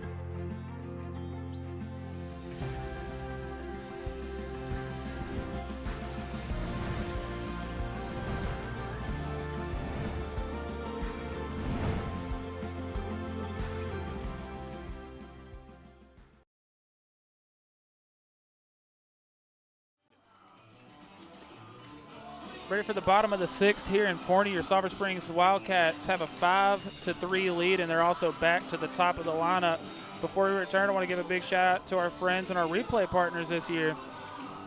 A: Ready for the bottom of the 6th here in Forney. Your Sulphur Springs Wildcats have a 5-3 lead, and they're also back to the top of the lineup. Before we return, I want to give a big shout out to our friends and our replay partners this year.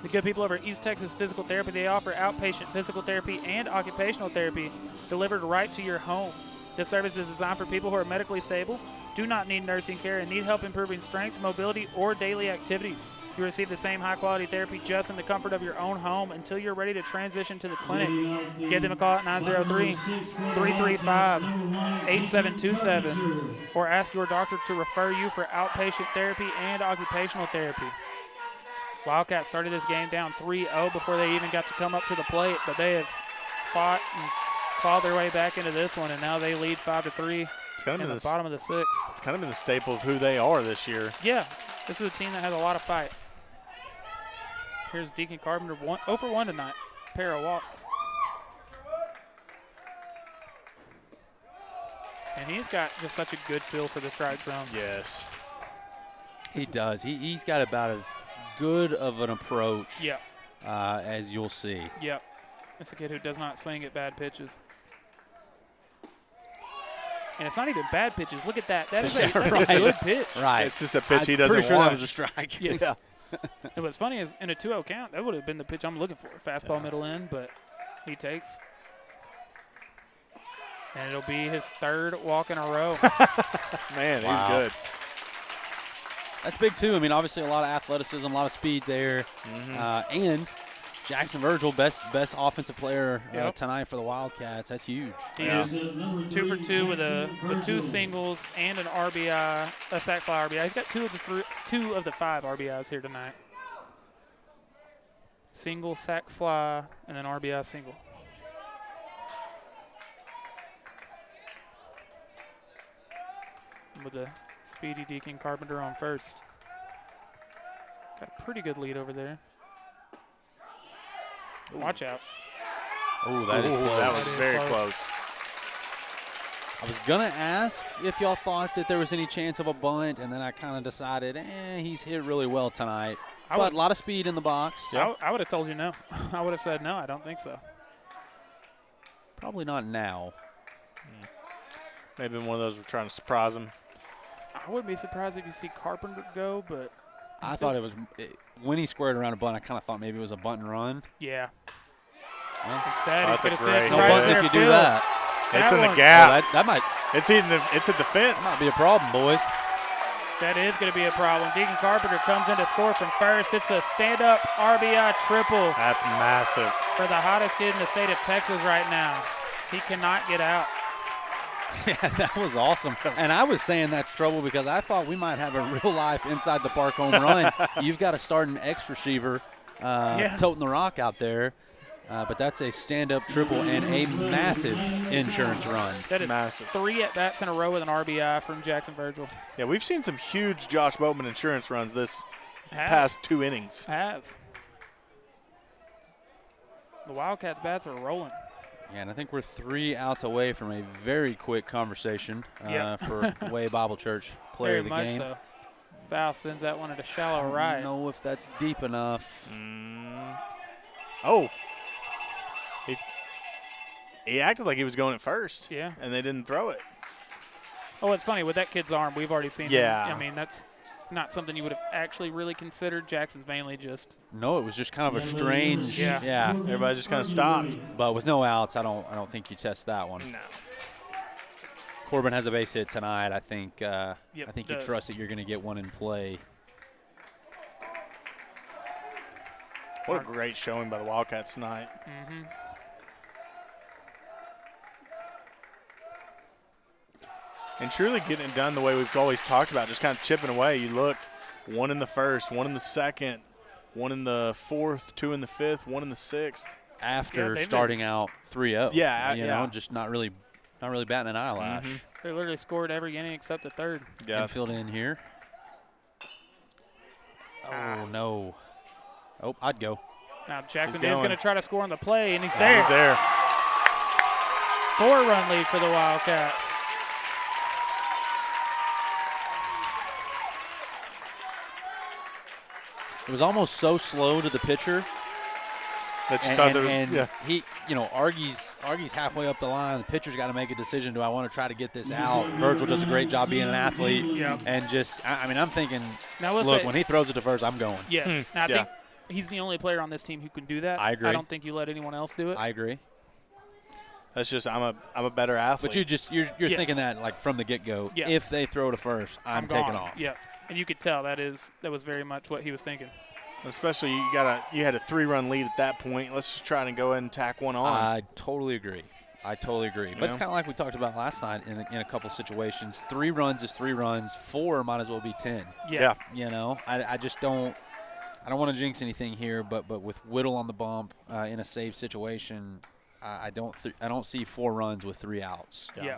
A: The good people over at East Texas Physical Therapy. They offer outpatient physical therapy and occupational therapy delivered right to your home. This service is designed for people who are medically stable, do not need nursing care, and need help improving strength, mobility, or daily activities. You receive the same high-quality therapy just in the comfort of your own home until you're ready to transition to the clinic. Give them a call at 903-335-8727 or ask your doctor to refer you for outpatient therapy and occupational therapy. Wildcats started this game down 3-0 before they even got to come up to the plate, but they have fought and clawed their way back into this one, and now they lead 5-3 in the bottom of the 6th.
B: It's kind of been the staple of who they are this year.
A: Yeah, this is a team that has a lot of fight. Here's Deacon Carpenter, 0 for 1 tonight. Pair of walks. And he's got just such a good feel for the strike zone.
B: Yes.
Q: He does. He's got about as good of an approach
A: Yep.
Q: As you'll see.
A: Yep. It's a kid who does not swing at bad pitches. And it's not even bad pitches. Look at that. That's a good pitch.
Q: Right.
B: It's just a pitch he doesn't
Q: want. Pretty sure
B: want.
Q: that was a strike.
A: Yes.
B: Yeah.
A: And what's funny is in a 2-0 count, that would have been the pitch I'm looking for. Fastball middle in, but he takes. And it'll be his 3rd walk in a row.
B: Man,
Q: Wow.
B: he's good.
Q: That's big, too. I mean, obviously a lot of athleticism, a lot of speed there. And Jackson Virgil, best offensive player tonight for the Wildcats. That's huge.
A: He is 2 for 2 with 2 singles and an RBI, a sac fly RBI. He's got 2 of the 5 RBIs here tonight. single, sack fly, and then RBI single. With the speedy Deacon Carpenter on first. Got a pretty good lead over there. Watch out.
Q: Oh, that is close.
B: That was very close.
Q: I was going to ask if y'all thought that there was any chance of a bunt, and then I kind of decided, he's hit really well tonight. But a lot of speed in the box.
A: Yeah. I would have told you no. I would have said no, I don't think so.
Q: Probably not now.
B: Maybe one of those we're trying to surprise him.
A: I wouldn't be surprised if you see Carpenter go, but
Q: I thought it was when he squared around a bunt. I kind of thought maybe it was a bunt and run.
A: Yeah.
Q: Well,
A: instead, he's going to sit
Q: no
A: right
Q: bunt
A: center
Q: if you do
A: field.
Q: that.
B: It's in the gap.
Q: That might.
B: It's at the fence.
Q: That might be a problem, boys.
A: That is going to be a problem. Deacon Carpenter comes in to score from first. It's a stand-up RBI triple.
B: That's massive.
A: For the hottest kid in the state of Texas right now. He cannot get out.
Q: Yeah, that was awesome. And I was saying that's trouble because I thought we might have a real-life inside-the-park home run. You've got to start an X receiver toting the rock out there. But that's a stand-up triple and a massive insurance run.
A: That is
B: massive.
A: 3 at-bats in a row with an RBI from Jackson Virgil.
B: Yeah, we've seen some huge Josh Boatman insurance runs this past 2 innings.
A: The Wildcats bats are rolling.
Q: Yeah, and I think we're 3 outs away from a very quick conversation for Way Bible Church player of the game.
A: Very much so. Foul sends that one at a shallow right.
Q: I don't know if that's deep enough.
B: Oh. He acted like he was going at first.
A: Yeah.
B: And they didn't throw it.
A: Oh, it's funny. With that kid's arm, we've already seen him. I mean, that's not something you would have actually really considered. Jackson's mainly just.
Q: No, it was just kind of a strange.
A: Yeah.
B: Everybody just kind of stopped.
Q: But with no outs, I don't think you test that one.
B: No.
Q: Corbin has a base hit tonight. I think I think you
A: does.
Q: trust that you're going to get one in play.
B: What a great showing by the Wildcats tonight.
A: Mm-hmm.
B: And truly getting it done the way we've always talked about, just kind of chipping away. You look, 1 in the first, 1 in the second, 1 in the fourth, 2 in the fifth, 1 in the sixth.
Q: After starting out 3-0.
B: Yeah,
Q: you know, just not really batting an eyelash.
B: Mm-hmm.
A: They literally scored every inning except the third.
B: Yeah.
Q: Infield in here. Oh, no. Oh, I'd go.
A: Now Jackson is going to try to score on the play, and he's there.
B: Yeah, he's there.
A: 4-run lead for the Wildcats.
Q: It was almost so slow to the pitcher.
B: That you thought there was,
Q: he, Argy's halfway up the line. The pitcher's got to make a decision. Do I want to try to get this out? Virgil does a great job being an athlete.
A: Yeah.
Q: And just, I'm thinking,
A: now,
Q: look, when he throws it to first, I'm going.
A: Yes. Now, I think he's the only player on this team who can do that.
Q: I agree.
A: I don't think you let anyone else do it.
Q: I agree.
B: That's just, I'm a better athlete.
Q: But you're thinking that like from the get-go.
A: Yeah.
Q: If they throw to first, I'm taking off.
A: Yeah. And you could tell that was very much what he was thinking.
B: Especially you had a 3-run lead at that point. Let's just try to go ahead and tack one on.
Q: I totally agree. But it's kind of like we talked about last night in a couple situations. 3 runs is 3 runs. 4 might as well be 10.
A: Yeah.
Q: You know, I just don't. I don't want to jinx anything here, but with Whittle on the bump in a save situation, I don't see 4 runs with 3 outs.
A: Yeah.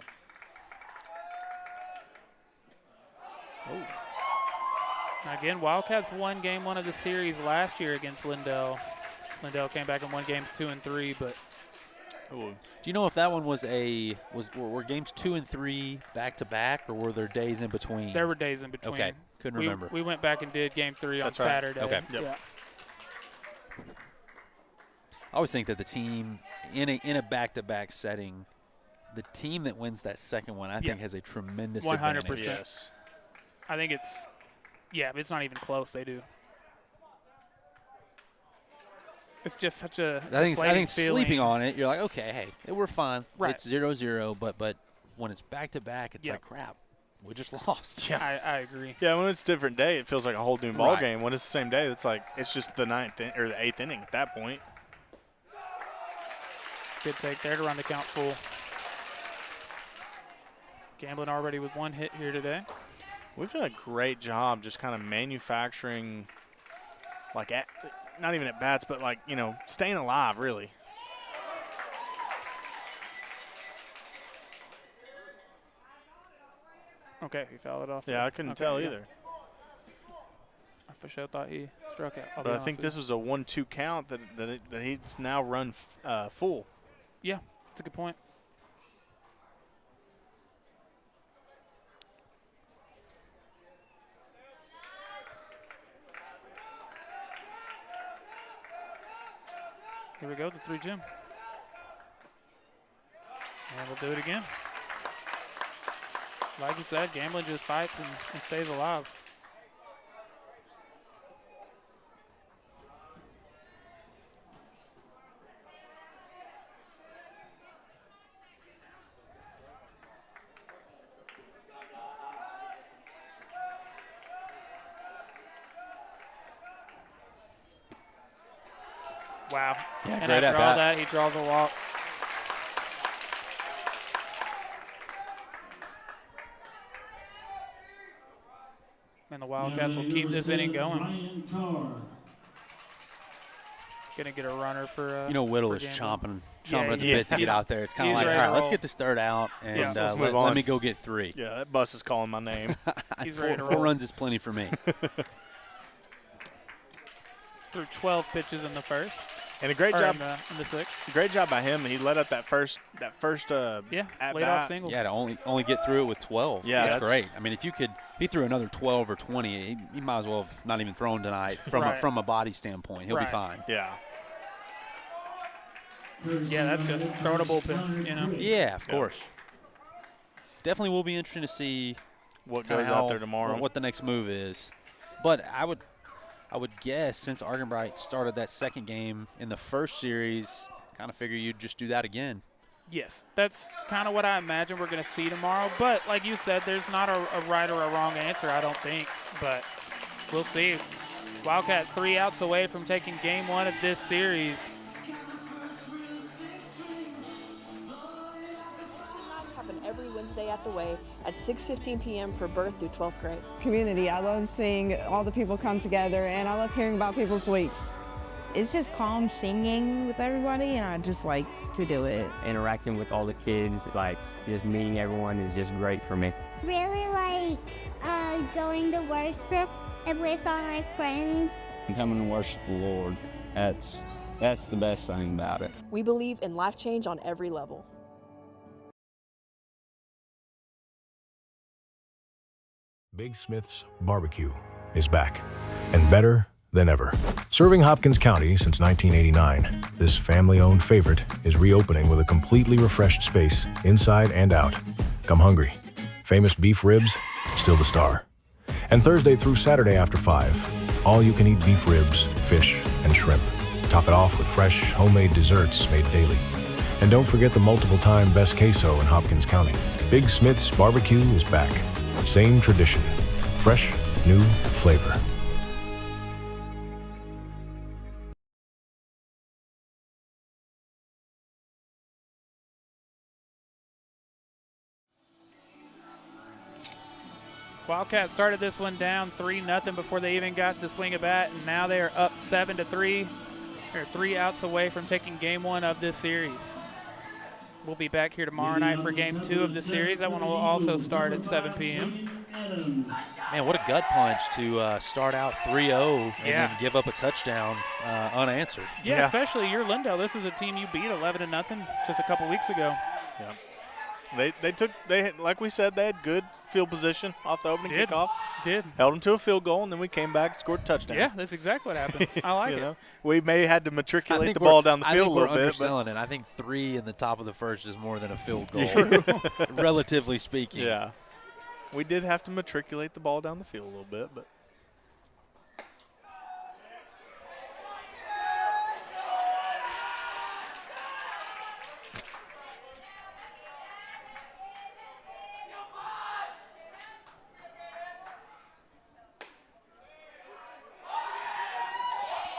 A: Oh. Again, Wildcats won game 1 of the series last year against Lindell. Lindell came back and won games 2 and 3, but.
Q: Do you know if that one were games 2 and 3 back to back, or were there days in between?
A: There were days in between.
Q: Okay, couldn't remember.
A: We went back and did game 3 on Saturday.
Q: Okay.
A: Yep. Yeah.
Q: I always think that the team in a back-to-back setting, the team that wins that second one, I think has a tremendous
A: 100%.
Q: advantage.
A: Yes. I think it's not even close. They do. It's just such a
Q: I think
A: feeling.
Q: sleeping on it, you're like, okay, hey, we're fine.
A: Right.
Q: It's 0-0, but when it's back-to-back, it's like, crap, we just lost.
B: Yeah,
A: I agree.
B: Yeah, when it's a different day, it feels like a whole new ball game. When it's the same day, it's just the 9th or the 8th inning at that point.
A: Good take there to run the count full. Gambling already with 1 hit here today.
B: We've done a great job just kind of manufacturing, not even at bats, but like, staying alive, really.
A: Okay, he fouled it off.
B: Yeah, I couldn't tell either.
A: I for sure thought he struck out.
B: But I think this was a 1-2 count that he's now run full.
A: Yeah, that's a good point. Here we go, the 3 Jim. And we'll do it again. Like you said, gambling just fights and stays alive. Wow.
Q: Yeah,
A: and
Q: great
A: after
Q: at
A: all
Q: bat.
A: that, he draws a walk. And the Wildcats will keep this inning going. Going to get a runner for
Q: Whittle is chomping at the bit to get out there. It's kind of like, all right, let's get this third out, and
B: let's move on.
Q: Let me go get 3.
B: Yeah, that bus is calling my name.
A: He's ready to roll.
Q: 4 runs is plenty for me.
A: Threw 12 pitches in the first.
B: And a great job
A: in the 6th.
B: Great job by him. He let up that first at
A: leadoff single.
Q: Yeah, to only get through it with 12.
B: Yeah,
Q: that's great. I mean, if he threw another 12 or 20, he might as well have not even thrown tonight from a body standpoint. He'll be fine.
B: Yeah.
A: Yeah, that's just throwing a bullpen,
Q: Yeah, of course. Definitely will be interesting to see
B: what goes out there tomorrow.
Q: What the next move is. But I would guess since Argenbright started that second game in the first series, kind of figure you'd just do that again.
A: Yes, that's kind of what I imagine we're going to see tomorrow. But like you said, there's not a right or a wrong answer, I don't think. But we'll see. Wildcats 3 outs away from taking game 1 of this series.
E: Happen every Wednesday at the Way at 6:15 p.m. for birth through 12th grade.
L: Community, I love seeing all the people come together, and I love hearing about people's weeks.
V: It's just calm singing with everybody, and I just like to do it.
F: Interacting with all the kids, like just meeting everyone is just great for me.
U: Really like going to worship with all my friends.
W: Coming to worship the Lord, that's the best thing about it.
E: We believe in life change on every level.
I: Big Smith's Barbecue is back, and better than ever. Serving Hopkins County since 1989, this family-owned favorite is reopening with a completely refreshed space inside and out. Come hungry. Famous beef ribs, still the star. And Thursday through Saturday after 5, all-you-can-eat beef ribs, fish, and shrimp. Top it off with fresh, homemade desserts made daily. And don't forget the multiple-time best queso in Hopkins County. Big Smith's Barbecue is back. Same tradition, fresh, new flavor.
A: Wildcats started this one down 3-0 before they even got to swing a bat, and now they are up 7-3. They're 3 outs away from taking game 1 of this series. We'll be back here tomorrow night for game 2 of the series. That one will also start at 7 p.m.
Q: Man, what a gut punch to start out 3-0 and then give up a touchdown unanswered.
A: Yeah, especially you're Lindell. This is a team you beat 11-0 just a couple weeks ago.
B: Yeah. They like we said, they had good field position off the opening kickoff. Held them to a field goal, and then we came back, scored a touchdown.
A: Yeah, that's exactly what happened. I like it.
B: We may have had to matriculate the ball down the field a little bit.
Q: I think we're underselling it. I think 3 in the top of the first is more than a field goal, relatively speaking.
B: Yeah. We did have to matriculate the ball down the field a little bit, but.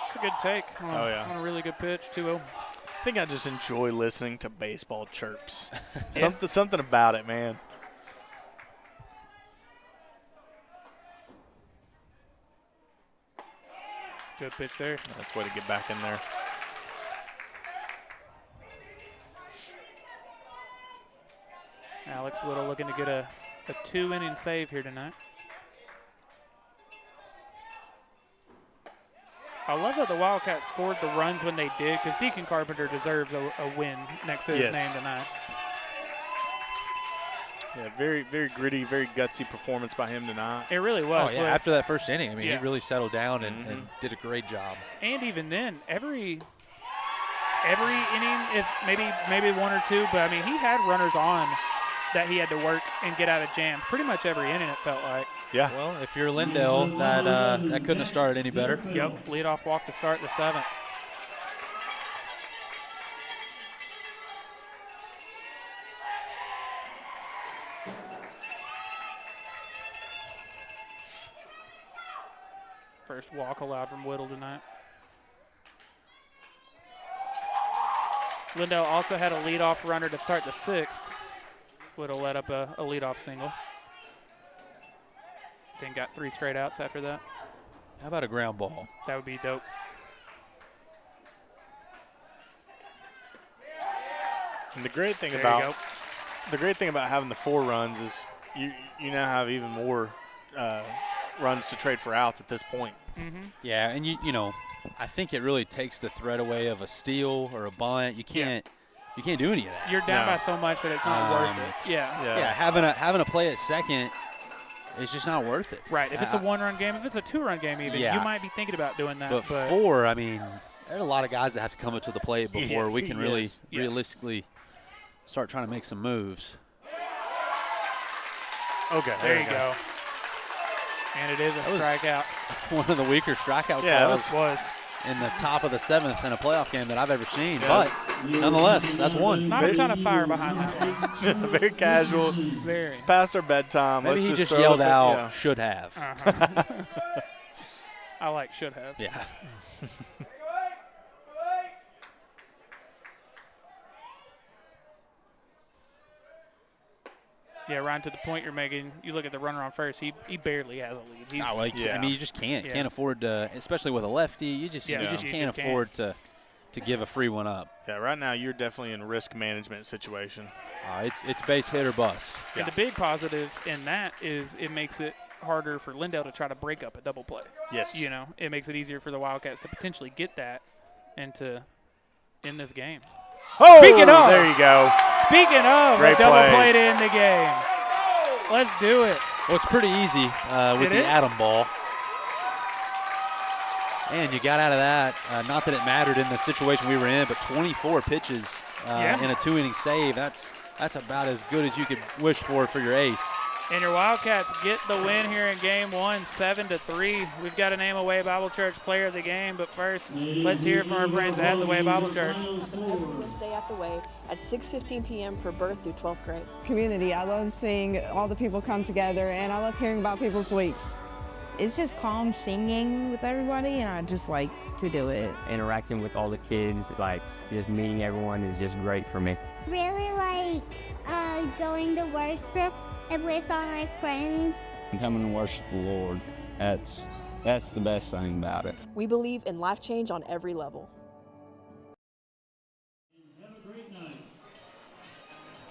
A: It's a good take on a really good pitch, 2-0.
B: I think I just enjoy listening to baseball chirps. Something about it, man.
A: Good pitch there.
B: That's the way to get back in there.
A: Alex Whittle looking to get a 2-inning save here tonight. I love that the Wildcats scored the runs when they did, because Deacon Carpenter deserves a win next to his name tonight.
B: Yeah, very, very gritty, very gutsy performance by him tonight.
A: It really was.
Q: Oh, yeah, after that first inning, I mean,
A: Yeah.
Q: he really settled down and did a great job.
A: And even then, every inning, if maybe one or two, but I mean, he had runners on that he had to work and get out of jams. Pretty much every inning, it felt like.
B: Yeah.
Q: Well, if you're Lindell, that couldn't have started any better.
A: Yep. Leadoff walk to start the 7th. First walk allowed from Whittle tonight. Lindell also had a leadoff runner to start the 6th. Whittle let up a leadoff single. Then got 3 straight outs after that.
Q: How about a ground ball?
A: That would be dope.
B: And the great thing about having the 4 runs is you now have even more runs to trade for outs at this point.
Q: Yeah, and you know, I think it really takes the threat away of a steal or a bunt. You can't do any of that.
A: You're down by so much that it's not worth it.
Q: Yeah, having a play at second is just not worth it.
A: Right. If it's a 1-run game, if it's a 2-run game even, you might be thinking about doing that.
Q: But 4, I mean, there's a lot of guys that have to come up to the plate before we can really realistically start trying to make some moves.
B: Okay,
A: there you go. And it is a strikeout.
Q: One of the weaker strikeout calls in the top of the 7th in a playoff game that I've ever seen. But nonetheless, that's one.
A: Not a ton of fire behind that one.
B: Very casual.
A: Very.
B: It's past our bedtime.
Q: Maybe
B: Let's
Q: he just
B: throw
Q: yelled
B: the
Q: out, should have.
A: I like should have.
Q: Yeah.
A: Yeah, Ryan, to the point you're making, you look at the runner on first, he barely has a lead.
Q: I mean, you just can't. Yeah. Can't afford to, especially with a lefty, you just can't afford to give a free one up.
B: Yeah, right now you're definitely in a risk management situation.
Q: It's base hit or bust.
A: And the big positive in that is it makes it harder for Lindell to try to break up a double play.
B: Yes.
A: You know, it makes it easier for the Wildcats to potentially get that and to end this game.
B: Oh, there you go.
A: Speaking of
B: Great
A: a double
B: play.
A: play to end the game. Let's do it.
Q: Well, it's pretty easy with the atom ball. And you got out of that. Not that it mattered in the situation we were in, but 24 pitches in a 2-inning save. That's about as good as you could wish for your ace.
A: And your Wildcats get the win here in Game 1, 7-3. We've got to name a Way Bible Church Player of the Game, but first, let's hear from our friends at the Way Bible Church.
E: Every Wednesday at the Way at 6:15 p.m. for birth through 12th grade.
L: Community, I love seeing all the people come together, and I love hearing about people's weeks.
V: It's just calm singing with everybody, and I just like to do it.
F: Interacting with all the kids, like just meeting everyone is just great for me.
U: Really like going to worship and with all my friends.
W: Coming and worship the Lord, that's the best thing about it.
E: We believe in life change on every level.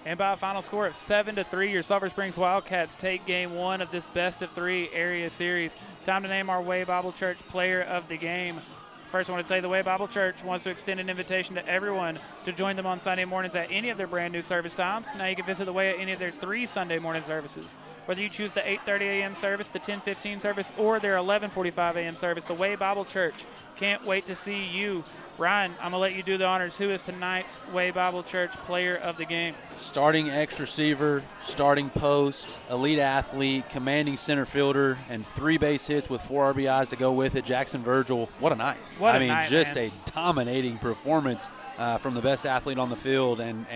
A: And by a final score of 7-3, your Sulphur Springs Wildcats take Game 1 of this best-of-3 area series. Time to name our Way Bible Church Player of the Game. First, I want to say the Way Bible Church wants to extend an invitation to everyone to join them on Sunday mornings at any of their brand new service times. Now you can visit the Way at any of their 3 Sunday morning services. Whether you choose the 8:30 a.m. service, the 10:15 service, or their 11:45 a.m. service, the Way Bible Church can't wait to see you. Ryan, I'm going to let you do the honors. Who is tonight's Way Bible Church Player of the Game?
Q: Starting X receiver, starting post, elite athlete, commanding center fielder, and 3 base hits with 4 RBIs to go with it. Jackson Virgil, what a night.
A: What a night,
Q: just
A: man.
Q: a dominating performance from the best athlete on the field. And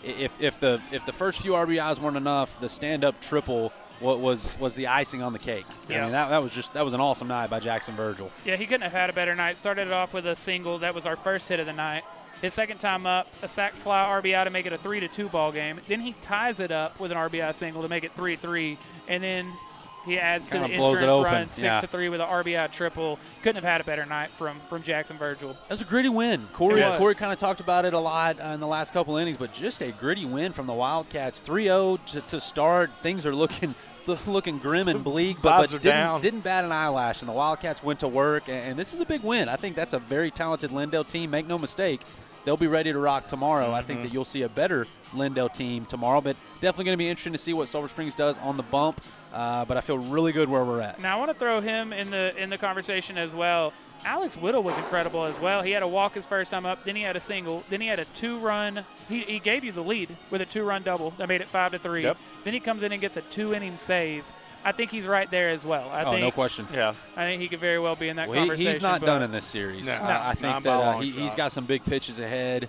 Q: if the first few RBIs weren't enough, the stand-up triple was the icing on the cake.
A: Yes.
Q: I mean, that was an awesome night by Jackson Virgil.
A: Yeah, he couldn't have had a better night. Started it off with a single. That was our first hit of the night. His second time up, a sac fly RBI to make it a 3-2 ball game. Then he ties it up with an RBI single to make it 3-3. And then He adds to the
Q: Kinda blows
A: insurance
Q: it open.
A: run, 6-3 with an RBI triple. Couldn't have had a better night from Jackson Virgil.
Q: That was a gritty win. Corey
A: It was.
Q: kind of talked about it a lot in the last couple innings, but just a gritty win from the Wildcats. 3-0 to start. Things are looking grim and bleak, but didn't bat an eyelash, and the Wildcats went to work, and this is a big win. I think that's a very talented Lindell team. Make no mistake, they'll be ready to rock tomorrow. I think that you'll see a better Lindell team tomorrow, but definitely going to be interesting to see what Sulphur Springs does on the bump. But I feel really good where we're at.
A: Now I want to throw him in the conversation as well. Alex Whittle was incredible as well. He had a walk his first time up, then he had a single, then he had a 2-run. He gave you the lead with a 2-run double that made it 5-3.
B: Yep.
A: Then he comes in and gets a 2-inning save. I think he's right there as well. I think,
Q: no question.
B: Yeah.
A: I think he could very well be in that conversation.
Q: He's not done in this series.
B: No,
Q: I think that he's got some big pitches ahead.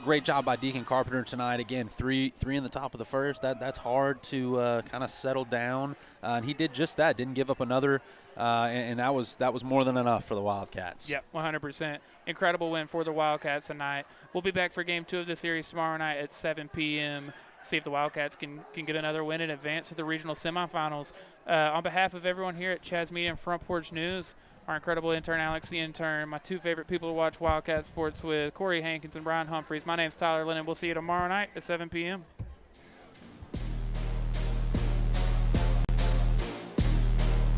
Q: Great job by Deacon Carpenter tonight. Again, three in the top of the first. That's hard to kind of settle down. And he did just that. Didn't give up another. And that was more than enough for the Wildcats.
A: Yep, 100%. Incredible win for the Wildcats tonight. We'll be back for Game 2 of the series tomorrow night at 7 p.m. See if the Wildcats can get another win and advance to the regional semifinals. On behalf of everyone here at Chaz Media and Front Porch News, our incredible intern, Alex the Intern, my two favorite people to watch Wildcat sports with, Corey Hankins and Brian Humphreys. My name's Tyler Lennon. We'll see you tomorrow night at 7 p.m.